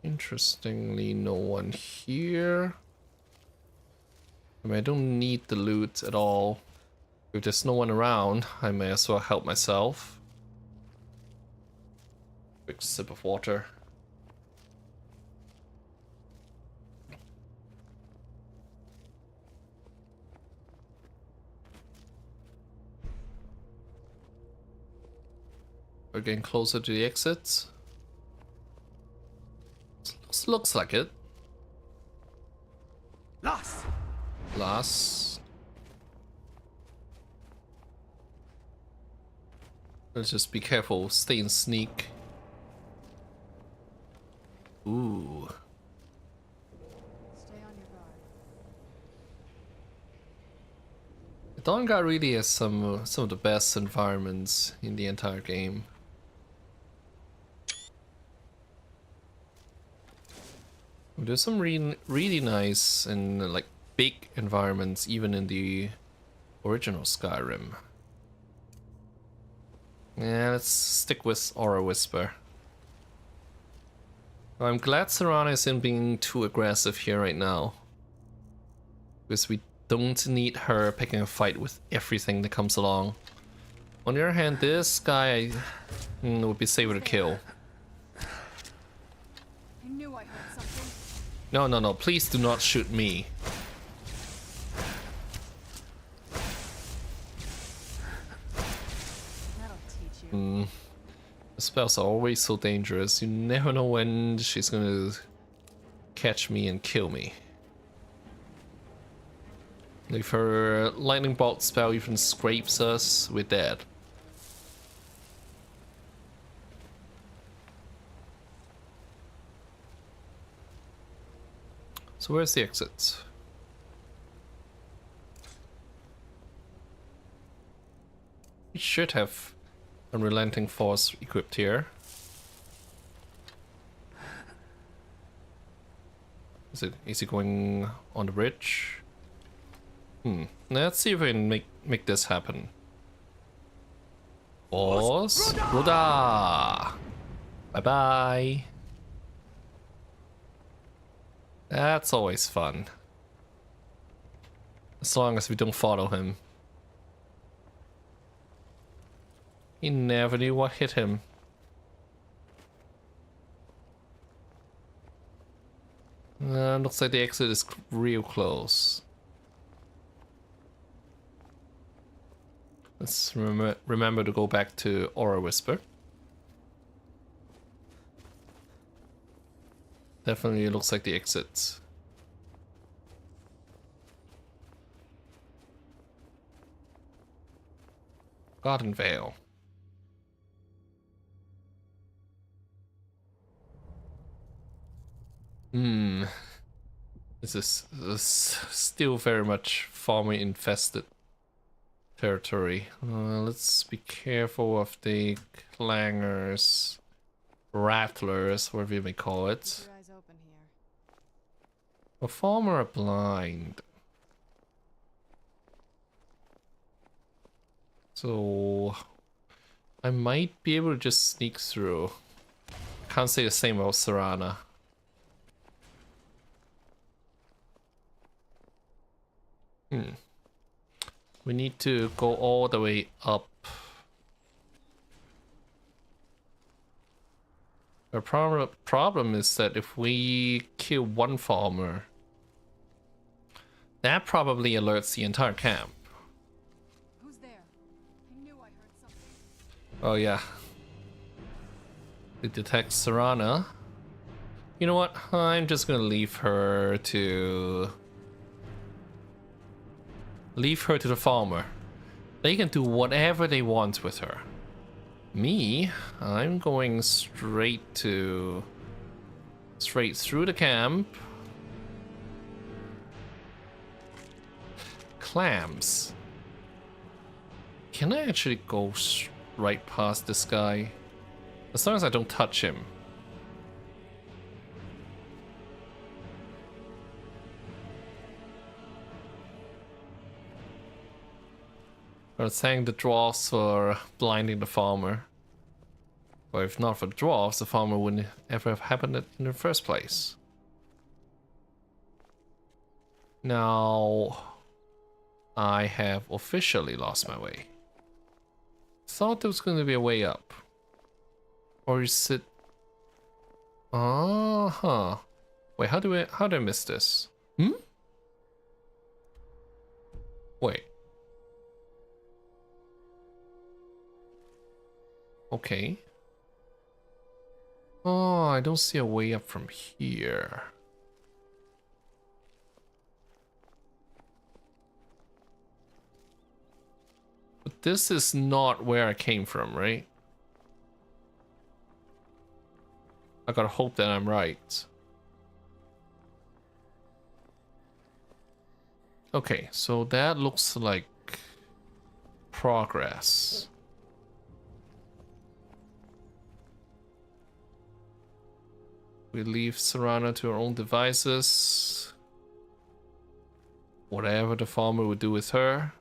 Interestingly, no one here. I mean, I don't need the loot at all. If there's no one around, I may as well help myself. Quick sip of water. We're getting closer to the exit. Looks like it. Last. Let's just be careful. Stay in sneak. Ooh. Stay on your guard. Dawnguard really has some of the best environments in the entire game. There's some really nice and like big environments even in the original Skyrim. Yeah, let's stick with Aura Whisper. I'm glad Serana isn't being too aggressive here right now, because we don't need her picking a fight with everything that comes along. On the other hand, this guy would be safer to kill. I knew I heard something. No, please do not shoot me. That'll teach you. The spells are always so dangerous. You never know when she's gonna catch me and kill me. If her lightning bolt spell even scrapes us, we're dead. So where's the exit? We should have Unrelenting Force equipped here. Is he going on the bridge? Let's see if we can make this happen. Boss Ruda! Bye bye. That's always fun. As long as we don't follow him. He never knew what hit him. Looks like the exit is real close. Let's remember to go back to Aura Whisper. Definitely looks like the exit. Garden Vale. This is still very much farmer infested territory. Let's be careful of the clangers, rattlers, whatever you may call it. Keep your eyes open here. A farmer are blind. So I might be able to just sneak through. Can't say the same about Serana. We need to go all the way up. The problem is that if we kill one farmer, that probably alerts the entire camp. Who's there? I knew I heard something. Oh yeah. It detects Serana. You know what? I'm just gonna leave her to the farmer. They can do whatever they want with her. Me, I'm going straight through the camp. Clams. Can I actually go right past this guy? As long as I don't touch him. I was thank the dwarves for blinding the farmer. Or if not for the dwarves, the farmer wouldn't ever have happened in the first place. Now, I have officially lost my way. Thought there was going to be a way up. Or is it... Uh-huh. Wait, how do I miss this? Wait. Okay. Oh, I don't see a way up from here. But this is not where I came from, right? I gotta hope that I'm right. Okay, so that looks like progress. We leave Serana to her own devices. Whatever the farmer would do with her.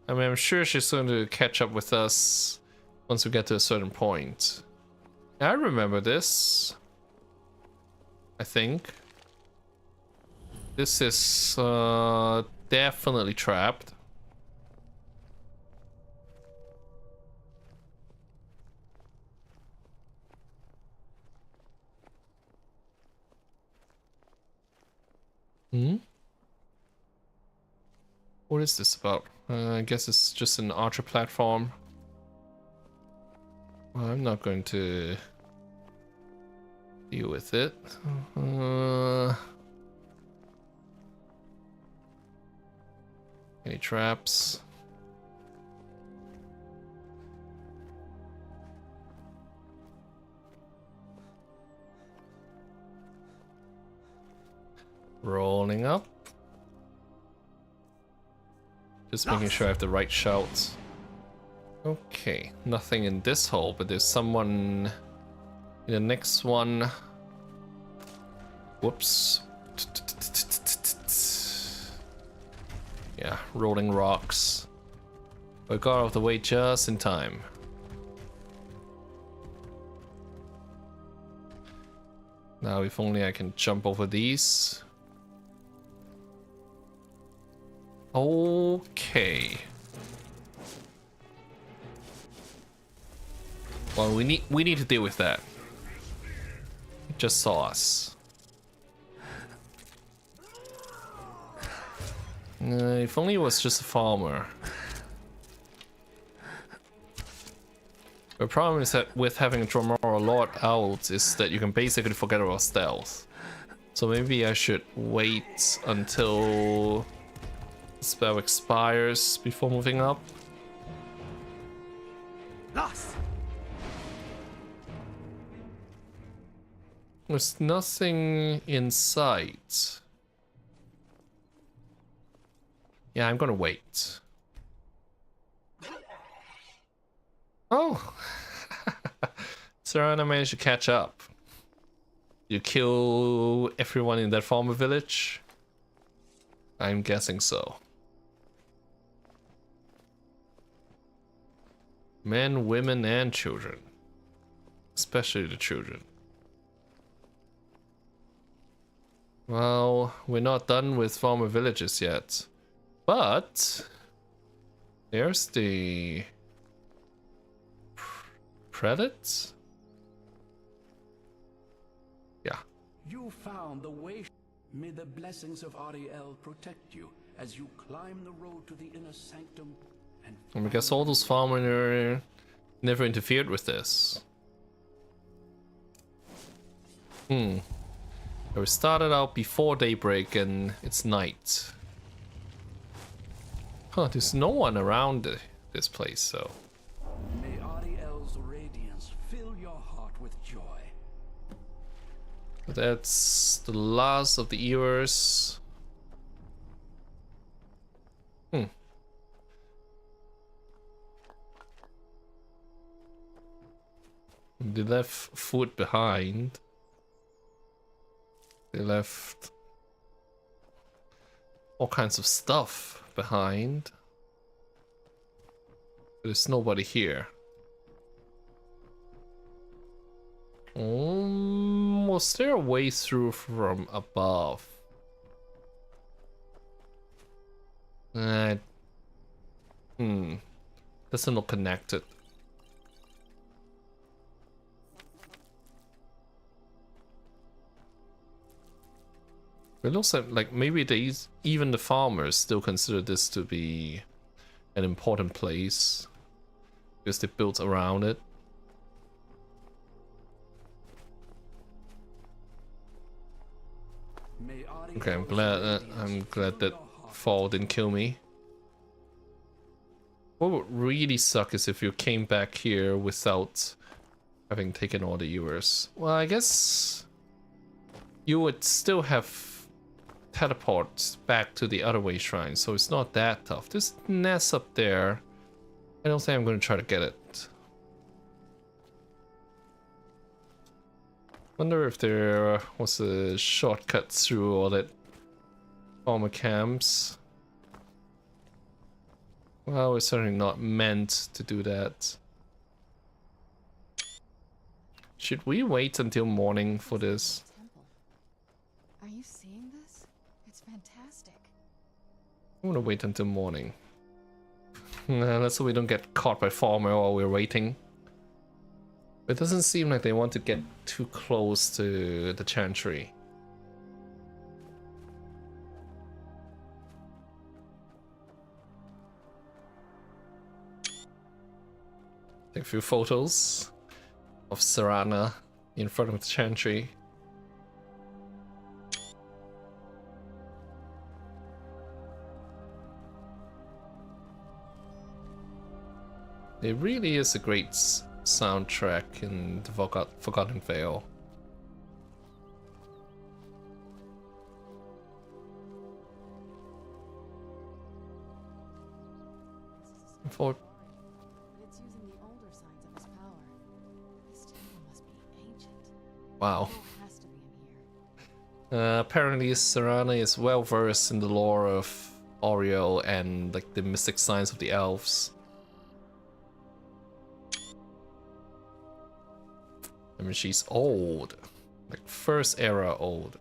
I mean, I'm sure she's going to catch up with us once we get to a certain point. I remember this. I think. This is definitely trapped. Hmm? What is this about? I guess it's just an archer platform. Well, I'm not going to deal with it. Any traps? Rolling up. Just making sure I have the right shouts. Okay, nothing in this hole, but there's someone in the next one. Whoops. Yeah, rolling rocks. I got out of the way just in time. Now, if only I can jump over these. Okay. Well, we need to deal with that. It just saw us. If only it was just a farmer. The problem is that with having Dromora a lot out is that you can basically forget about stealth. So maybe I should wait until the spell expires before moving up. There's nothing in sight. Yeah, I'm gonna wait. Oh! Serana managed to catch up. You kill everyone in that farmer village? I'm guessing so. Men, women, and children. Especially the children. Well, we're not done with farmer villages yet. But there's the prelate? Yeah. You found the way. May the blessings of Ariel protect you as you climb the road to the inner sanctum. And I guess all those farmers never interfered with this. We started out before daybreak and it's night. Huh, there's no one around this place, so. May Ariel's radiance fill your heart with joy. That's the last of the ears. They left food behind. They left all kinds of stuff behind. There's nobody here. Was there a way through from above? Doesn't look connected. It looks like maybe even the farmers still consider this to be an important place because they built around it. Okay, I'm glad that fall didn't kill me. What would really suck is if you came back here without having taken all the ewers. Well, I guess you would still have teleports back to the other way shrine, so it's not that tough. This nest up there, I don't think I'm going to try to get it. Wonder if there was a shortcut through all that farmer camps. Well, we're certainly not meant to do that. Should we wait until morning for this? Are you seeing this? It's fantastic. I want to wait until morning. That's so we don't get caught by farmer while we're waiting. It doesn't seem like they want to get too close to the chantry. Take a few photos of Serana in front of the chantry. It really is a great soundtrack in the Forgotten Vale. For It's using the older signs of his power. This temple must be ancient. wow. It has to be in here. Apparently Serana is well versed in the lore of Oriel and like the mystic signs of the elves. I mean, she's old, like first era old.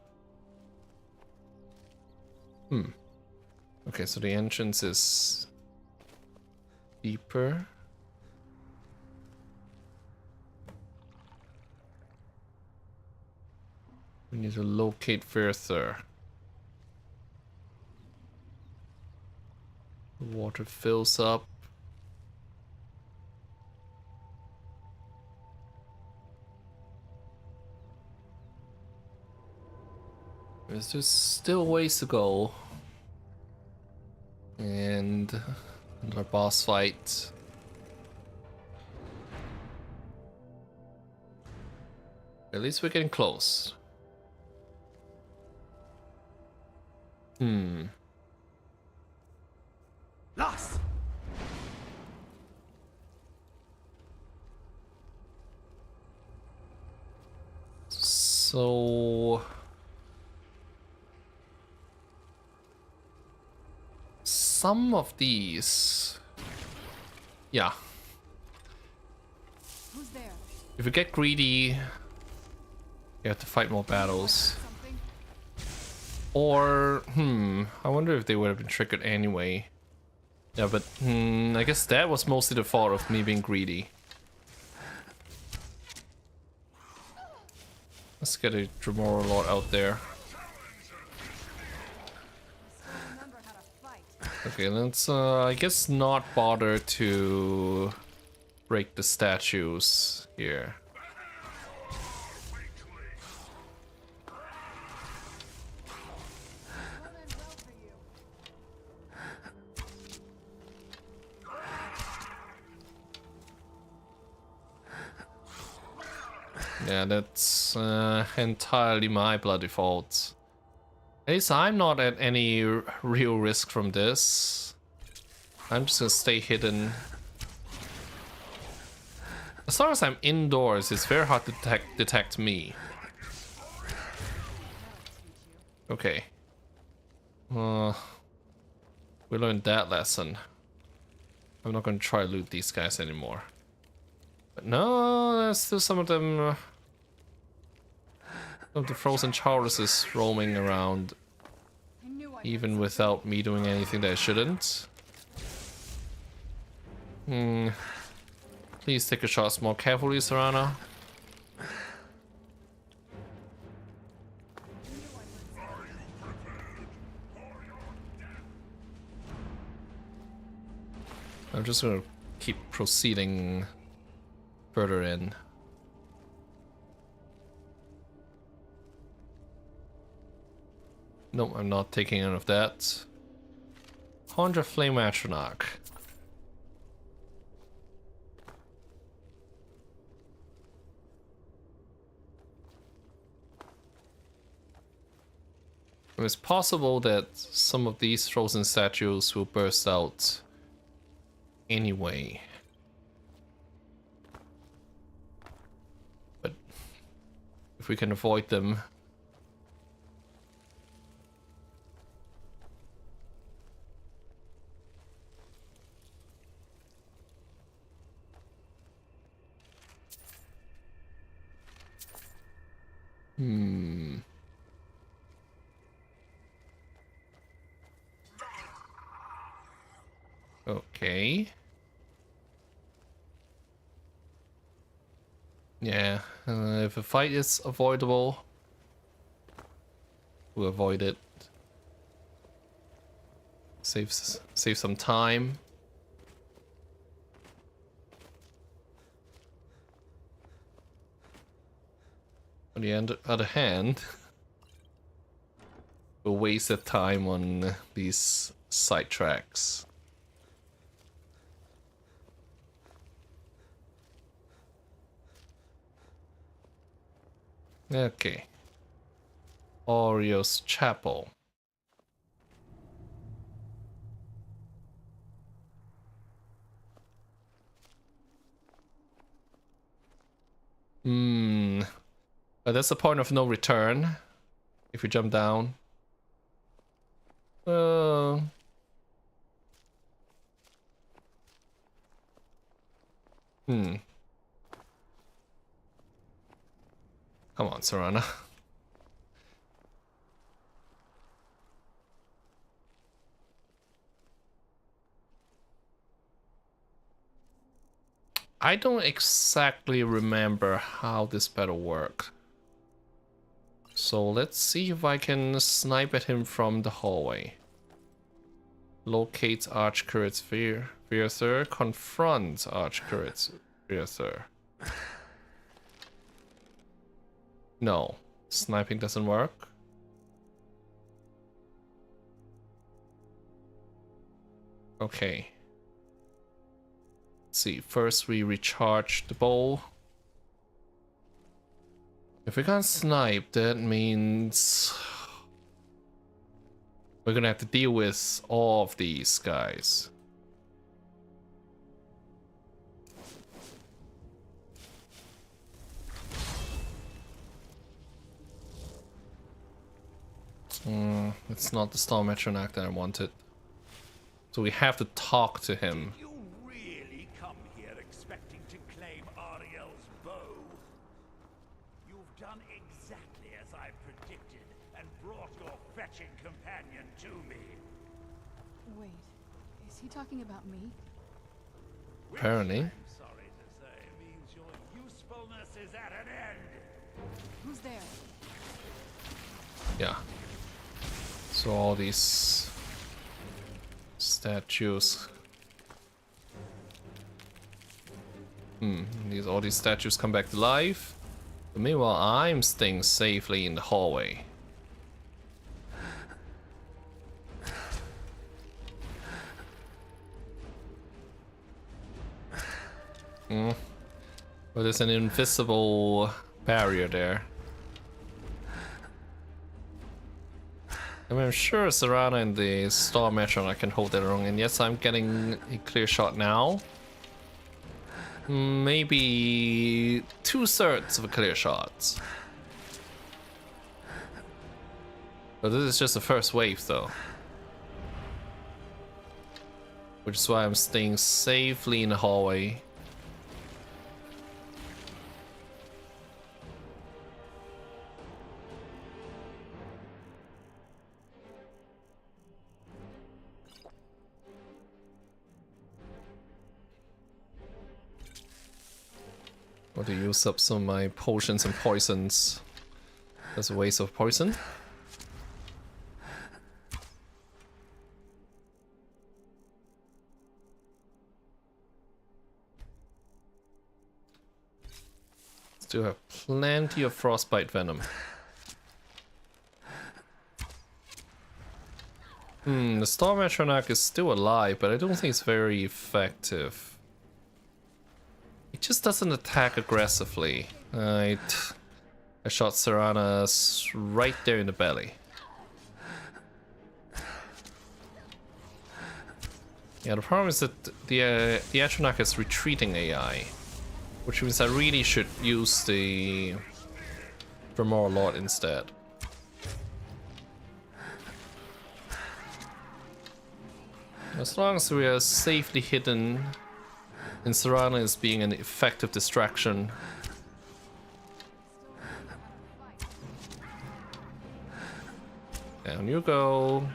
Okay, so the entrance is deeper. We need to locate further. The water fills up. There's just still ways to go. And another boss fight. At least we're getting close. Lost! So some of these, yeah. Who's there? If you get greedy, you have to fight more battles. Something? Or, I wonder if they would have been triggered anyway. Yeah, but, I guess that was mostly the fault of me being greedy. Let's get a Dremora Lord out there. Remember how to fight. Okay, let's, I guess not bother to break the statues here. Yeah, that's entirely my bloody fault. At least I'm not at any real risk from this. I'm just gonna stay hidden. As long as I'm indoors, it's very hard to detect me. Okay. We learned that lesson. I'm not gonna try to loot these guys anymore. But no, there's still some of them. Some of the frozen childresses roaming around, even without me doing anything that I shouldn't. Please take your shots more carefully, Serana. I'm just gonna keep proceeding further in. No, I'm not taking any of that. 100 Flame Atronach. It's possible that some of these frozen statues will burst out anyway. But if we can avoid them. Okay. Yeah, if a fight is avoidable, we'll avoid it. Save some time. On the other hand, we'll waste the time on these side tracks. Okay. Orio's Chapel. But that's the point of no return. If we jump down. Come on, Serana. I don't exactly remember how this battle worked. So let's see if I can snipe at him from the hallway. Locate Archcurate's Fiercer. Confront Archcurate's Fiercer. No, sniping doesn't work. Okay. Let's see, first we recharge the bow. If we can't snipe, that means we're gonna have to deal with all of these guys. It's not the Storm Atronach that I wanted. So we have to talk to him. You really come here expecting to claim Ariel's bow? You've done exactly as I predicted and brought your fetching companion to me. Wait, is he talking about me? Apparently. I'm sorry to say means your usefulness is at an end. Who's there? Yeah. So all these statues. All these statues come back to life. But meanwhile, I'm staying safely in the hallway. Well, there's an invisible barrier there. I mean, I'm sure Serana and the Storm Atronach can hold their own, and yes, I'm getting a clear shot now. Maybe 2/3 of a clear shot. But this is just the first wave, though. Which is why I'm staying safely in the hallway. Or to use up some of my potions and poisons. That's a waste of poison. Still have plenty of frostbite venom. The Storm Atronach is still alive, but I don't think it's very effective. It just doesn't attack aggressively. I shot Seranah's right there in the belly. Yeah, the problem is that the Atronach is retreating AI, which means I really should use the Vermor Lord instead. As long as we are safely hidden and Seranah is being an effective distraction. Down you go.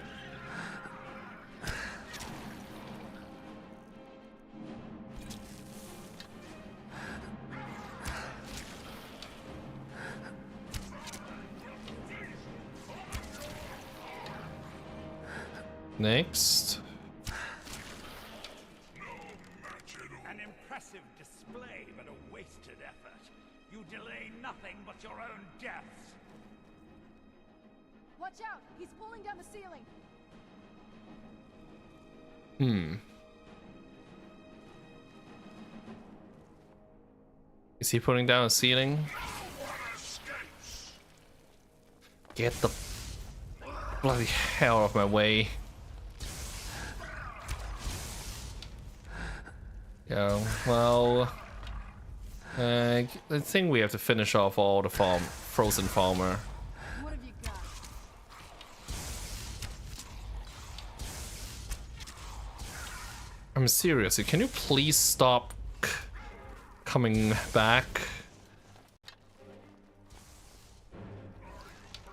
Next. An impressive display, but a wasted effort. You delay nothing but your own deaths. Watch out! He's pulling down the ceiling! Is he putting down a ceiling? Get the bloody hell out of my way. Yeah, well, I think we have to finish off all the frozen farmer. What have you got? I'm serious. Can you please stop coming back?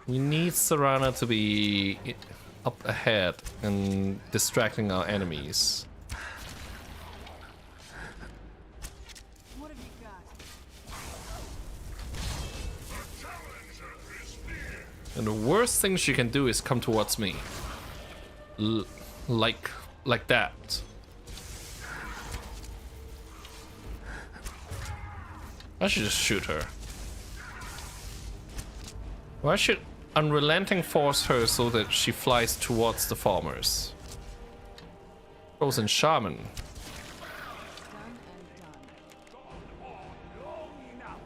We need Seranah to be up ahead and distracting our enemies. What have you got? And the worst thing she can do is come towards me. Like that. I should just shoot her. Why should Unrelenting force her so that she flies towards the farmers? Frozen Shaman. Done and done.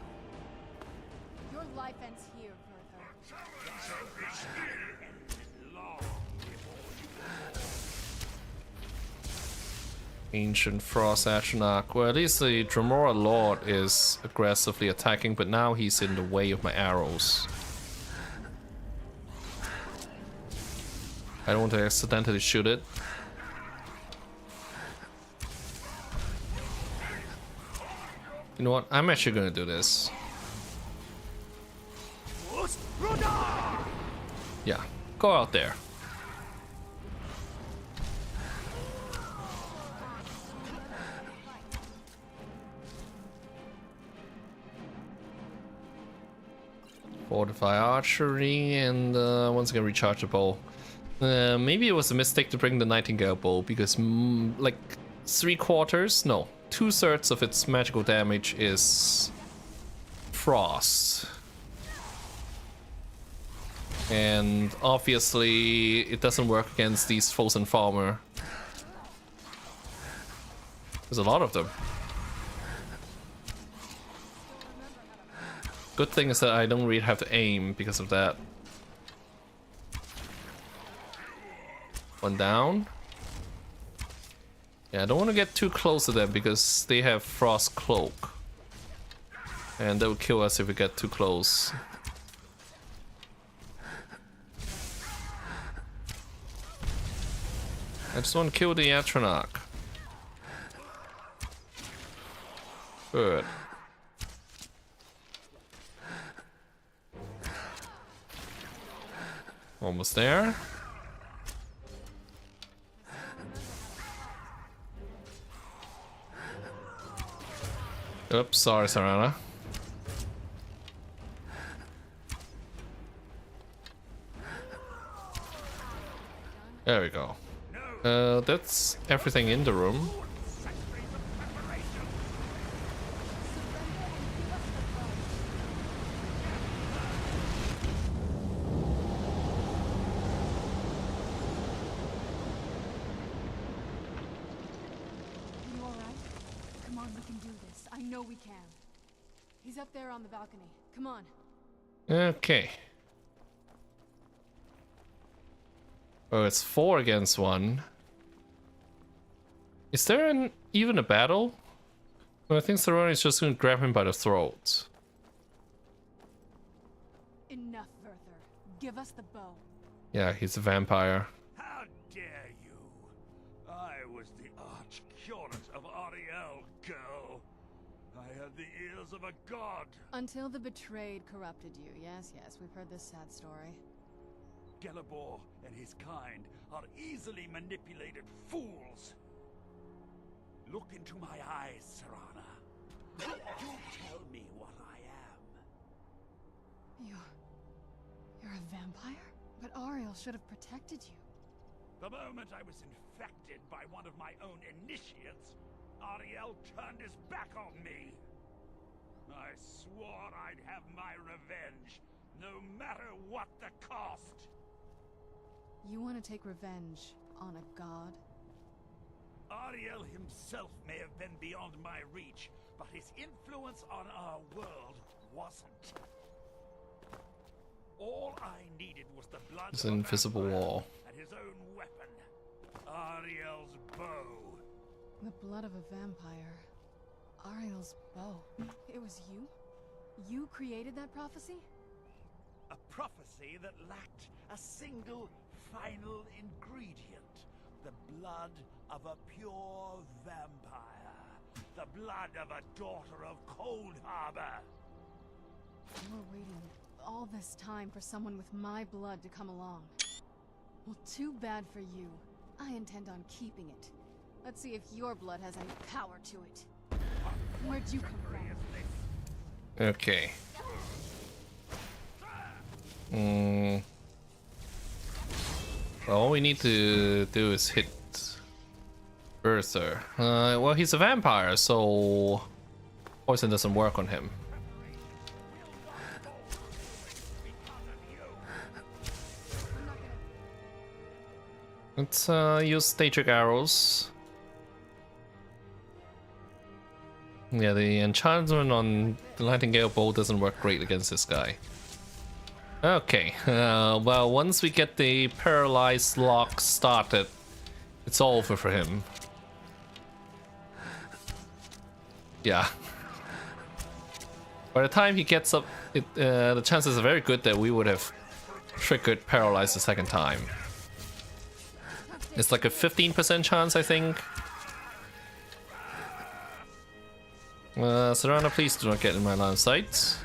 Your life ends here, Werther. Ancient Frost Atronach. Well, at least the Dremora Lord is aggressively attacking, but now he's in the way of my arrows. I don't want to accidentally shoot it. You know what? I'm actually gonna do this. Yeah, go out there. Fortify archery and once again recharge the bow. Maybe it was a mistake to bring the Nightingale bow because like 3/4, no, 2/3 of its magical damage is frost. And obviously it doesn't work against these frozen farmer. There's a lot of them. Good thing is that I don't really have to aim because of that. One down. Yeah, I don't want to get too close to them because they have Frost Cloak. And they will kill us if we get too close. I just want to kill the Atronach. Good. Almost there. Oops, sorry, Seranah. There we go. That's everything in the room. can do this. I know we can. He's up there on the balcony. Come on. Okay. Oh, it's 4 against 1. Is there even a battle? Well, I think Seranaholic is just going to grab him by the throat. Enough, Vurther. Give us the bow. Yeah, he's a vampire. How dare you! I was the arch curate of Ariel, girl. I had the ears of a god. Until the betrayed corrupted you. Yes, we've heard this sad story. Gelibor and his kind are easily manipulated fools. Look into my eyes, Serana. Do tell me what I am. You're a vampire? But Ariel should have protected you. The moment I was infected by one of my own initiates, Ariel turned his back on me. I swore I'd have my revenge, no matter what the cost. You want to take revenge on a god? Ariel himself may have been beyond my reach, but his influence on our world wasn't. All I needed was the blood It's of an a invisible vampire wall. and his own weapon, Ariel's bow. The blood of a vampire. Ariel's bow. It was you? You created that prophecy? A prophecy that lacked a single final ingredient. The blood of a pure vampire. The blood of a daughter of Cold Harbor. You were waiting all this time for someone with my blood to come along. Well, too bad for you. I intend on keeping it. Let's see if your blood has any power to it. Where'd you come from? Okay. All we need to do is hit Vurther. Well, he's a vampire, so poison doesn't work on him. Let's use static arrows. Yeah, the enchantment on the Nightingale Bow doesn't work great against this guy. Okay, well, once we get the paralyzed lock started, it's over for him. Yeah. By the time he gets up, the chances are very good that we would have triggered paralyzed the second time. It's like a 15% chance, I think. Serana, please do not get in my line of sight.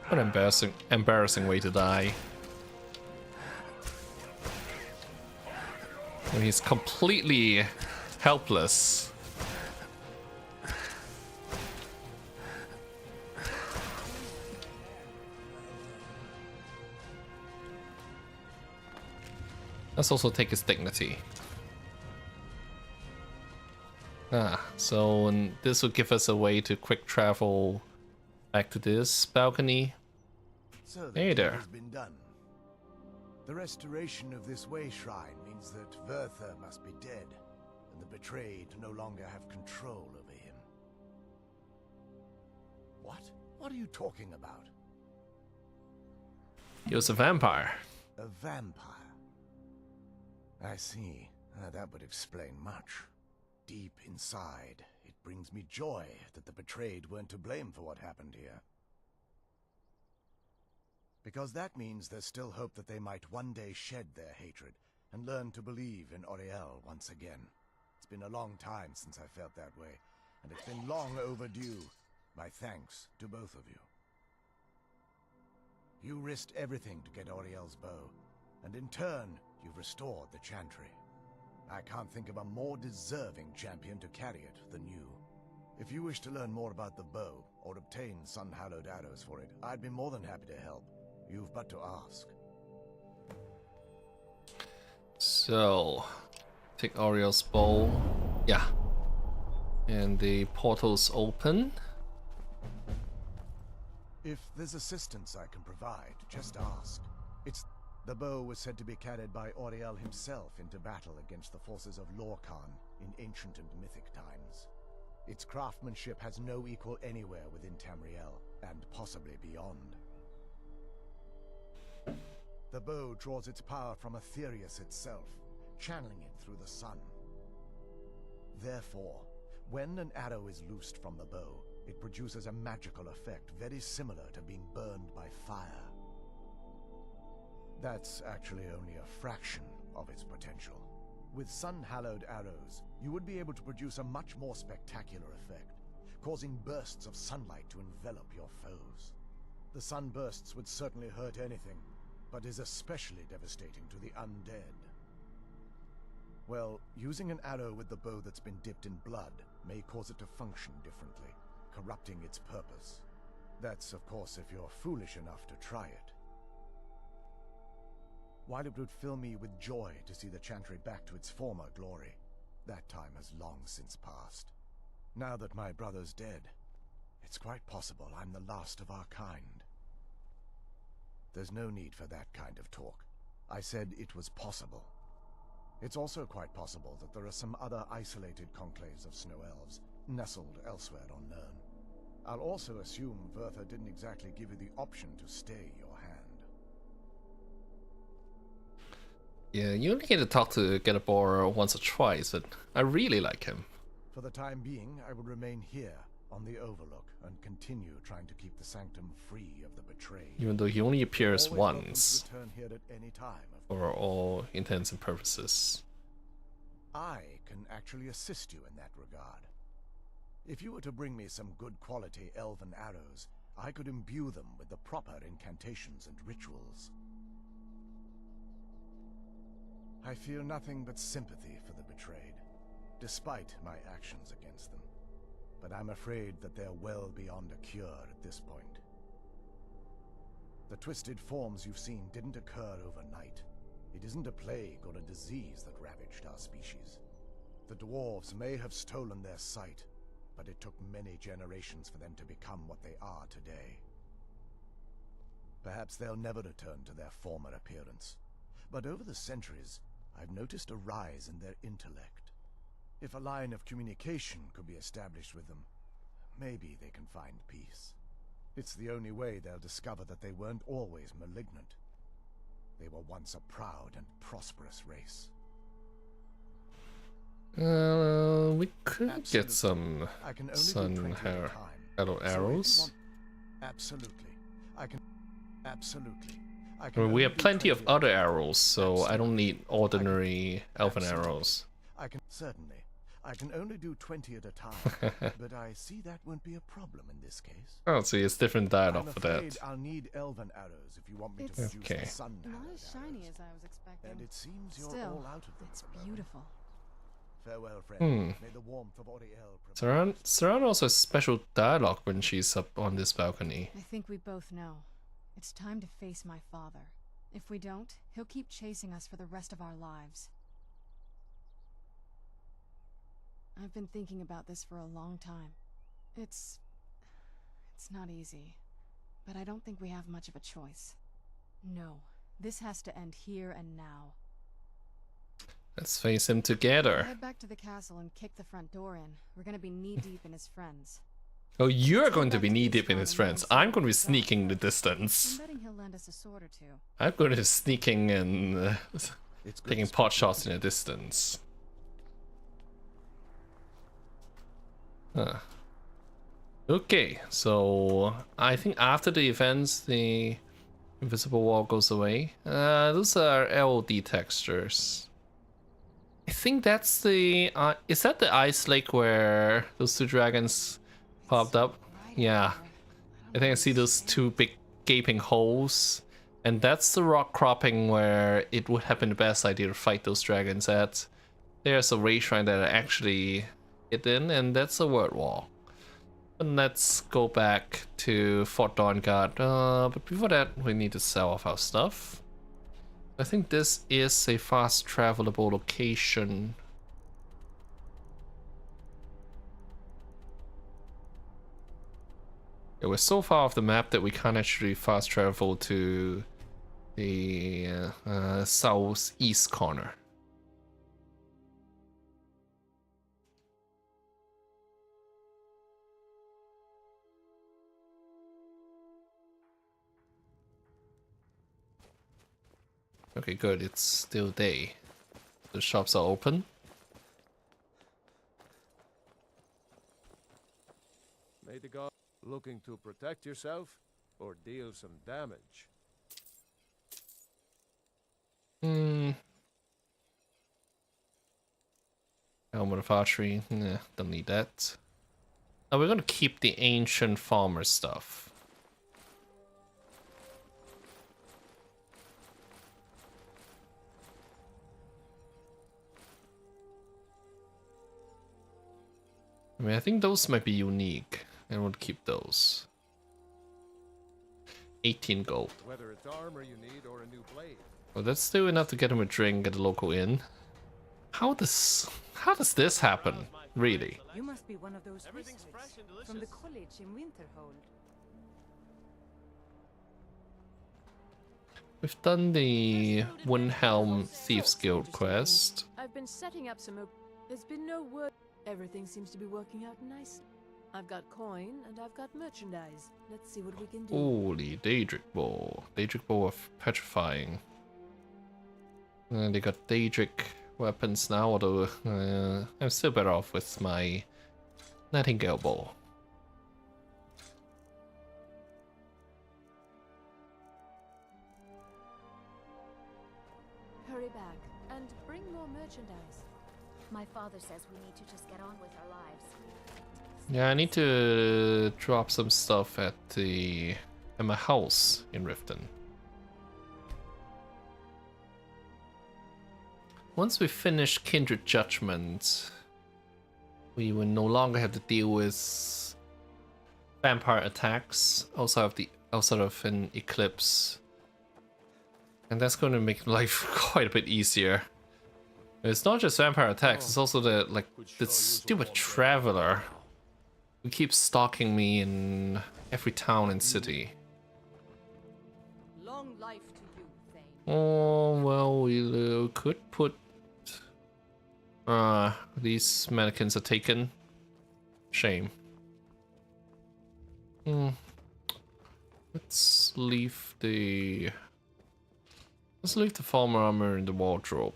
What an embarrassing way to die. When he's completely helpless. Let's also take his dignity. So this will give us a way to quick travel back to this balcony. So Hey the there. deed has been done. The restoration of this way shrine means that Vurther must be dead, and the betrayed no longer have control over him. What? What are you talking about? He was a vampire. A vampire? I see. That would explain much. Deep inside, it brings me joy that the betrayed weren't to blame for what happened here. Because that means there's still hope that they might one day shed their hatred and learn to believe in Oriel once again. It's been a long time since I felt that way, and it's been long overdue. My thanks to both of you. You risked everything to get Oriel's bow, and in turn, you've restored the Chantry. I can't think of a more deserving champion to carry it than you. If you wish to learn more about the bow, or obtain sun-hallowed arrows for it, I'd be more than happy to help. You've but to ask. So, take Oriel's bow. Yeah. And the portal's open. If there's assistance I can provide, just ask. The bow was said to be carried by Auriel himself into battle against the forces of Lorcan in ancient and mythic times. Its craftsmanship has no equal anywhere within Tamriel, and possibly beyond. The bow draws its power from Aetherius itself, channeling it through the sun. Therefore, when an arrow is loosed from the bow, it produces a magical effect very similar to being burned by fire. That's actually only a fraction of its potential. With sun-hallowed arrows, you would be able to produce a much more spectacular effect, causing bursts of sunlight to envelop your foes. The sunbursts would certainly hurt anything, but is especially devastating to the undead. Well, using an arrow with the bow that's been dipped in blood may cause it to function differently, corrupting its purpose. That's, of course, if you're foolish enough to try it. While it would fill me with joy to see the Chantry back to its former glory, that time has long since passed. Now that my brother's dead, it's quite possible I'm the last of our kind. There's no need for that kind of talk. I said it was possible. It's also quite possible that there are some other isolated conclaves of snow elves, nestled elsewhere on Nirn. I'll also assume Vertha didn't exactly give you the option to stay your hand. Yeah, you only get to talk to Getabor once or twice, but I really like him. For the time being, I will remain here on the Overlook and continue trying to keep the Sanctum free of the betrayed. Even though he only appears Always welcome to once, return here at any time, for all intents and purposes. I can actually assist you in that regard. If you were to bring me some good quality elven arrows, I could imbue them with the proper incantations and rituals. I feel nothing but sympathy for the betrayed, despite my actions against them. But I'm afraid that they're well beyond a cure at this point. The twisted forms you've seen didn't occur overnight. It isn't a plague or a disease that ravaged our species. The dwarves may have stolen their sight, but it took many generations for them to become what they are today. Perhaps they'll never return to their former appearance, but over the centuries, I've noticed a rise in their intellect. If a line of communication could be established with them, maybe they can find peace. It's the only way they'll discover that they weren't always malignant. They were once a proud and prosperous race. We could get some sun arrows. Absolutely. Absolutely. I mean, we have plenty of other arrows, so I don't need ordinary elven arrows. Certainly. I can only do 20 at a time, but I see that won't be a problem in this case. Oh, so it's different dialogue for I'm afraid that. I'll need elven arrows if you want me to produce okay. the sun Not arrowed as shiny arrows. as I was expecting. And it seems you're Still, all out of them. it's at the moment. beautiful. Farewell, friend. May the warmth of Auriel Seran also has special dialogue when she's up on this balcony. I think we both know. It's time to face my father. If we don't, he'll keep chasing us for the rest of our lives. I've been thinking about this for a long time. It's not easy, but I don't think we have much of a choice. No, this has to end here and now. Let's face him together. Head back to the castle and kick the front door in. We're gonna be knee-deep in his friends. Oh, you're going to be knee-deep in his friends. I'm going to be sneaking in the distance. I'm betting he'll lend us a sword or two. I'm going to be sneaking and taking pot shots in the distance. Huh. Okay, so I think after the events, the invisible wall goes away. Those are LOD textures. I think that's the... is that the ice lake where those two dragons popped up? Yeah. I think I see those two big gaping holes. And that's the rock cropping where it would have been the best idea to fight those dragons at. There's a rage shrine that I actually hit in, and that's a word wall. And let's go back to Fort Dawnguard. But before that, we need to sell off our stuff. I think this is a fast travelable location. Yeah, we're so far off the map that we can't actually fast travel to the southeast corner. Okay, good. It's still day. The shops are open. May the god looking to protect yourself or deal some damage. Helmet of archery. Nah, don't need that. Now we're gonna keep the ancient farmer stuff. I mean, I think those might be unique. I would keep those. 18 gold. Whether it's armor you need or a new blade. Well, that's still enough to get him a drink at the local inn. How does this happen? Really? You must be one of those wizards from the college in Winterhold. We've done the Windhelm Thieves Guild quest. I've been setting up some. There's been no word. Everything seems to be working out nicely. I've got coin and I've got merchandise. Let's see what we can do. Holy Daedric Bow. Daedric Bow of Petrifying. They got Daedric weapons now, although I'm still better off with my Nightingale Bow. Hurry back and bring more merchandise. My father says we need to just get on with our lives. Yeah, I need to drop some stuff at my house in Riften. Once we finish Kindred Judgment, we will no longer have to deal with vampire attacks outside of an eclipse, and that's going to make life quite a bit easier. It's not just vampire attacks; it's also the stupid traveler who keeps stalking me in every town and city. Long life to you, Thane. Oh well, we could put. These mannequins are taken. Shame. Let's leave the farmer armor in the wardrobe.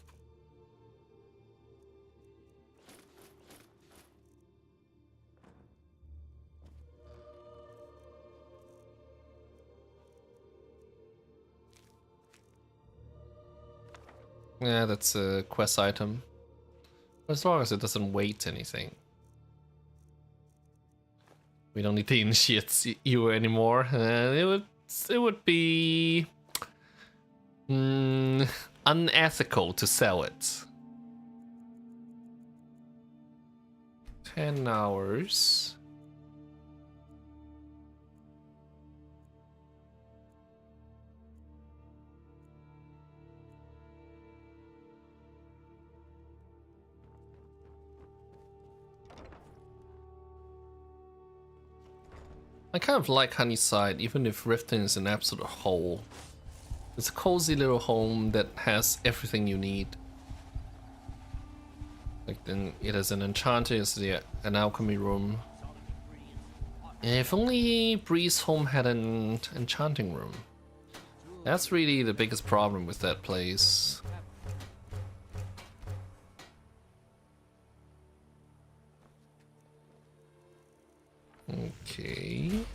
Yeah, that's a quest item. As long as it doesn't weight anything. We don't need to initiate you anymore. It would be unethical to sell it. 10 hours. I kind of like Honeyside, even if Riften is an absolute hole. It's a cozy little home that has everything you need. Like, then it has an enchanter, it's an alchemy room. If only Breeze Home had an enchanting room. That's really the biggest problem with that place. Okay.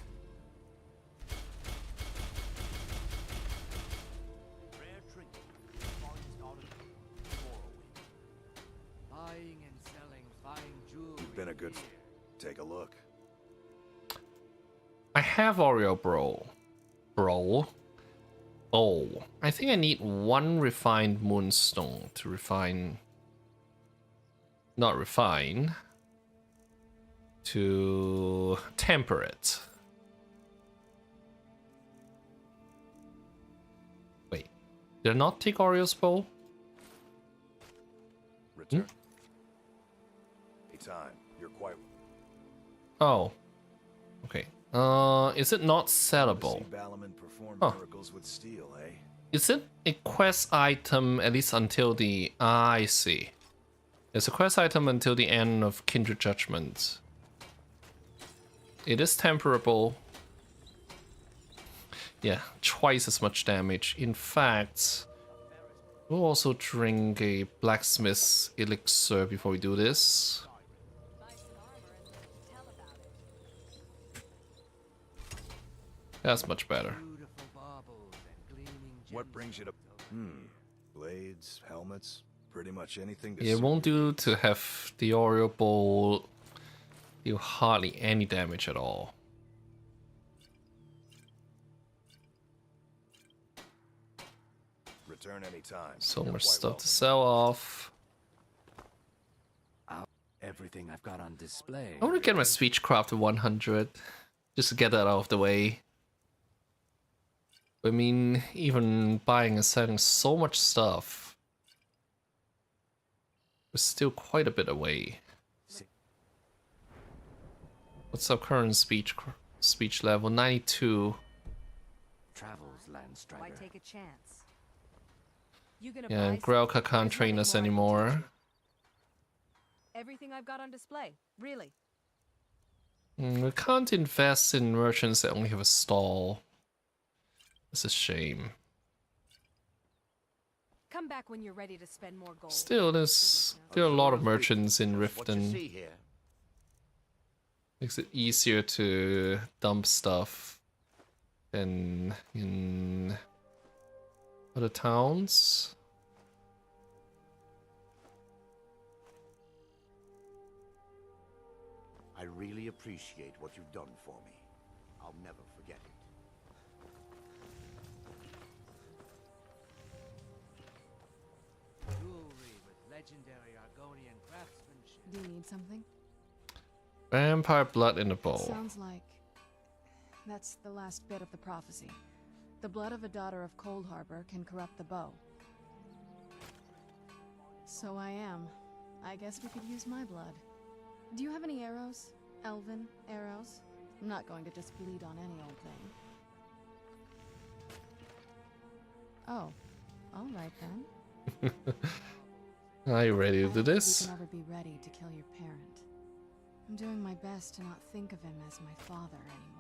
Buying and selling fine jewelry. Been a good. Take a look. I have Oreo Bowl. I think I need one refined moonstone to refine. Not refine. To temper it. Wait, did I not take Oreo's bowl? Return. Anytime. You're quite. Oh, okay. Is it not sellable? Huh. Is it a quest item at least until the... I see. It's a quest item until the end of Kindred Judgment. It is temperable. Yeah, twice as much damage. In fact, we'll also drink a blacksmith's elixir before we do this. That's much better. What brings you to... Blades, helmets, pretty much anything to... It won't do to have the Oriole Bowl deal hardly any damage at all. Return anytime. So much stuff to sell off. Everything I've got on display. I want to get my Speechcraft to 100, just to get that out of the way. I mean, even buying and selling so much stuff, we're still quite a bit away. What's our current speech level? 92. Travels, Landstrider. Why take a chance? You gonna Yeah, buy and Grelka something? can't There's train nothing us more I can anymore. teach you. Everything I've got on display, really. We can't invest in merchants that only have a stall. It's a shame. Come back when you're ready to spend more gold. Still, there are a lot of merchants in Riften. Makes it easier to dump stuff than in other towns. I really appreciate what you've done for me. I'll never forget it. Jewelry with legendary Argonian craftsmanship. Do you need something? Vampire blood in a bowl. Sounds like that's the last bit of the prophecy. The blood of a daughter of Cold Harbor can corrupt the bow. So I am. I guess we could use my blood. Do you have any arrows? Elven arrows? I'm not going to just bleed on any old thing. Oh, all right then. Are you ready to do this? You can never be ready to kill your parent. I'm doing my best to not think of him as my father anymore.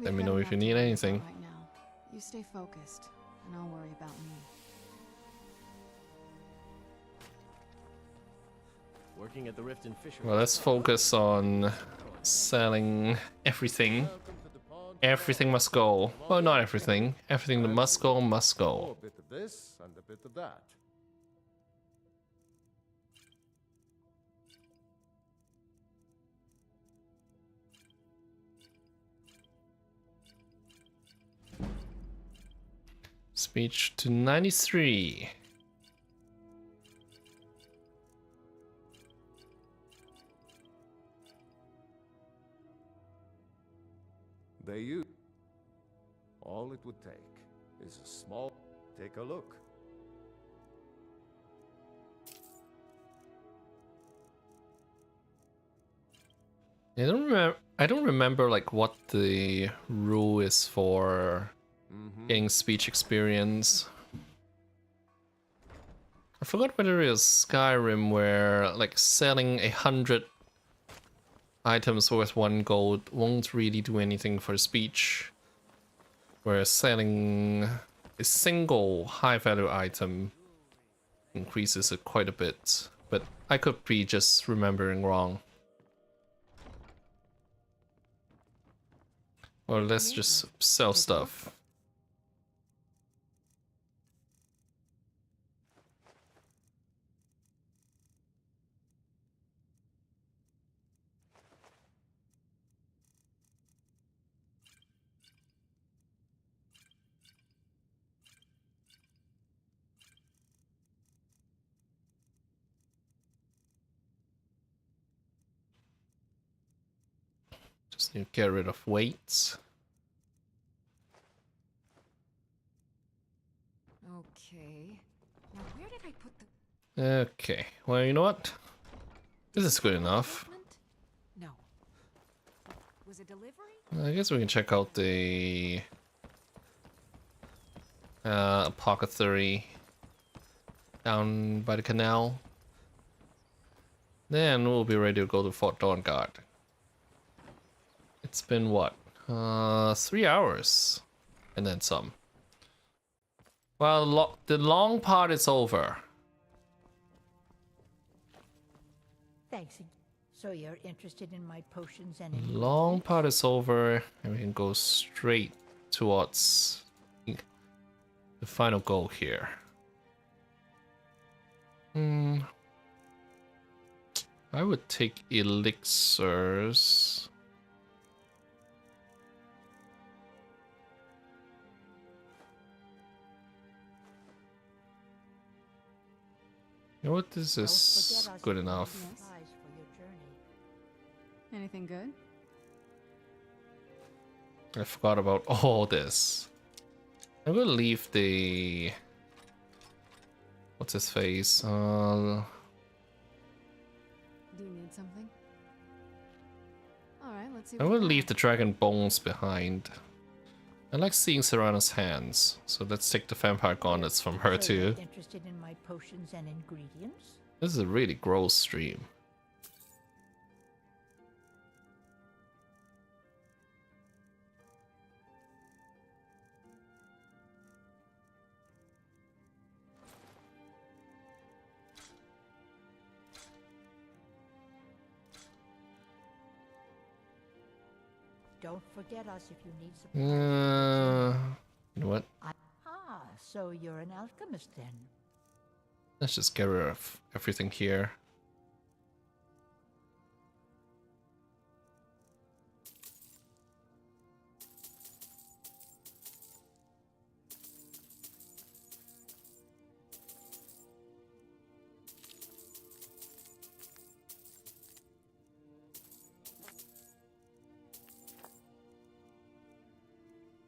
Let me know if you need anything. Right now. You stay focused, and I'll worry about me. Working at the Riften Fisher. Well, let's focus on selling everything. Everything must go. Well, not everything. Everything that must go must go. A bit of this and a bit of that. Speech to 93. They use. All it would take is a small. Take a look. I don't remember like what the rule is for getting speech experience. I forgot whether it was Skyrim where like selling 100 items worth 1 gold won't really do anything for speech, whereas selling a single high value item increases it quite a bit, but I could be just remembering wrong. Or let's just sell stuff. Just need to get rid of weights. Okay. Now where did I put the... Okay, well, you know what? This is good enough. No. a delivery? I guess we can check out the apothecary down by the canal. Then we'll be ready to go to Fort Dawnguard. It's been what? 3 hours. And then some. Well, the long part is over. Thanks. So you're interested in my potions and Long part is over, and we can go straight towards the final goal here. I would take elixirs. You know what? This is good enough. Anything good? I forgot about all this. I'm gonna leave the... What's his face? Do you need something? Alright, let's see I'm what gonna we leave got. the dragon bones behind. I like seeing Serana's hands, so let's take the vampire gauntlets from her So you're too. interested in my potions and ingredients? This is a really gross stream. Don't forget us if you need supplies. You know what? So you're an alchemist then? Let's just get rid of everything here.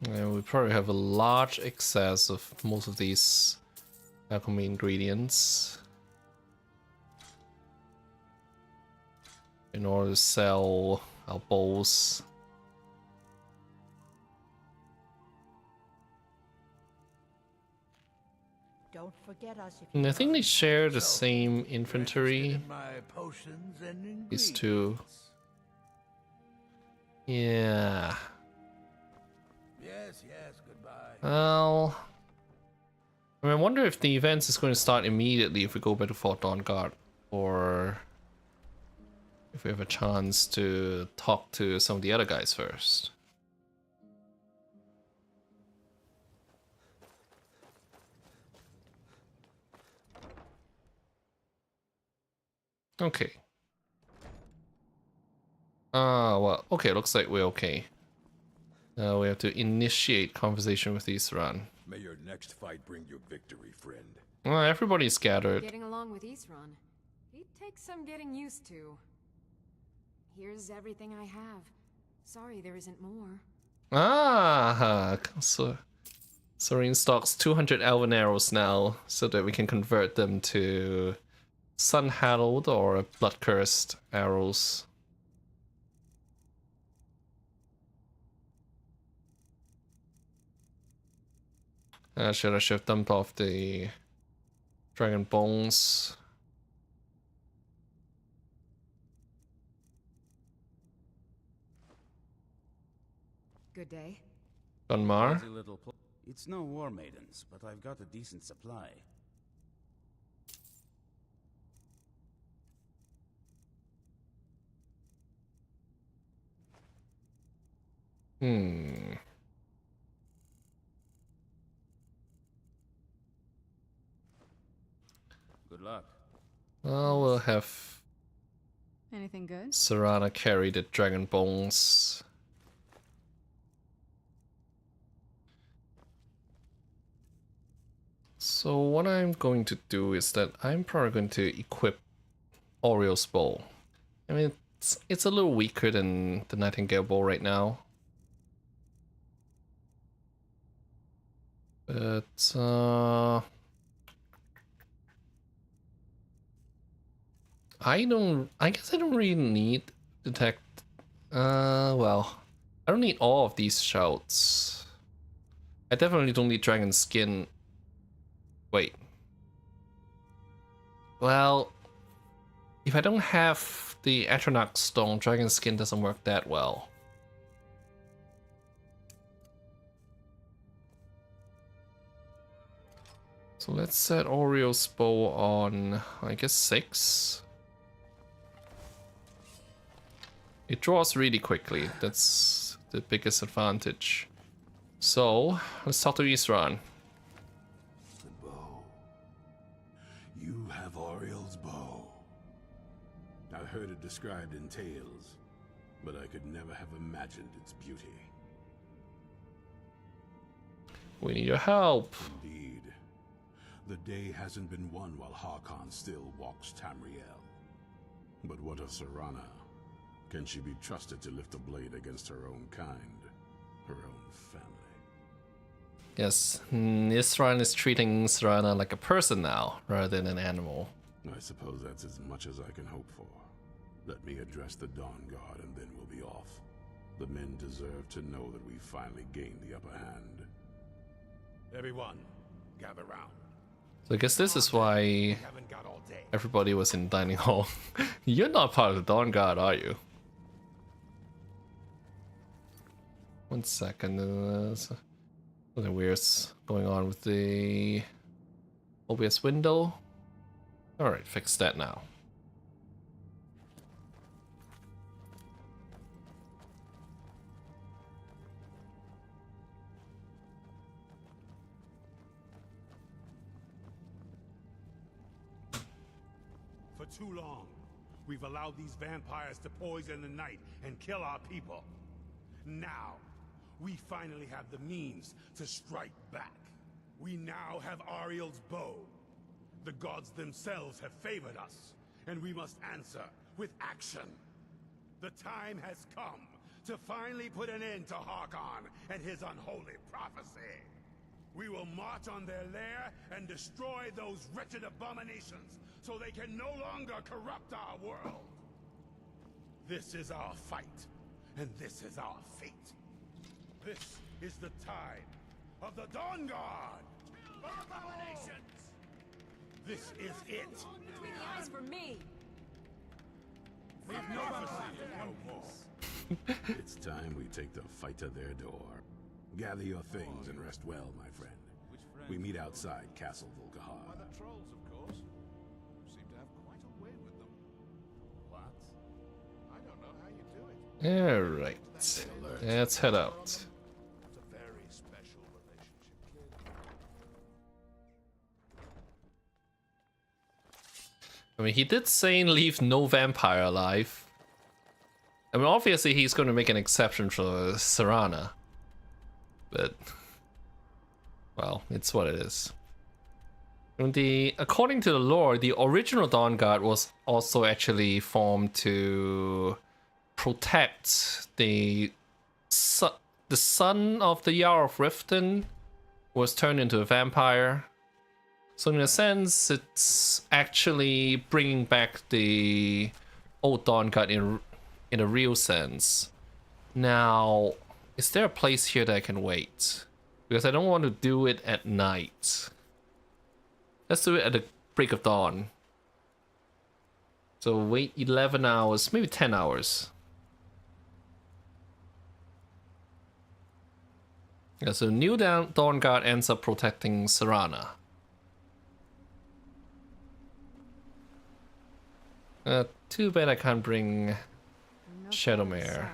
And we probably have a large excess of most of these alchemy ingredients in order to sell our bowls. Don't forget us if And you I think they share the So, same inventory. My potions and These two. Yeah. Yes, goodbye. Well, I mean, I wonder if the event is going to start immediately if we go back to Fort Dawnguard, or if we have a chance to talk to some of the other guys first. Okay. Well, okay, looks like we're okay. We have to initiate conversation with Isran. May your next fight bring you victory, friend. Well, everybody's scattered. Getting along with Isran. He'd take some getting used to. Here's everything I have. Sorry there isn't more. Ah, so Serene stocks 200 elven arrows now, so that we can convert them to sun-hallowed or blood-cursed arrows. I should have dumped off the dragon bones. Good day. Gunmar? It's no war maidens, but I've got a decent supply. Hmm. Good luck. Well, we'll have Anything good? Serana carry the dragon bones. So what I'm going to do is that I'm probably going to equip Oriole's bow. I mean, it's a little weaker than the Nightingale bow right now. But I guess I don't really need detect. Well, I don't need all of these shouts. I definitely don't need dragon skin. Wait. Well, if I don't have the Atronach stone, dragon skin doesn't work that well. So let's set Oriole's bow on, I guess, 6. It draws really quickly. That's the biggest advantage. So let's talk to Isran. The bow. You have Oriole's bow. I've heard it described in tales, but I could never have imagined its beauty. We need your help. Indeed. The day hasn't been won while Harkon still walks Tamriel. But what of Seranah? Can she be trusted to lift a blade against her own kind, her own family? Yes, Isran is treating Seranah like a person now, rather than an animal. I suppose that's as much as I can hope for. Let me address the Dawnguard and then we'll be off. The men deserve to know that we finally gained the upper hand. Everyone, gather round. So I guess this is why everybody was in dining hall. You're not part of the Dawnguard, are you? One second. Something weird's going on with the OBS window. Alright, fix that now. For too long, we've allowed these vampires to poison the night and kill our people. Now, we finally have the means to strike back. We now have Ariel's bow. The gods themselves have favored us, and we must answer with action. The time has come to finally put an end to Harkon and his unholy prophecy. We will march on their lair and destroy those wretched abominations so they can no longer corrupt our world. This is our fight, and this is our fate. This is the time of the Dawnguard! Abominations! This is it! Between the eyes for me! Leave no prophecy no more. It's time we take the fight to their door. Gather your things and rest well, my friend. We meet outside Castle Volkahar. The trolls, of course. Seem to have quite a way with them. What? I don't know how you do it. Alright. Let's head out. It's a very special relationship. I mean, he did say leave no vampire alive. I mean, obviously he's going to make an exception for Seranah. But, well, it's what it is. And according to the lore, the original Dawnguard was also actually formed to protect the son of the Jarl of Riften was turned into a vampire. So in a sense, it's actually bringing back the old Dawnguard in a real sense. Now, is there a place here that I can wait? Because I don't want to do it at night. Let's do it at the break of dawn. So wait 11 hours, maybe 10 hours. Yeah, so new Dawnguard ends up protecting Seranah. Too bad I can't bring Shadowmare.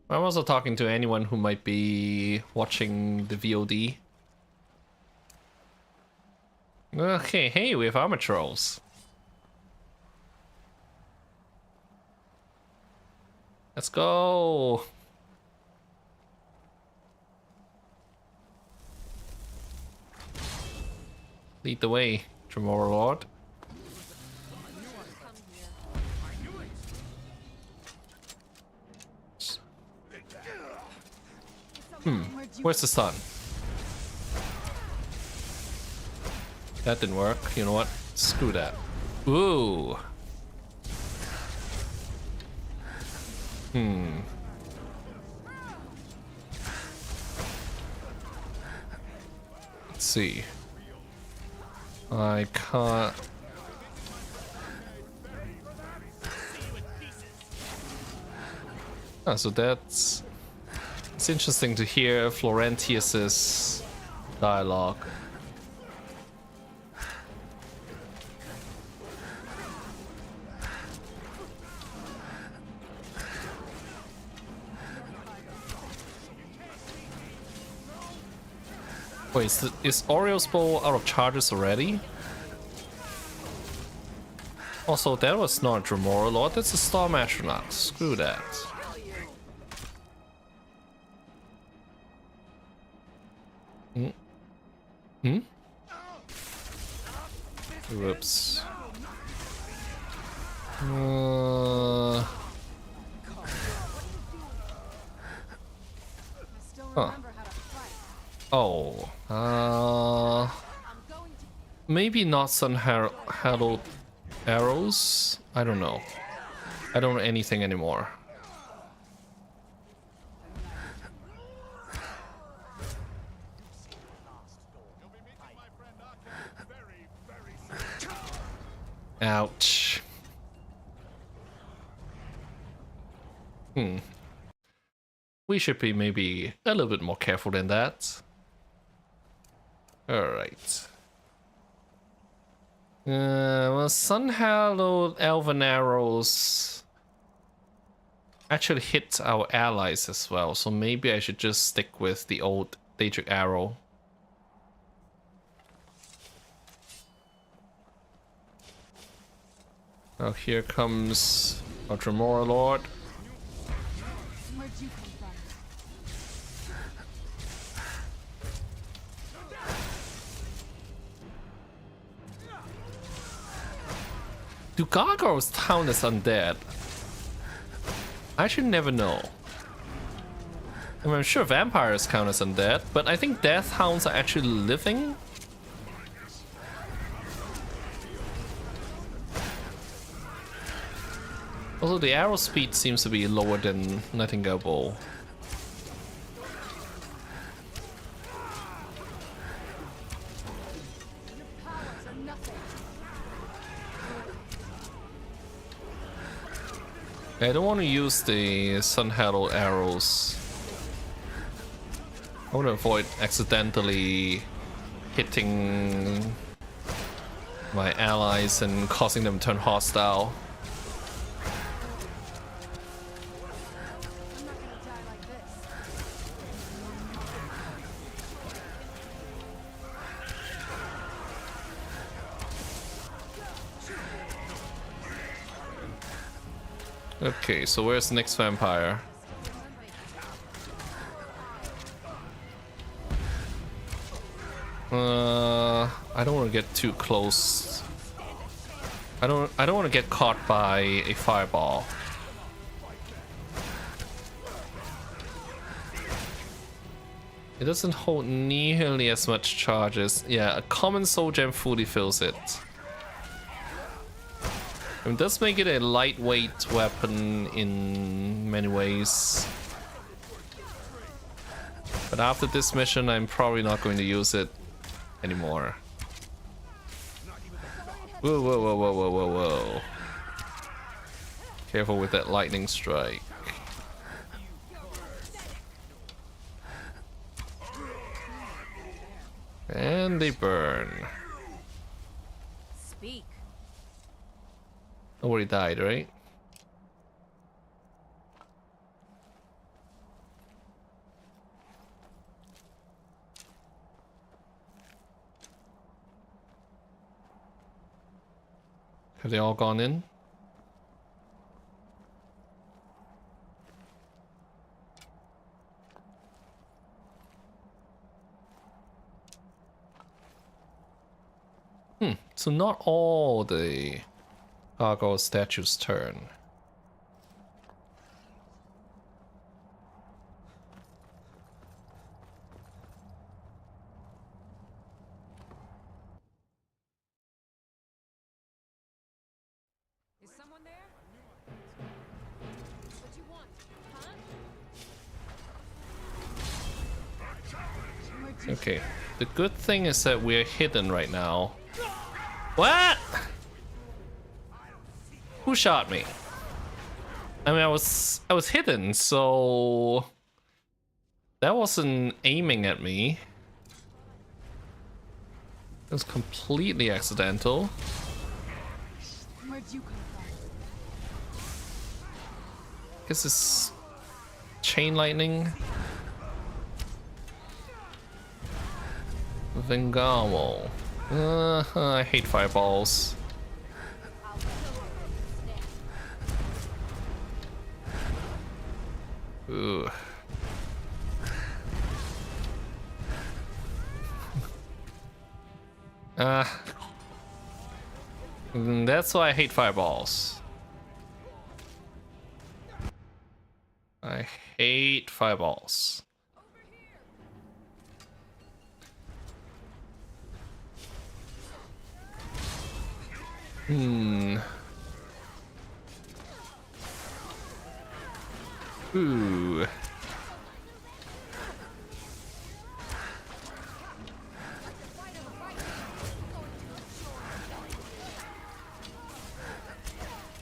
I'm also talking to anyone who might be watching the VOD. Okay, hey, we have armor trolls. Let's go. Lead the way, Tremor Lord. Where's the sun? That didn't work. You know what? Screw that. Ooh. Let's see. I can't. So that's. It's interesting to hear Florentius's dialogue. Wait, is Oriole's bow out of charges already? Also, that was not Dremora Lord, that's a Storm Astronaut. Screw that. Whoops. Huh. Oh, maybe not Sun Herald arrows. I don't know. I don't know anything anymore. Ouch. We should be maybe a little bit more careful than that. Alright. Well, Sun Hallowed Elven Arrows actually hit our allies as well, so maybe I should just stick with the old Daedric Arrow. Now here comes our Dremora Lord. Where'd you come from? Do gargoyles count as undead? I should never know. I mean, I'm sure vampires count as undead, but I think death hounds are actually living. Also, the arrow speed seems to be lower than Nightingale Bow. I don't want to use the Sun Herald arrows. I want to avoid accidentally hitting my allies and causing them to turn hostile. Okay, so where's the next vampire? I don't want to get too close. I don't want to get caught by a fireball. It doesn't hold nearly as much charges. Yeah, a common soul gem fully fills it. It does make it a lightweight weapon in many ways. But after this mission, I'm probably not going to use it anymore. Whoa, whoa, whoa, whoa, whoa, whoa, whoa. Careful with that lightning strike. And they burn. Speak. Nobody died, right? Have they all gone in? So not all the gargoyle statues turn. Is someone there? What do you want? Okay. The good thing is that we're hidden right now. What? Who shot me? I mean, I was hidden, so that wasn't aiming at me. It was completely accidental. Where'd you come from? Guess it's chain lightning. Vengamo. I hate fireballs. Ooh. That's why I hate fireballs. I hate fireballs. Ooh.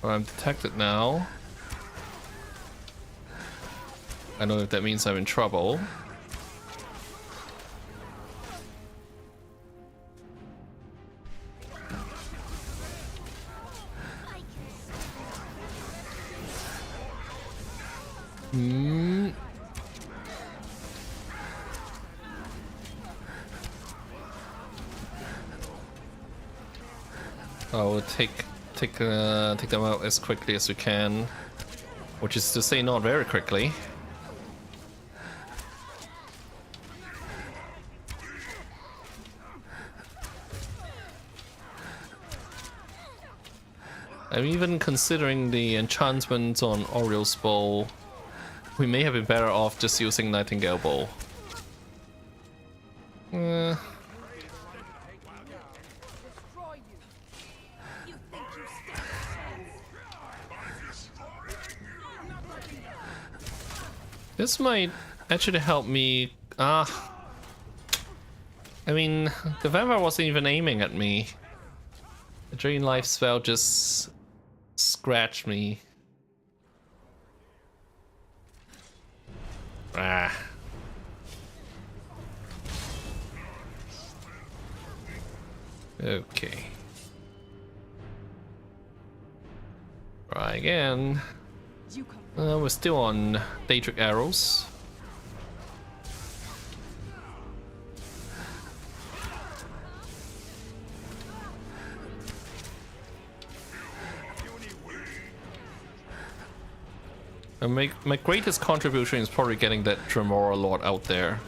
Well, I'm detected now. I don't know if that means I'm in trouble. I will take them out as quickly as we can, which is to say, not very quickly. I'm even considering the enchantment on Oriel's bow. We may have been better off just using Nightingale bow. This might actually help me. I mean, the vampire wasn't even aiming at me. The Drain Life spell just scratched me. Okay. Try again. We're still on Daedric arrows. And my greatest contribution is probably getting that Tremora Lord out there.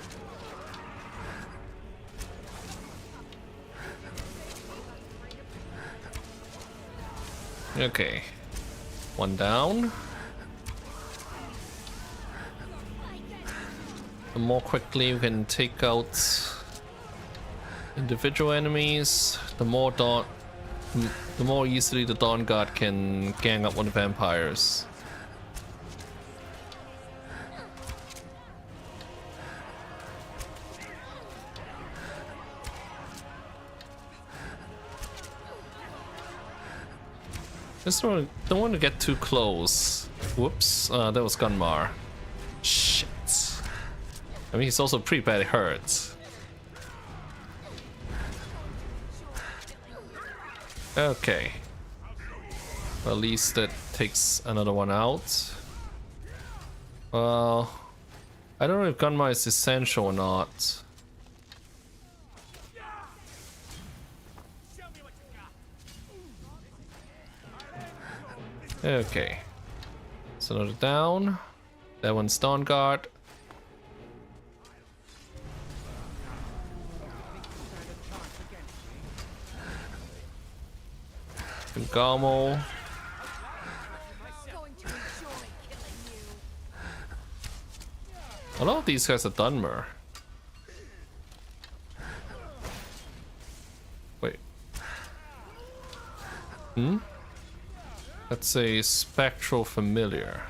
Okay. One down. The more quickly we can take out individual enemies, the more easily the Dawnguard can gang up on the vampires. Just don't want to get too close. Whoops, that was Gunmar. Shit. I mean, he's also pretty badly hurt. Okay. Well, at least that takes another one out. Well, I don't know if Gunmar is essential or not. Okay. So another down. That one's Dawnguard. Gamo. A lot of these guys are Dunmer. Wait. That's a spectral familiar.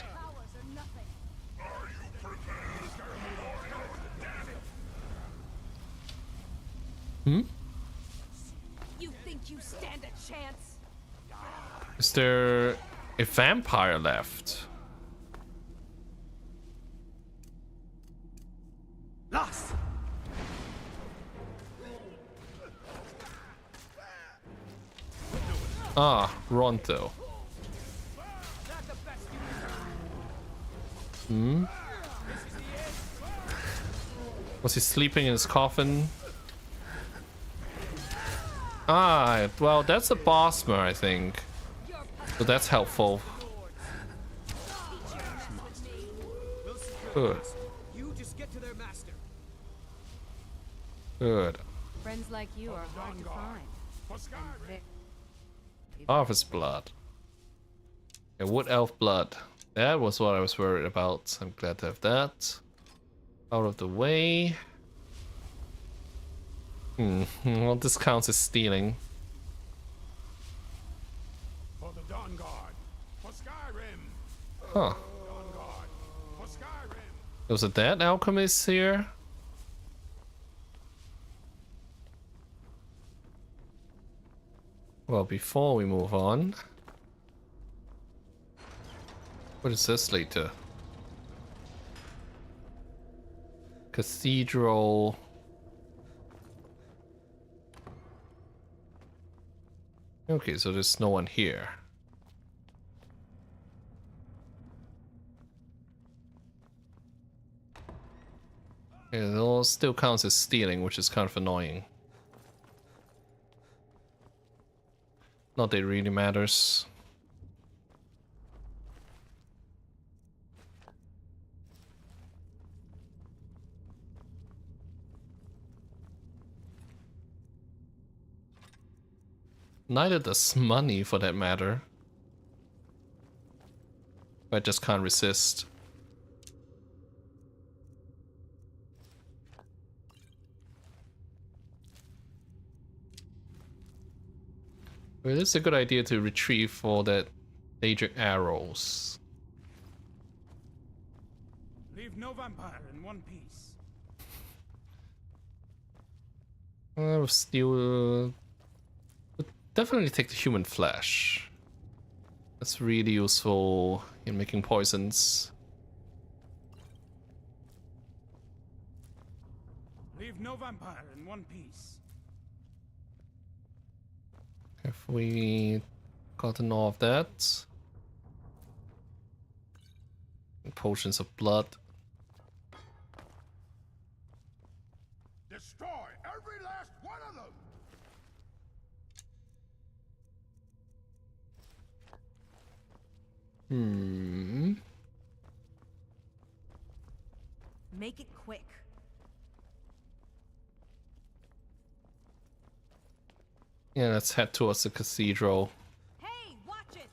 Hmm? You think you stand a chance? Is there a vampire left? Lost. Ah, Ronto. Hmm? Was he sleeping in his coffin? Ah, well, that's a bossmer, I think. So that's helpful. Good. You just get to their master. Good. Friends like you are hard to find. Harvest blood. A wood elf blood. That was what I was worried about. I'm glad to have that out of the way. Well, this counts as stealing. For the Dawnguard, for Skyrim. Huh. Dawnguard, for Skyrim. Was a dead alchemist here? Well, before we move on, what does this lead to? Cathedral. Okay, so there's no one here. Okay, it all still counts as stealing, which is kind of annoying. Not that it really matters. Neither does money, for that matter. I just can't resist. Well, it's a good idea to retrieve all that Daedric arrows. Leave no vampire in one piece. I'll still definitely take the human flesh. That's really useful in making poisons. Leave no vampire in one piece. Have we gotten all of that? Potions of blood. Destroy every last one of them. Make it quick. Yeah, let's head towards the cathedral. Hey, watch it.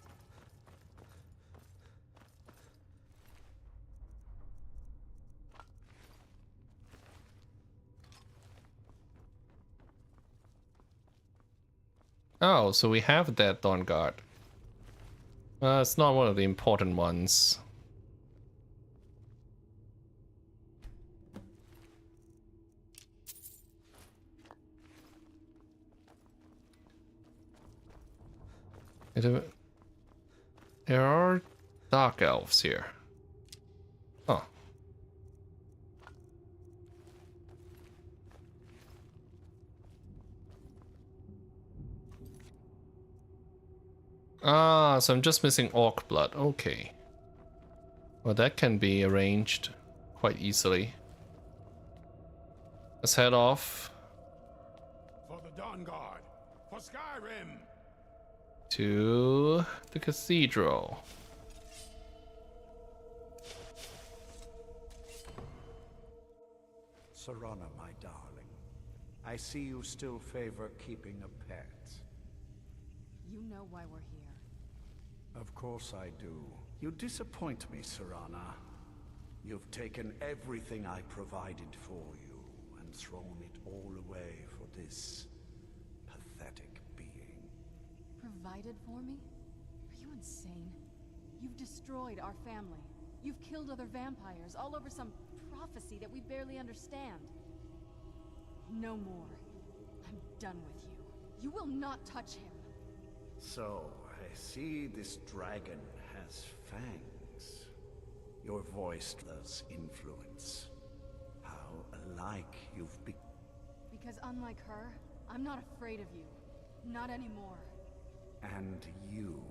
Oh, so we have that Dawnguard. It's not one of the important ones. There are dark elves here. Oh. Ah, so I'm just missing orc blood. Okay. Well, that can be arranged quite easily. Let's head off. For the Dawnguard, for Skyrim. To the cathedral. Serana, my darling, I see you still favor keeping a pet. You know why we're here. Of course I do. You disappoint me, Serana. You've taken everything I provided for you and thrown it all away for this pathetic being. Provided for me? Are you insane? You've destroyed our family. You've killed other vampires, all over some prophecy that we barely understand. No more. done with you. You will not touch him. So, I see this dragon has fangs. Your voice does influence. How alike you've become. Because unlike her, I'm not afraid of you. Not anymore. And you.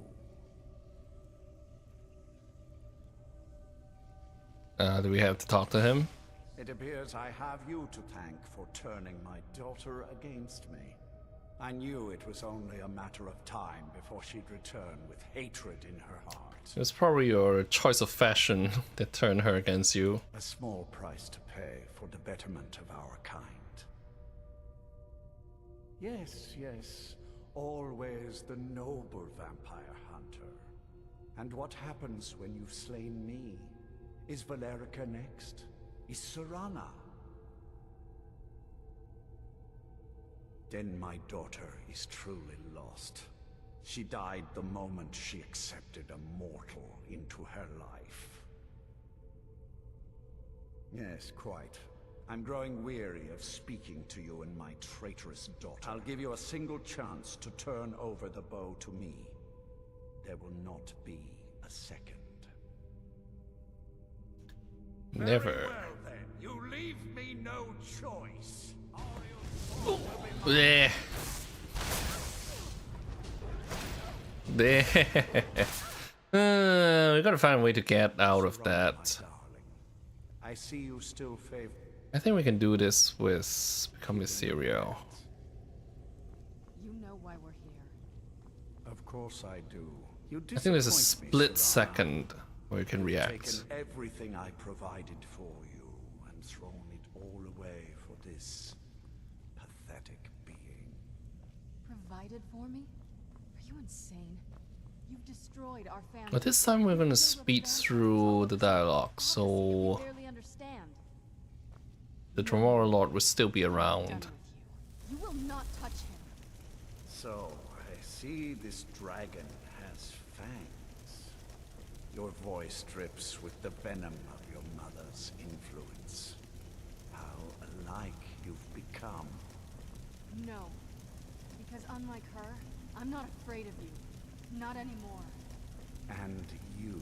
Do we have to talk to him? It appears I have you to thank for turning my daughter against me. I knew it was only a matter of time before she'd return with hatred in her heart. It was probably your choice of fashion that turned her against you. A small price to pay for the betterment of our kind. Yes, yes, always the noble vampire hunter. And what happens when you've slain me? Is Valerica next? Is Seranah? Then my daughter is truly lost. She died the moment she accepted a mortal into her life. Yes, quite. I'm growing weary of speaking to you and my traitorous daughter. I'll give you a single chance to turn over the bow to me. There will not be a second. Never. Very well, then. You leave me no choice. There. There. We gotta find a way to get out of that. I see you still favor. I think we can do this with becoming Serial. You know why we're here. Of course I do. I think there's a split second where you can react. Taken everything I provided for you and thrown it all away for this pathetic being. Provided for me? Are you insane? You've destroyed our family. But this time we're gonna speed through the dialogue, so the Tomorrow Lord will still be around. You will not touch him. So, I see this dragon has fangs. Your voice drips with the venom of your mother's influence. How alike you've become. No. Because unlike her, I'm not afraid of you. Not anymore. And you.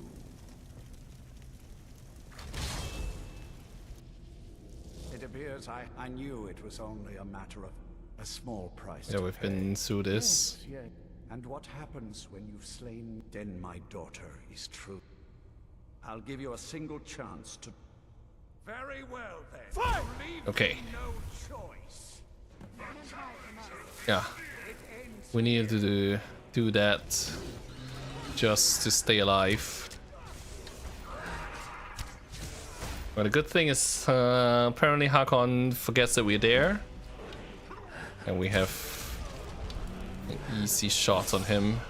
It appears I knew it was only a matter of a small price. Yeah, we've been through this. Yes, yes. And what happens when you've slain? Then my daughter is true. I'll give you a single chance to. Very well, then. Fine. Leave Okay. me no choice. Yeah. We need to do that just to stay alive. But the good thing is apparently Hakon forgets that we're there. And we have an easy shot on him.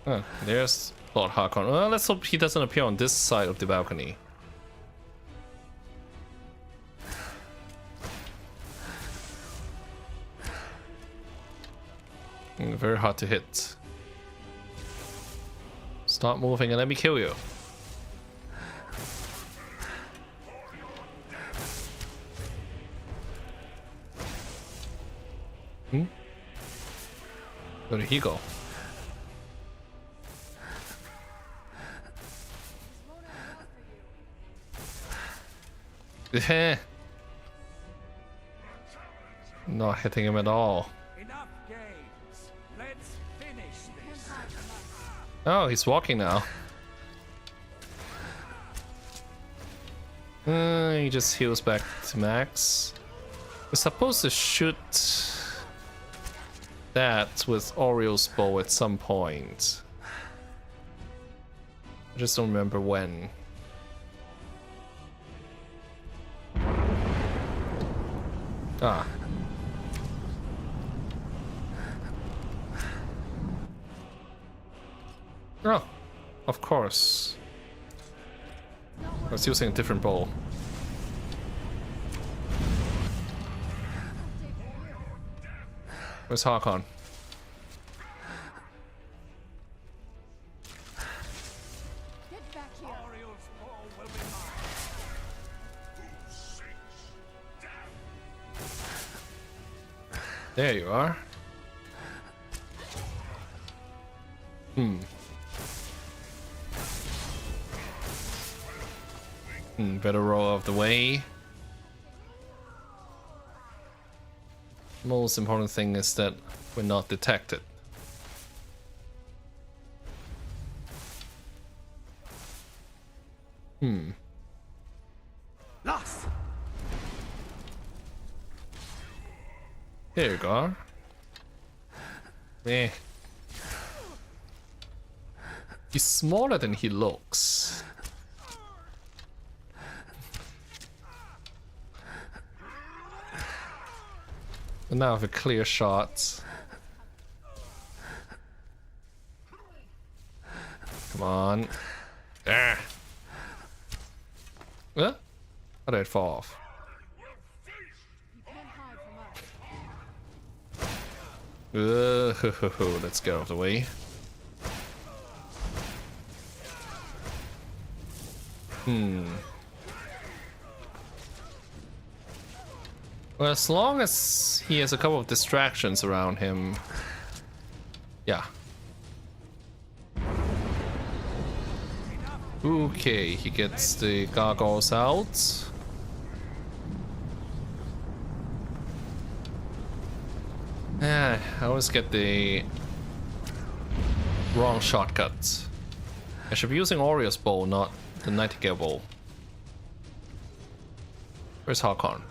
Oh, there's Lord Hakon. Well, let's hope he doesn't appear on this side of the balcony. Very hard to hit. Stop moving and let me kill you. Where did he go? Not hitting him at all. Enough games. Let's finish this. Oh, he's walking now. He just heals back to max. We're supposed to shoot that with Oriel's bow at some point. I just don't remember when. Ah. Oh, of course. I was using a different bow. Where's Hakon? There you are. Better roll out of the way. Most important thing is that we're not detected. Lost. There you go. Eh. He's smaller than he looks. And now I have a clear shot. Come on. Ah. Huh? How did it fall off? Let's get out of the way. Well, as long as he has a couple of distractions around him. Yeah. Okay, he gets the gargoyles out. I always get the wrong shortcuts. I should be using Oriole's bow, not the Nightingale bow. Where's Hakon?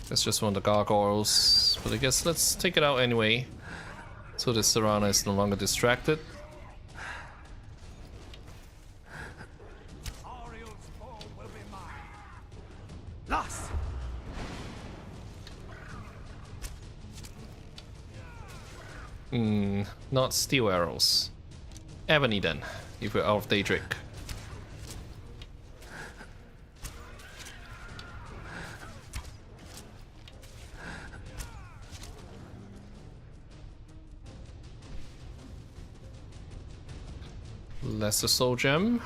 That's just one of the gargoyles, but I guess let's take it out anyway, so that Serana is no longer distracted. Lost. Not steel arrows. Ebony then, if we're out of Daedric. Lesser Soul Gem.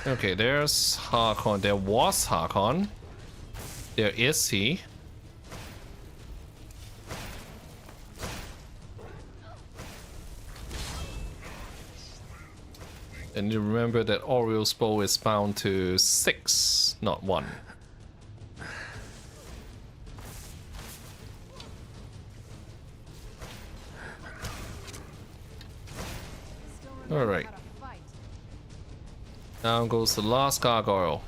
Okay, there's Hakon. There was Hakon. There is he. And you remember that Oriole's bow is bound to 6, not 1. Alright. Now goes the last gargoyle.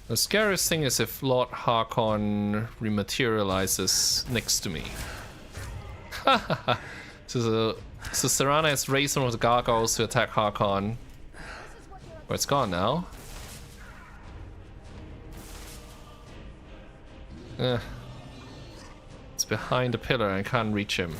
The scariest thing is if Lord Hakon rematerializes next to me. So Serana has raised one of the gargoyles to attack Hakon. But it's gone now. It's behind the pillar and I can't reach him.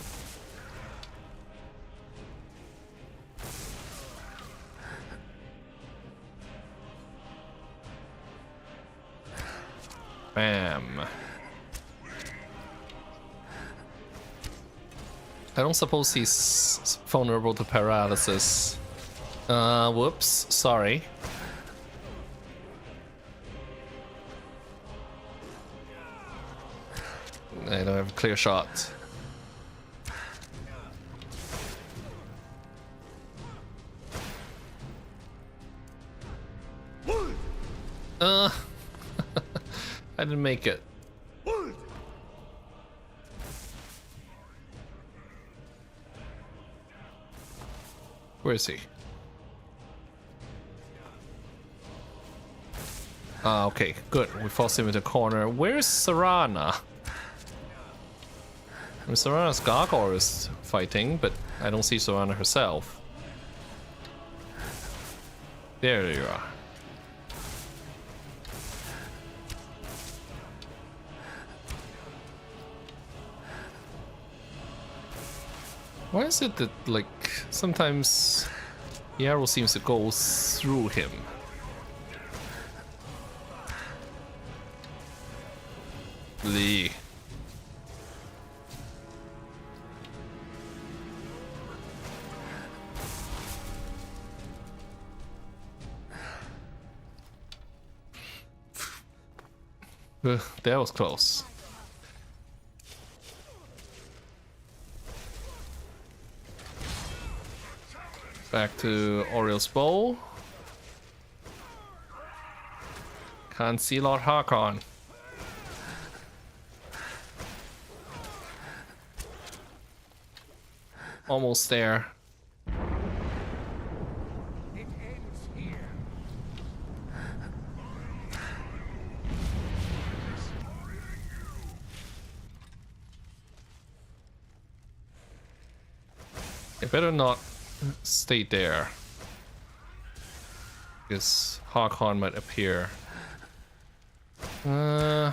Bam. I don't suppose he's vulnerable to paralysis. Whoops, sorry. I don't have a clear shot. I didn't make it. Where is he? Ah, okay, good. We forced him into the corner. Where's Serana? I mean, Serana's gargoyle is fighting, but I don't see Serana herself. There you are. Why is it that, like, sometimes the arrow seems to go through him? Lee. That was close. Back to Oriel's bow. Can't see Lord Harkon. Almost there. It ends here. It better not stay there, because Harkon might appear. I'm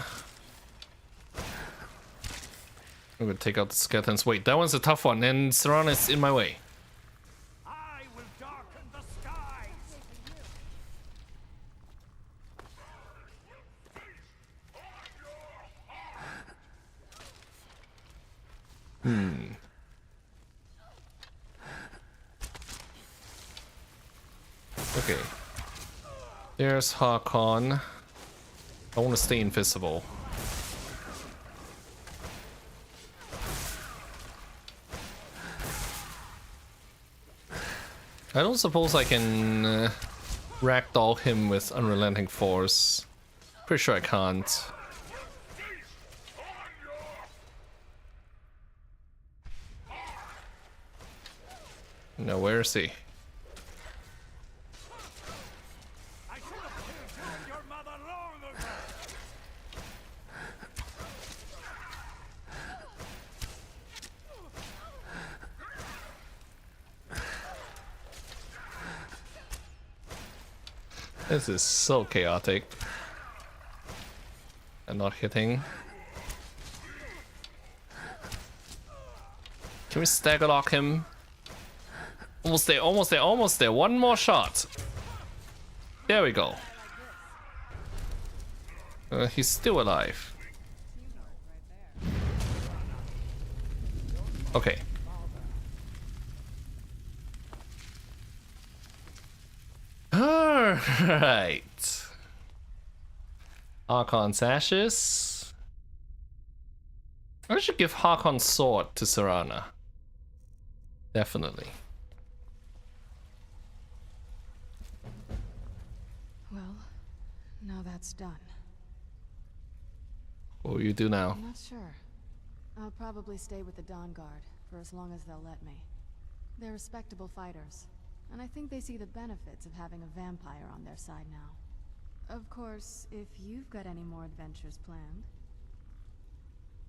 gonna take out the skeletons. Wait, that one's a tough one, and Serana is in my way. I will darken the skies. Okay. There's Harkon. I want to stay invisible. I don't suppose I can ragdoll him with unrelenting force. Pretty sure I can't. No, where is he? I should have killed your mother long ago. This is so chaotic. And not hitting. Can we stagger lock him? Almost there, almost there, almost there. One more shot. There we go. He's still alive. Okay. Alright. Harkon's ashes. I should give Harkon's sword to Serana. Definitely. Well, now that's done. What will you do now? I'm not sure. I'll probably stay with the Dawnguard for as long as they'll let me. They're respectable fighters, and I think they see the benefits of having a vampire on their side now. Of course, if you've got any more adventures planned.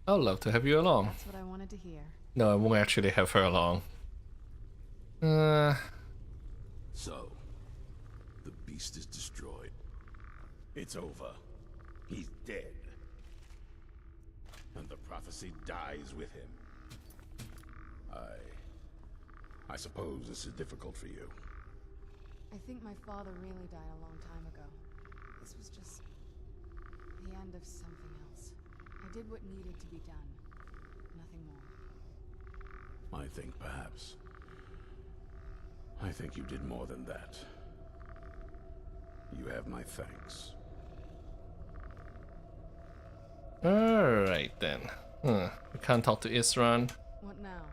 I'd love to have you along. That's what I wanted to hear. No, I won't actually have her along. So, the beast is destroyed. It's over. He's dead. And the prophecy dies with him. I suppose this is difficult for you. I think my father really died a long time ago. This was just the end of something else. I did what needed to be done. Nothing more. I think perhaps. I think you did more than that. You have my thanks. Alright then. We can't talk to Isran. What now?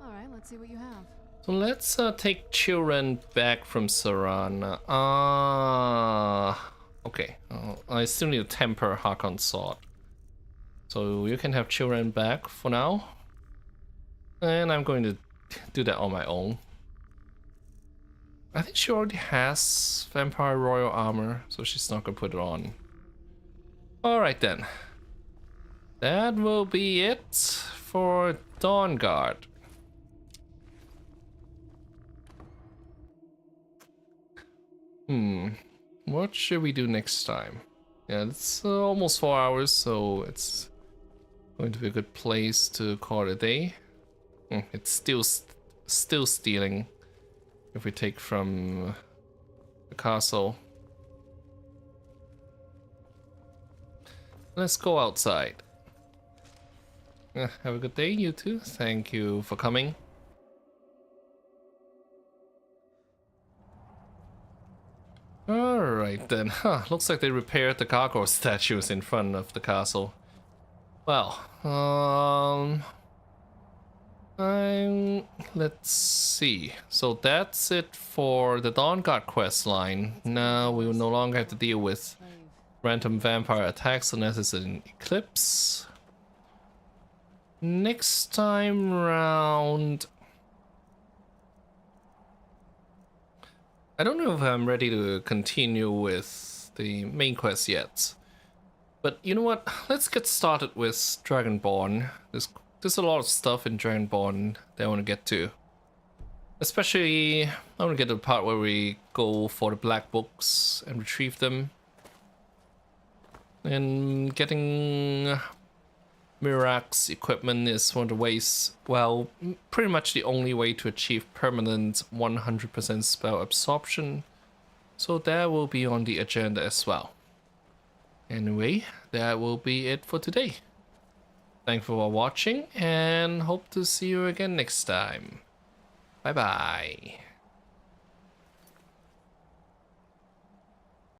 Alright, let's see what you have. So let's take children back from Serana. Okay. I still need to temper Harkon's sword. So you can have children back for now. And I'm going to do that on my own. I think she already has Vampire Royal Armor, so she's not gonna put it on. Alright then. That will be it for Dawnguard. What should we do next time? Yeah, it's almost 4 hours, so it's going to be a good place to call it a day. It's still stealing if we take from the castle. Let's go outside. Have a good day, you two. Thank you for coming. Alright. Alright then. Huh, looks like they repaired the gargoyle statues in front of the castle. Well, let's see. So that's it for the Dawnguard quest line. Now we will no longer have to deal with random vampire attacks unless it's an eclipse. Next time round, I don't know if I'm ready to continue with the main quest yet. But you know what? Let's get started with Dragonborn. There's a lot of stuff in Dragonborn that I want to get to. Especially, I want to get to the part where we go for the black books and retrieve them. And getting Mirak's equipment is one of the ways, well, pretty much the only way to achieve permanent 100% spell absorption. So that will be on the agenda as well. Anyway, that will be it for today. Thanks for watching and hope to see you again next time. Bye bye.